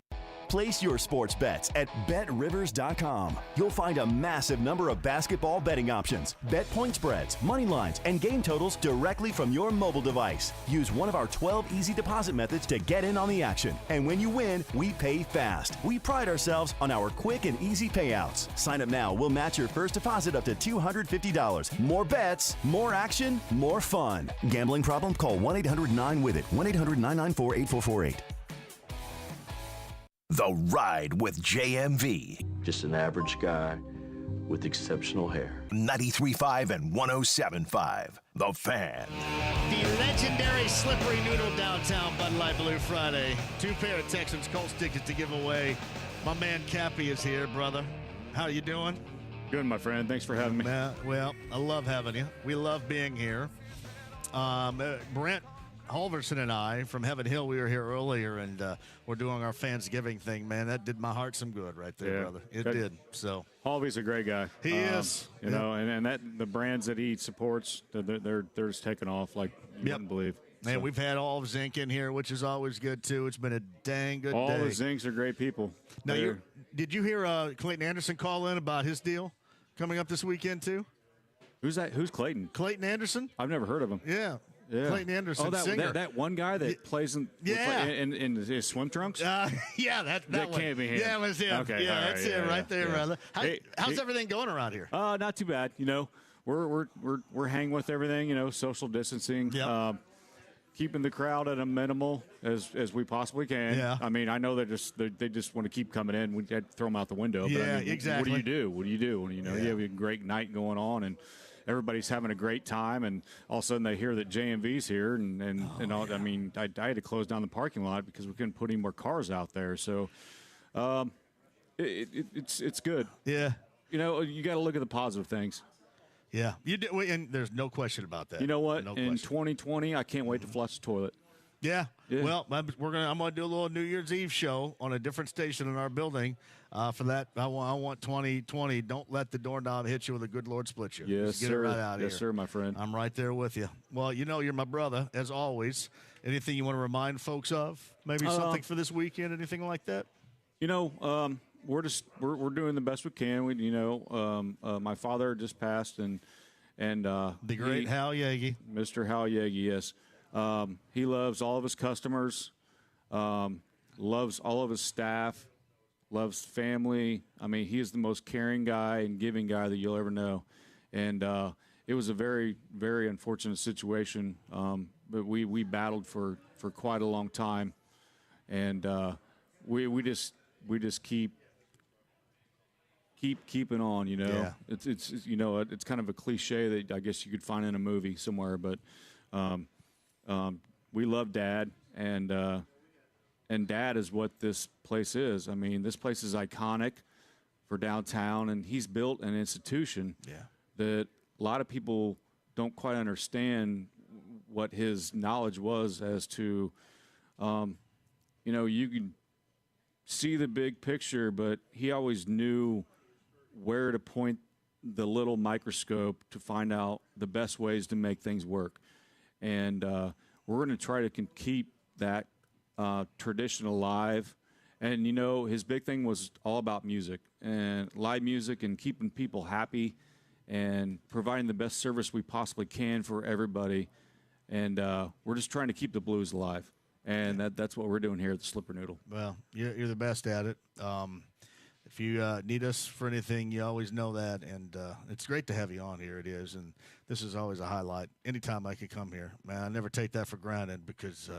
Place your sports bets at BetRivers.com. You'll find a massive number of basketball betting options, bet point spreads, money lines, and game totals directly from your mobile device. Use one of our 12 easy deposit methods to get in on the action. And when you win, we pay fast. We pride ourselves on our quick and easy payouts. Sign up now. We'll match your first deposit up to $250. More bets, more action, more fun. Gambling problem? Call 1-800-9-WITH-IT. 1-800-994-8448. The Ride with JMV. Just an average guy with exceptional hair. 93.5 and 107.5. The Fan. The legendary Slippery Noodle downtown Bud Light Blue Friday. 2 pair of Texans Colts tickets to give away. My man Cappy is here, brother. How you doing? Good, my friend. Thanks for having me. Well, I love having you. We love being here. Brent Halverson and I from Heaven Hill, we were here earlier, and we're doing our Fansgiving thing, man. That did my heart some good right there, brother. It did. So Halvey's a great guy. He is. You know, and that the brands that he supports, they're just taking off like you wouldn't believe. Man, we've had all of Zinc in here, which is always good, too. It's been a dang good day. All the Zincs are great people. Now, did you hear Clayton Anderson call in about his deal coming up this weekend, too? Who's that? Who's Clayton? Clayton Anderson? I've never heard of him. Yeah. Yeah. Clayton Anderson, that one guy that plays in his swim trunks? Yeah, that can't be him. Yeah, it was him. Okay, yeah, that's him right there, brother. How's hey, everything going around here? Not too bad. You know, we're hanging with everything. You know, social distancing. Yep. Keeping the crowd at a minimal as we possibly can. Yeah. I mean, I know they just want to keep coming in. We had to throw them out the window. Yeah, but I mean, exactly. What do you do? You know, you have a great night going on, and everybody's having a great time, and all of a sudden they hear that JMV's here, and all. Yeah. I mean, I had to close down the parking lot because we couldn't put any more cars out there. So, it's good. Yeah. You know, you got to look at the positive things. Yeah, you do, and there's no question about that. You know what? No In question. 2020, I can't wait to flush the toilet. Yeah. Well, I'm gonna do a little New Year's Eve show on a different station in our building. For that, I want 2020. Don't let the doorknob hit you with a good Lord split you. Yes, Just get sir. it right out of here. Yes, sir, my friend. I'm right there with you. Well, you know, you're my brother as always. Anything you want to remind folks of? Maybe something for this weekend? Anything like that? You know, we're doing the best we can. My father just passed, and the great Hal Yagi, Mr. Hal Yagi, yes. He loves all of his customers, loves all of his staff, loves family. I mean, he is the most caring guy and giving guy that you'll ever know. And it was a very, very unfortunate situation, but we battled for quite a long time, and we just keep keeping on. You know, Yeah. It's kind of a cliche that I guess you could find in a movie somewhere, but. We love Dad, and Dad is what this place is. I mean, this place is iconic for downtown, and he's built an institution that a lot of people don't quite understand what his knowledge was as to, you can see the big picture, but he always knew where to point the little microscope to find out the best ways to make things work. And we're going to try to keep that tradition alive. And, his big thing was all about music and live music and keeping people happy and providing the best service we possibly can for everybody. And we're just trying to keep the blues alive. And that's what we're doing here at the Slippery Noodle. Well, you're the best at it. If you need us for anything, you always know that, and it's great to have you on here. It is, and this is always a highlight. Anytime I could come here, man, I never take that for granted because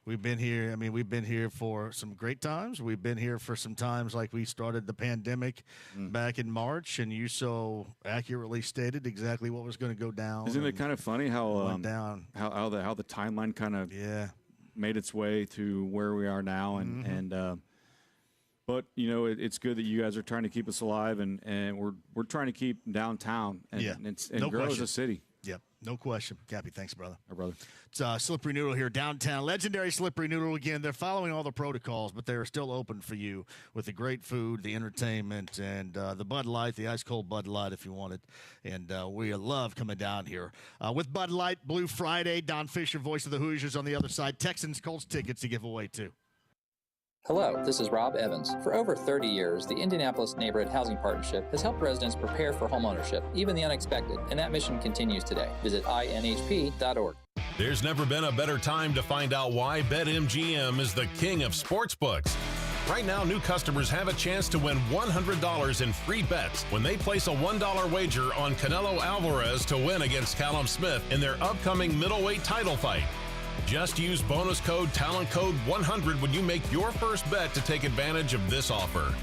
we've been here. I mean, we've been here for some great times. We've been here for some times like we started the pandemic back in March, and you so accurately stated exactly what was going to go down. Isn't it kind of funny how how the timeline kind of made its way to where we are now, and but it's good that you guys are trying to keep us alive, and we're trying to keep downtown and grow as a city. Yep, no question. Cappy, thanks, brother. Our brother. It's Slippery Noodle here downtown. Legendary Slippery Noodle again. They're following all the protocols, but they're still open for you with the great food, the entertainment, and the Bud Light, the ice-cold Bud Light if you want it. And we love coming down here. With Bud Light, Blue Friday, Don Fisher, voice of the Hoosiers on the other side. Texans, Colts tickets to give away, too. Hello, this is Rob Evans. For over 30 years, the Indianapolis Neighborhood Housing Partnership has helped residents prepare for homeownership, even the unexpected, and that mission continues today. Visit inhp.org. There's never been a better time to find out why BetMGM is the king of sportsbooks. Right now, new customers have a chance to win $100 in free bets when they place a $1 wager on Canelo Alvarez to win against Callum Smith in their upcoming middleweight title fight. Just use bonus code TalentCode100 when you make your first bet to take advantage of this offer.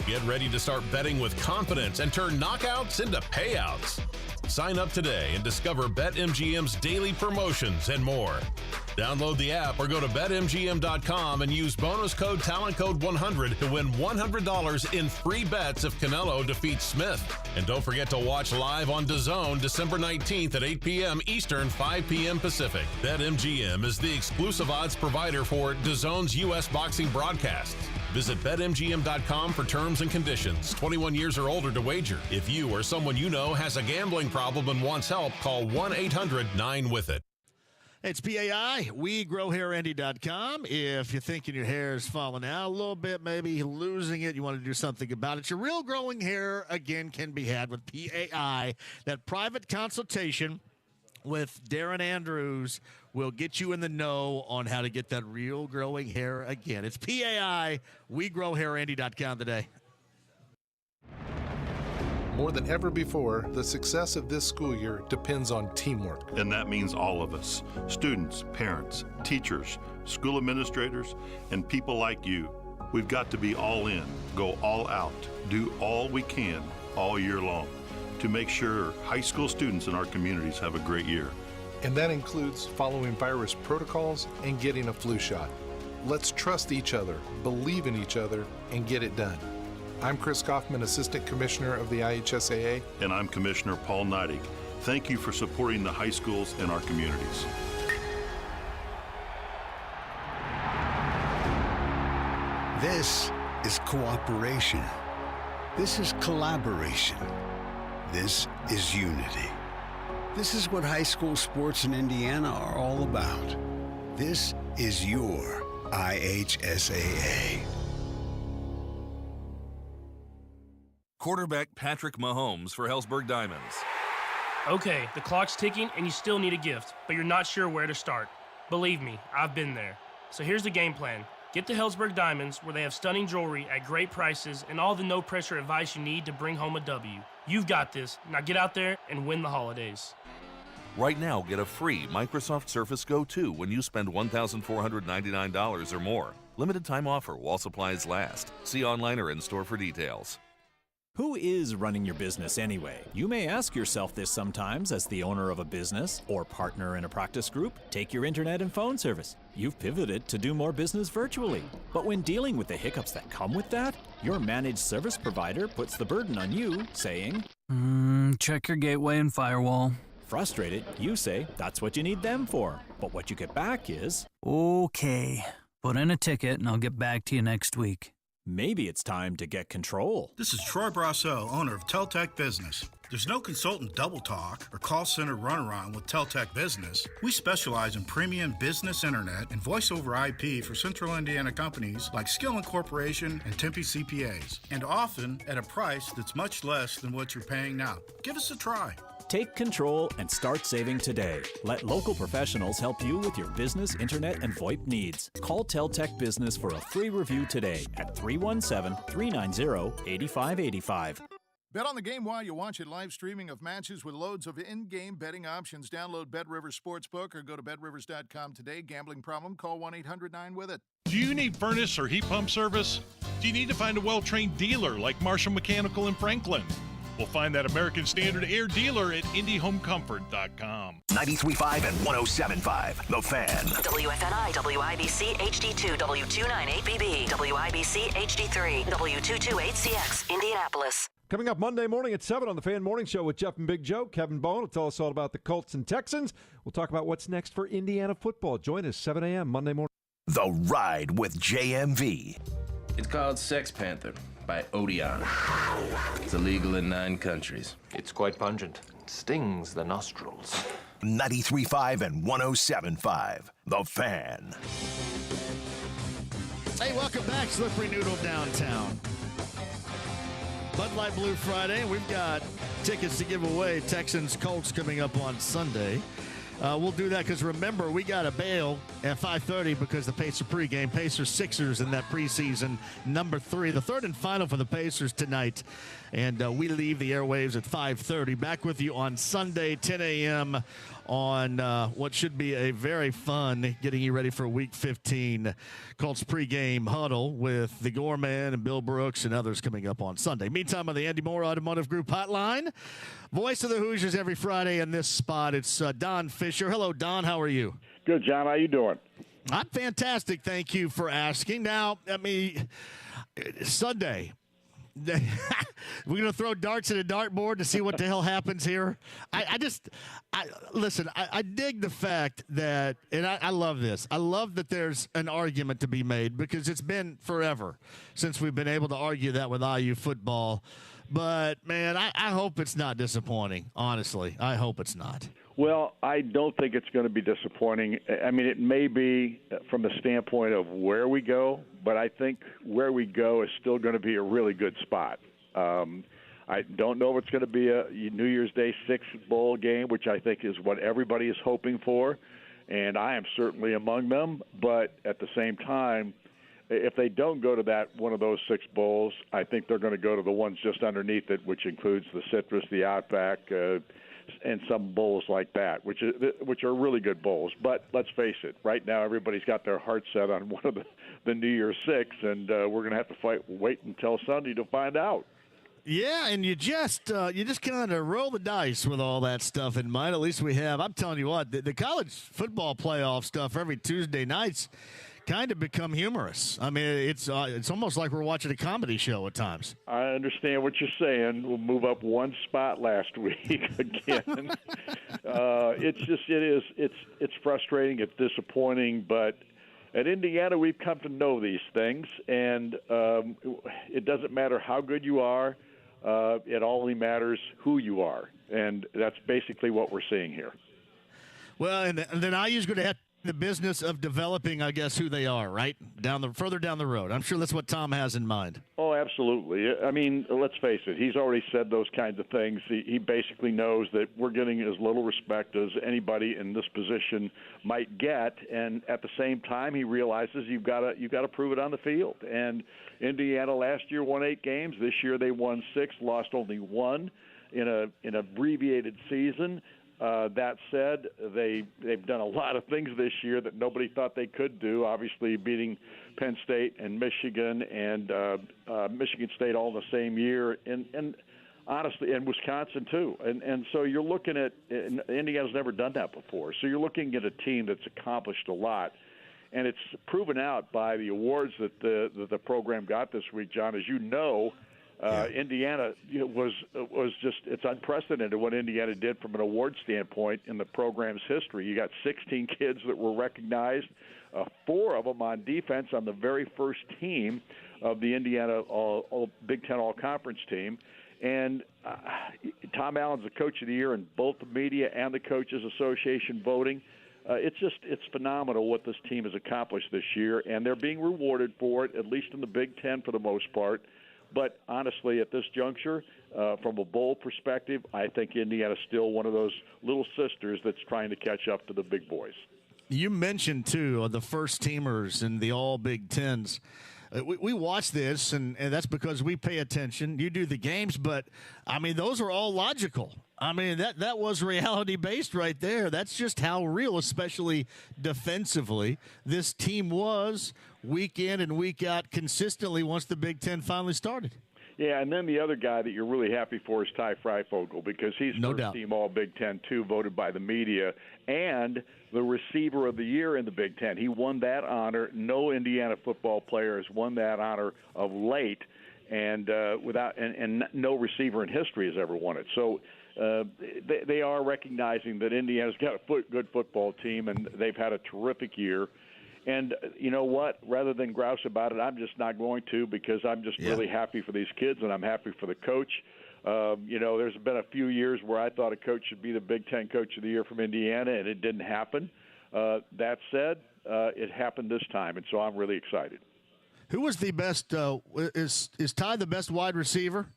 Get ready to start betting with confidence and turn knockouts into payouts. Sign up today and discover BetMGM's daily promotions and more. Download the app or go to BetMGM.com and use bonus code TalentCode100 to win $100 in free bets if Canelo defeats Smith. And don't forget to watch live on DAZN December 19th at 8 p.m. Eastern, 5 p.m. Pacific. BetMGM is the exclusive odds provider for DAZN's U.S. boxing broadcasts. Visit BetMGM.com for terms and conditions. 21 years or older to wager. If you or someone you know has a gambling problem and wants help, call 1-800-9-WITH-IT. It's PAI, WeGrowHairAndy.com. If you're thinking your hair is falling out a little bit, maybe losing it, you want to do something about it, your real growing hair, again, can be had with PAI. That private consultation with Darren Andrews will get you in the know on how to get that real growing hair again. It's PAI, WeGrowHairAndy.com today. More than ever before, the success of this school year depends on teamwork. And that means all of us, students, parents, teachers, school administrators, and people like you. We've got to be all in, go all out, do all we can all year long. to make sure high school students in our communities have a great year. And that includes following virus protocols and getting a flu shot. Let's trust each other, believe in each other, and get it done. I'm Chris Kaufman, Assistant Commissioner of the IHSAA. And I'm Commissioner Paul Neidig. Thank you for supporting the high schools in our communities. This is cooperation. This is collaboration. This is unity. This is what high school sports in Indiana are all about. This is your IHSAA. Quarterback Patrick Mahomes for Hellsburg Diamonds. Okay, the clock's ticking and you still need a gift, but you're not sure where to start. Believe me, I've been there. So here's the game plan. Get to Hellsburg Diamonds, where they have stunning jewelry at great prices and all the no-pressure advice you need to bring home a W. You've got this. Now get out there and win the holidays. Right now, get a free Microsoft Surface Go 2 when you spend $1,499 or more. Limited time offer while supplies last. See online or in-store for details. Who is running your business anyway? You may ask yourself this sometimes as the owner of a business or partner in a practice group. Take your internet and phone service. You've pivoted to do more business virtually. But when dealing with the hiccups that come with that, your managed service provider puts the burden on you, saying, check your gateway and firewall. Frustrated, you say that's what you need them for. But what you get back is, okay, put in a ticket and I'll get back to you next week. Maybe it's time to get control. This is Troy Brasso, owner of Teltech Business. There's no consultant double talk or call center runaround with Teltech Business. We specialize in premium business internet and voice over IP for Central Indiana companies like Skilling Corporation and Tempe CPAs, and often at a price that's much less than what you're paying now. Give us a try. Take control and start saving today. Let local professionals help you with your business, internet, and VoIP needs. Call Teltech Business for a free review today at 317-390-8585. Bet on the game while you watch it. Live streaming of matches with loads of in-game betting options. Download BetRivers Sportsbook or go to betrivers.com today. Gambling problem? Call 1-800-9-WITH-IT. Do you need furnace or heat pump service? Do you need to find a well-trained dealer like Marshall Mechanical in Franklin? We'll find that American Standard Air dealer at IndyHomeComfort.com. 93.5 and 107.5, The Fan. WFNI, WIBC, HD2, W298BB, WIBC, HD3, W228CX, Indianapolis. Coming up Monday morning at 7 on the Fan Morning Show with Jeff and Big Joe. Kevin Bone will tell us all about the Colts and Texans. We'll talk about what's next for Indiana football. Join us 7 a.m. Monday morning. The Ride with JMV. It's called Sex Panther by Odeon. It's illegal in 9 countries. It's quite pungent. It stings the nostrils. 93.5 and 107.5, The Fan. Hey, welcome back, Slippery Noodle downtown. Bud Light Blue Friday. We've got tickets to give away. Texans Colts coming up on Sunday. We'll do that because, remember, we got a bail at 5:30 because the Pacer pregame. Pacers Sixers in that preseason number 3. The third and final for the Pacers tonight. And we leave the airwaves at 5:30. Back with you on Sunday, 10 a.m. on what should be a very fun, getting you ready for Week 15 Colts pregame huddle with the Gorman and Bill Brooks and others coming up on Sunday. Meantime, on the Andy Moore Automotive Group hotline, voice of the Hoosiers every Friday in this spot, it's Don Fisher. Hello, Don. How are you? Good, John. How you doing? I'm fantastic. Thank you for asking. Now, Sunday. We're going to throw darts at a dartboard to see what the hell happens here. I dig the fact that, and I love this. I love that there's an argument to be made because it's been forever since we've been able to argue that with IU football. But, man, I hope it's not disappointing, honestly. I hope it's not. Well, I don't think it's going to be disappointing. I mean, it may be from the standpoint of where we go, but I think where we go is still going to be a really good spot. I don't know if it's going to be a New Year's Day 6 bowl game, which I think is what everybody is hoping for, and I am certainly among them. But at the same time, if they don't go to that one of those 6 bowls, I think they're going to go to the ones just underneath it, which includes the Citrus, the Outback, and some bowls like that, which are really good bowls. But let's face it, right now everybody's got their heart set on one of the New Year's 6, and we're going to have to wait until Sunday to find out. Yeah, and you just kind of roll the dice with all that stuff in mind. At least we have. I'm telling you what, the college football playoff stuff every Tuesday nights kind of become humorous. I mean, it's almost like we're watching a comedy show at times. I understand what you're saying. We'll move up one spot last week again. It's frustrating. It's disappointing, but at Indiana, we've come to know these things, and it doesn't matter how good you are. It only matters who you are, and that's basically what we're seeing here. Well, and then IU's going to have the business of developing, I guess, who they are, right? Further down the road. I'm sure that's what Tom has in mind. Oh, absolutely. I mean, let's face it. He's already said those kinds of things. He basically knows that we're getting as little respect as anybody in this position might get, and at the same time, he realizes you've got to prove it on the field. And Indiana last year won 8 games. This year they won 6, lost only 1 in an abbreviated season. That said, they've done a lot of things this year that nobody thought they could do, obviously beating Penn State and Michigan and Michigan State all in the same year, and honestly, and Wisconsin too. And so you're looking at – Indiana's never done that before. So you're looking at a team that's accomplished a lot. And it's proven out by the awards that the program got this week, John. As you know, Indiana was just, it's unprecedented what Indiana did from an award standpoint in the program's history. You got 16 kids that were recognized, 4 of them on defense on the very first team of the Indiana Big Ten All-Conference team. And Tom Allen's the Coach of the Year in both the media and the Coaches Association voting. It's phenomenal what this team has accomplished this year, and they're being rewarded for it, at least in the Big Ten for the most part. But honestly, at this juncture, from a bowl perspective, I think Indiana's still one of those little sisters that's trying to catch up to the big boys. You mentioned, too, the first-teamers in the All-Big Tens. We watch this, and that's because we pay attention. You do the games, but, I mean, those are all logical. I mean, that was reality-based right there. That's just how real, especially defensively, this team was week in and week out consistently once the Big Ten finally started. Yeah, and then the other guy that you're really happy for is Ty Freifogel, because he's first-team All-Big Ten, too, voted by the media, and the receiver of the year in the Big Ten. He won that honor. No Indiana football player has won that honor of late, and and no receiver in history has ever won it. So they are recognizing that Indiana's got a good football team, and they've had a terrific year. And you know what? Rather than grouse about it, I'm just not going to, because I'm just really happy for these kids, and I'm happy for the coach. There's been a few years where I thought a coach should be the Big Ten Coach of the Year from Indiana, and it didn't happen. That said, it happened this time, and so I'm really excited. Who was the best? Is Ty the best wide receiver,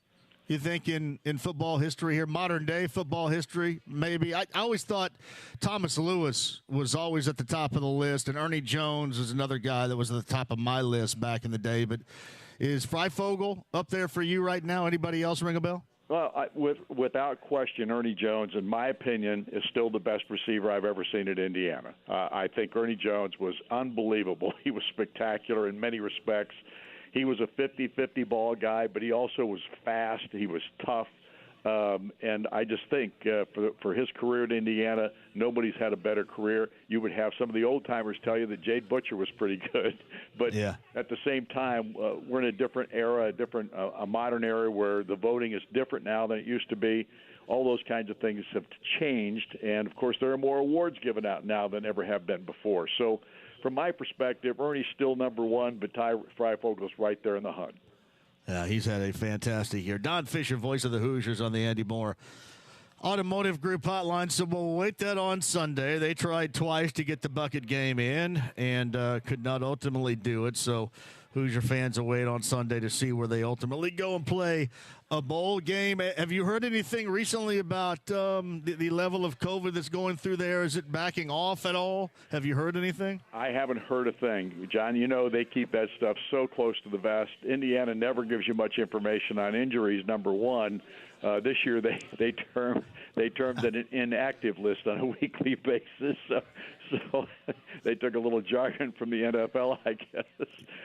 you think, in football history here, modern-day football history, maybe? I always thought Thomas Lewis was always at the top of the list, and Ernie Jones was another guy that was at the top of my list back in the day. But is Freifogel up there for you right now? Anybody else ring a bell? Well, without question, Ernie Jones, in my opinion, is still the best receiver I've ever seen at Indiana. I think Ernie Jones was unbelievable. He was spectacular in many respects. He was a 50-50 ball guy, but he also was fast. He was tough. And I just think for his career at Indiana, nobody's had a better career. You would have some of the old-timers tell you that Jade Butcher was pretty good. But at the same time, we're in a different era, a modern era where the voting is different now than it used to be. All those kinds of things have changed. And, of course, there are more awards given out now than ever have been before. So from my perspective, Ernie's still number one, but Ty Freifogel's right there in the hunt. Yeah, he's had a fantastic year. Don Fisher, voice of the Hoosiers, on the Andy Moore Automotive Group hotline. So we'll wait that on Sunday. They tried twice to get the bucket game in and could not ultimately do it. So Hoosier fans will wait on Sunday to see where they ultimately go and play a bowl game. Have you heard anything recently about the level of COVID that's going through there? Is it backing off at all? Have you heard anything? I haven't heard a thing. John, you know they keep that stuff so close to the vest. Indiana never gives you much information on injuries, number one. This year they termed it an inactive list on a weekly basis. So they took a little jargon from the NFL, I guess.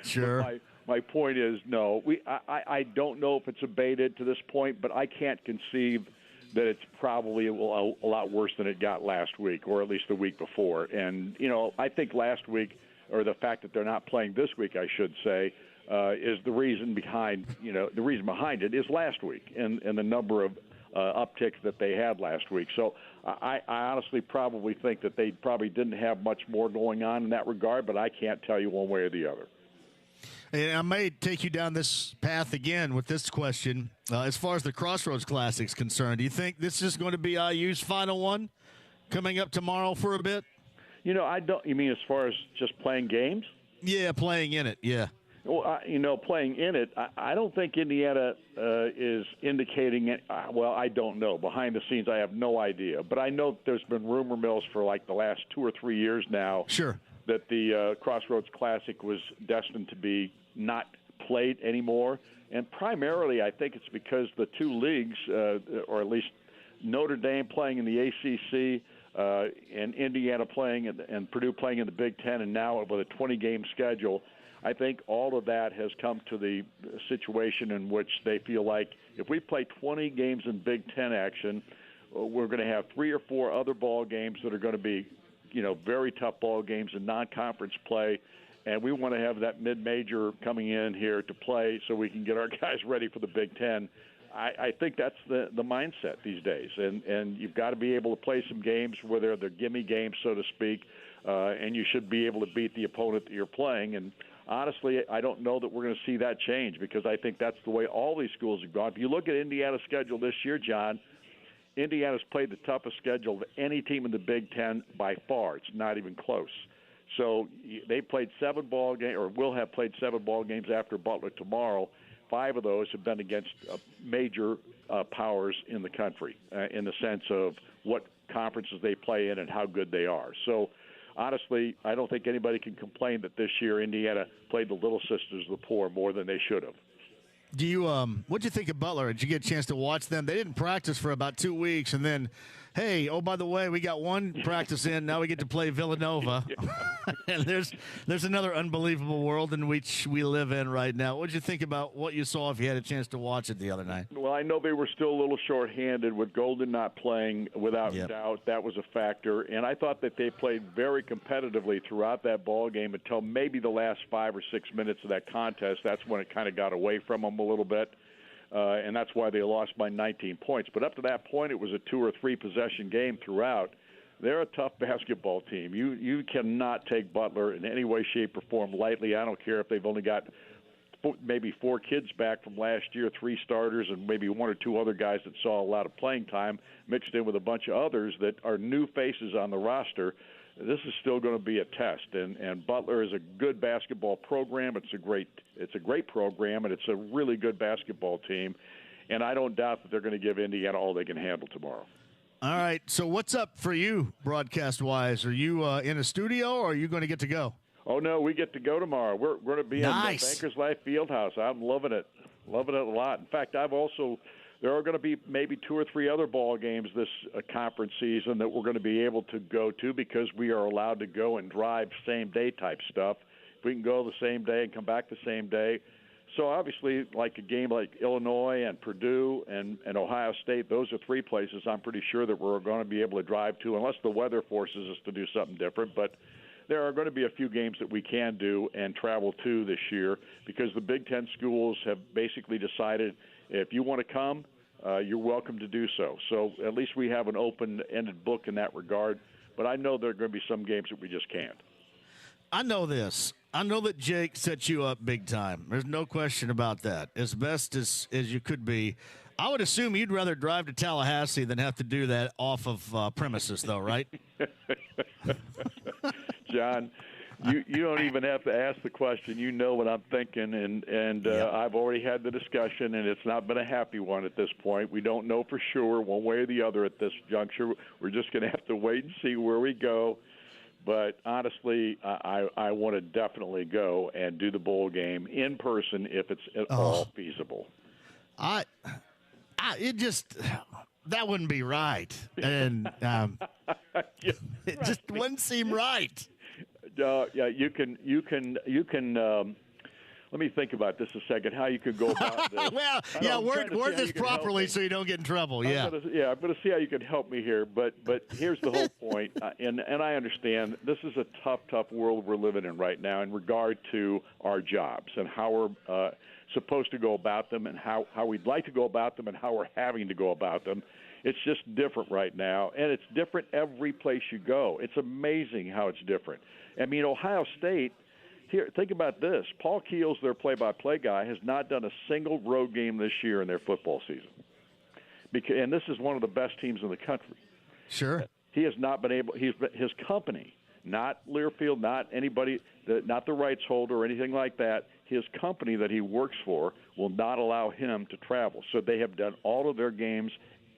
Sure. My point is, no. I don't know if it's abated to this point, but I can't conceive that it's probably a lot worse than it got last week, or at least the week before. And, I think last week, or the fact that they're not playing this week, I should say, is the reason behind, the reason behind it is last week and the number of upticks that they had last week. So I honestly probably think that they probably didn't have much more going on in that regard, but I can't tell you one way or the other. And I may take you down this path again with this question. As far as the Crossroads Classic is concerned, do you think this is going to be IU's final one coming up tomorrow for a bit? I don't. You mean as far as just playing games? Yeah, playing in it, yeah. Well, playing in it, I don't think Indiana is indicating it. Well, I don't know. Behind the scenes, I have no idea. But I know there's been rumor mills for like the last 2 or 3 years now. Sure. That the Crossroads Classic was destined to be not played anymore. And primarily, I think it's because the two leagues, or at least Notre Dame playing in the ACC and Indiana playing and Purdue playing in the Big Ten, and now with a 20-game schedule, I think all of that has come to the situation in which they feel like if we play 20 games in Big Ten action, we're going to have 3 or 4 other ball games that are going to be, very tough ball games in non-conference play, and we want to have that mid-major coming in here to play so we can get our guys ready for the Big Ten. I think that's the mindset these days, and you've got to be able to play some games where they're gimme games, so to speak, and you should be able to beat the opponent that you're playing. And honestly, I don't know that we're going to see that change because I think that's the way all these schools have gone. If you look at Indiana's schedule this year, John, Indiana's played the toughest schedule of any team in the Big Ten by far. It's not even close. So they played 7 ball games, or will have played 7 ball games after Butler tomorrow. 5 of those have been against major powers in the country in the sense of what conferences they play in and how good they are. So honestly, I don't think anybody can complain that this year Indiana played the Little Sisters of the Poor more than they should have. Do you what'd you think of Butler? Did you get a chance to watch them? They didn't practice for about 2 weeks, and then, hey, oh, by the way, we got one practice in. Now we get to play Villanova. And there's another unbelievable world in which we live in right now. What'd you think about what you saw if you had a chance to watch it the other night? Well, I know they were still a little shorthanded with Golden not playing without doubt. That was a factor. And I thought that they played very competitively throughout that ball game until maybe the last 5 or 6 minutes of that contest. That's when it kind of got away from them a little bit. And that's why they lost by 19 points. But up to that point, it was a 2 or 3 possession game throughout. They're a tough basketball team. You cannot take Butler in any way, shape, or form lightly. I don't care if they've only got maybe 4 kids back from last year, 3 starters, and maybe 1 or 2 other guys that saw a lot of playing time mixed in with a bunch of others that are new faces on the roster. This is still going to be a test, and Butler is a good basketball program. It's a great program, and it's a really good basketball team. And I don't doubt that they're going to give Indiana all they can handle tomorrow. All right, so what's up for you broadcast-wise? Are you in a studio, or are you going to get to go? Oh, no, we get to go tomorrow. We're going to be in the Bankers Life Fieldhouse. I'm loving it a lot. In fact, there are going to be maybe 2 or 3 other ball games this conference season that we're going to be able to go to because we are allowed to go and drive same-day type stuff. If we can go the same day and come back the same day. So obviously, like a game like Illinois and Purdue and Ohio State, those are 3 places I'm pretty sure that we're going to be able to drive to unless the weather forces us to do something different. But there are going to be a few games that we can do and travel to this year because the Big Ten schools have basically decided if you want to come, you're welcome to do so. So at least we have an open-ended book in that regard. But I know there are going to be some games that we just can't. I know this. I know that Jake set you up big time. There's no question about that. As best as you could be. I would assume you'd rather drive to Tallahassee than have to do that off of premises, though, right? John, you don't even have to ask the question. You know what I'm thinking, and I've already had the discussion, and it's not been a happy one at this point. We don't know for sure one way or the other at this juncture. We're just going to have to wait and see where we go. But honestly, I want to definitely go and do the bowl game in person if it's at all feasible. That wouldn't be right, and it just wouldn't seem right. Yeah, you can. let me think about this a second. How you could go about this? Well, yeah, word this properly so you don't get in trouble. Yeah, I'm going to see how you can help me here. But here's the whole point, and I understand this is a tough world we're living in right now in regard to our jobs and how we're supposed to go about them and how we'd like to go about them and how we're having to go about them. It's just different right now, and it's different every place you go. It's amazing how it's different. I mean, Ohio State. Here, think about this. Paul Keels, their play-by-play guy, has not done a single road game this year in their football season. And this is one of the best teams in the country. Sure. He has not been able – his company, not Learfield, not anybody, not the rights holder or anything like that, his company that he works for will not allow him to travel. So they have done all of their games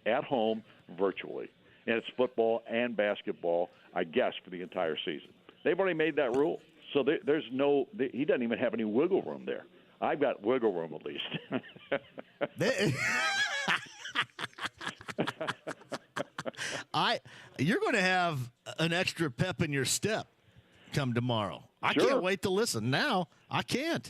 at home virtually. And it's football and basketball, I guess, for the entire season. They've already made that rule. So there's he doesn't even have any wiggle room there. I've got wiggle room at least. You're going to have an extra pep in your step come tomorrow. I Sure. can't wait to listen. Now I can't.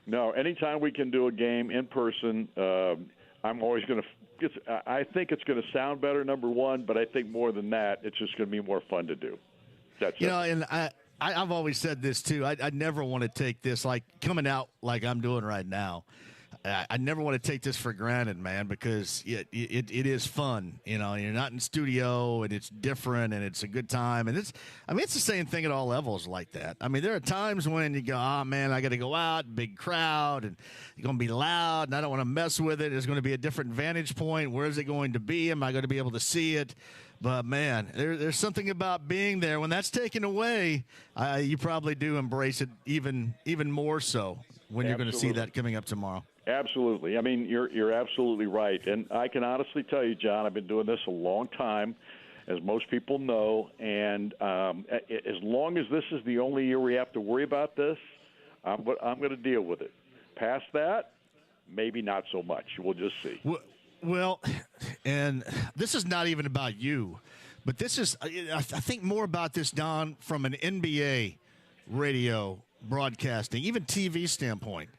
No, anytime we can do a game in person, I'm always going to. I think it's going to sound better, number one, but I think more than that, it's just going to be more fun to do. That's it. And I've always said this too. I never want to take this like coming out like I'm doing right now. I never want to take this for granted, man, because it is fun. You're not in studio and it's different and it's a good time. And it's the same thing at all levels like that. I mean, there are times when you go, oh man, I got to go out, big crowd, and it's going to be loud and I don't want to mess with it. There's going to be a different vantage point. Where is it going to be? Am I going to be able to see it? But, man, there's something about being there. When that's taken away, you probably do embrace it even more so when you're going to see that coming up tomorrow. Absolutely. I mean, you're absolutely right. And I can honestly tell you, John, I've been doing this a long time, as most people know. And as long as this is the only year we have to worry about this, I'm going to deal with it. Past that, maybe not so much. We'll just see. Well, and this is not even about you, but this is, I think more about this, Don, from an NBA radio broadcasting, even TV standpoint.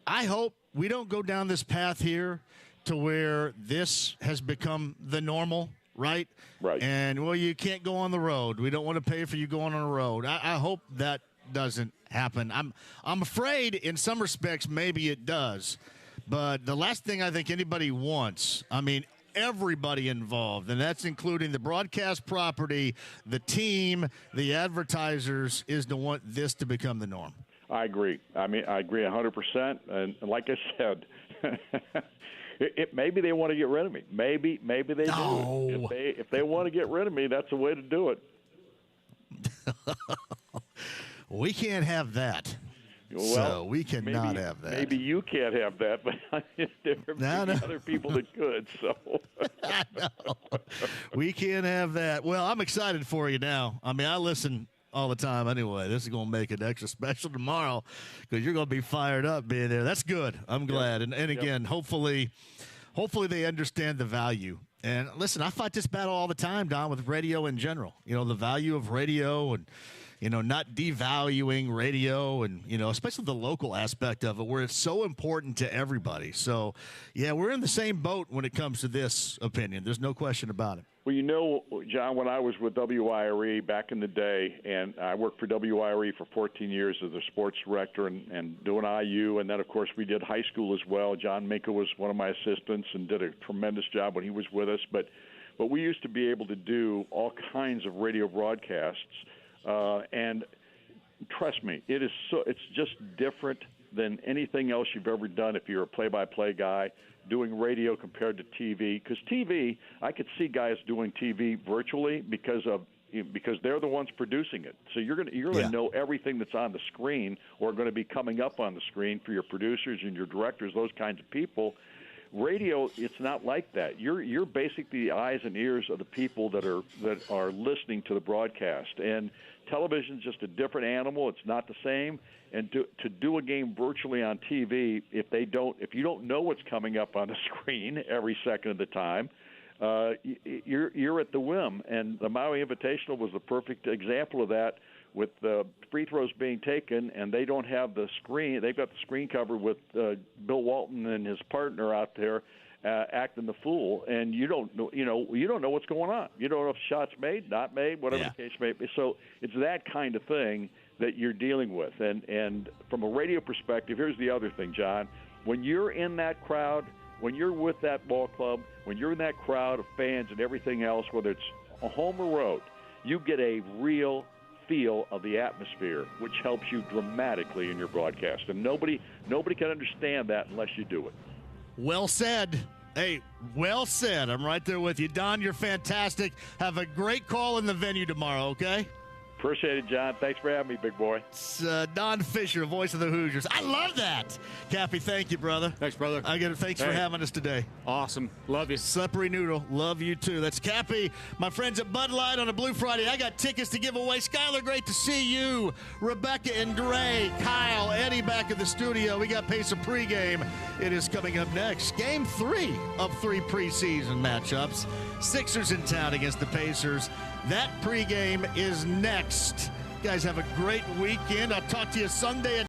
I hope we don't go down this path here to where this has become the normal, right? Right. And, well, you can't go on the road. We don't want to pay for you going on the road. I hope that doesn't happen. I'm afraid in some respects maybe it does. But the last thing I think anybody wants, I mean, everybody involved, and that's including the broadcast property, the team, the advertisers, is to want this to become the norm. I agree. I mean, I agree 100%. And like I said, maybe they want to get rid of me. Maybe they do. If they want to get rid of me, that's a way to do it. We can't have that. Well, so we cannot have that. Maybe you can't have that, but there may be other people that could. So we can't have that. Well, I'm excited for you now. I mean, I listen all the time anyway. This is going to make it extra special tomorrow because you're going to be fired up being there. That's good. I'm glad. And again, hopefully they understand the value. And listen, I fight this battle all the time, Don, with radio in general. The value of radio and not devaluing radio and, especially the local aspect of it where it's so important to everybody. So, yeah, we're in the same boat when it comes to this opinion. There's no question about it. Well, John, when I was with WIRE back in the day, and I worked for WIRE for 14 years as a sports director and doing IU, and then, of course, we did high school as well. John Minka was one of my assistants and did a tremendous job when he was with us. But we used to be able to do all kinds of radio broadcasts. And trust me, it's just different than anything else you've ever done if you're a play-by-play guy doing radio compared to TV. Because TV, I could see guys doing TV virtually because they're the ones producing it. So you're gonna know everything that's on the screen or going to be coming up on the screen for your producers and your directors, those kinds of people. Radio, it's not like that. You're basically the eyes and ears of the people that are listening to the broadcast. And television's just a different animal. It's not the same. And to do a game virtually on TV, if you don't know what's coming up on the screen every second of the time, you're at the whim. And the Maui Invitational was the perfect example of that, with the free throws being taken, and they don't have the screen. They've got the screen covered with Bill Walton and his partner out there acting the fool, and you don't know what's going on. You don't know if shots made, not made, whatever the case may be. So it's that kind of thing that you're dealing with. And from a radio perspective, here's the other thing, John. When you're in that crowd, when you're with that ball club, when you're in that crowd of fans and everything else, whether it's a home or road, you get a real feel of the atmosphere, which helps you dramatically in your broadcast. And nobody can understand that unless you do it. Well said. Hey, well said. I'm right there with you. Don, you're fantastic. Have a great call in the venue tomorrow, okay? Appreciate it, John. Thanks for having me, big boy. It's Don Fisher, voice of the Hoosiers. I love that. Cappy, thank you, brother. Thanks, brother. Thanks for having us today. Awesome. Love you. Slippery Noodle. Love you, too. That's Cappy. My friends at Bud Light on a Blue Friday. I got tickets to give away. Skylar, great to see you. Rebecca and Dre, Kyle, Eddie back in the studio. We got Pacer pregame. It is coming up next. Game 3 of 3 preseason matchups. Sixers in town against the Pacers. That pregame is next. You guys have a great weekend. I'll talk to you Sunday at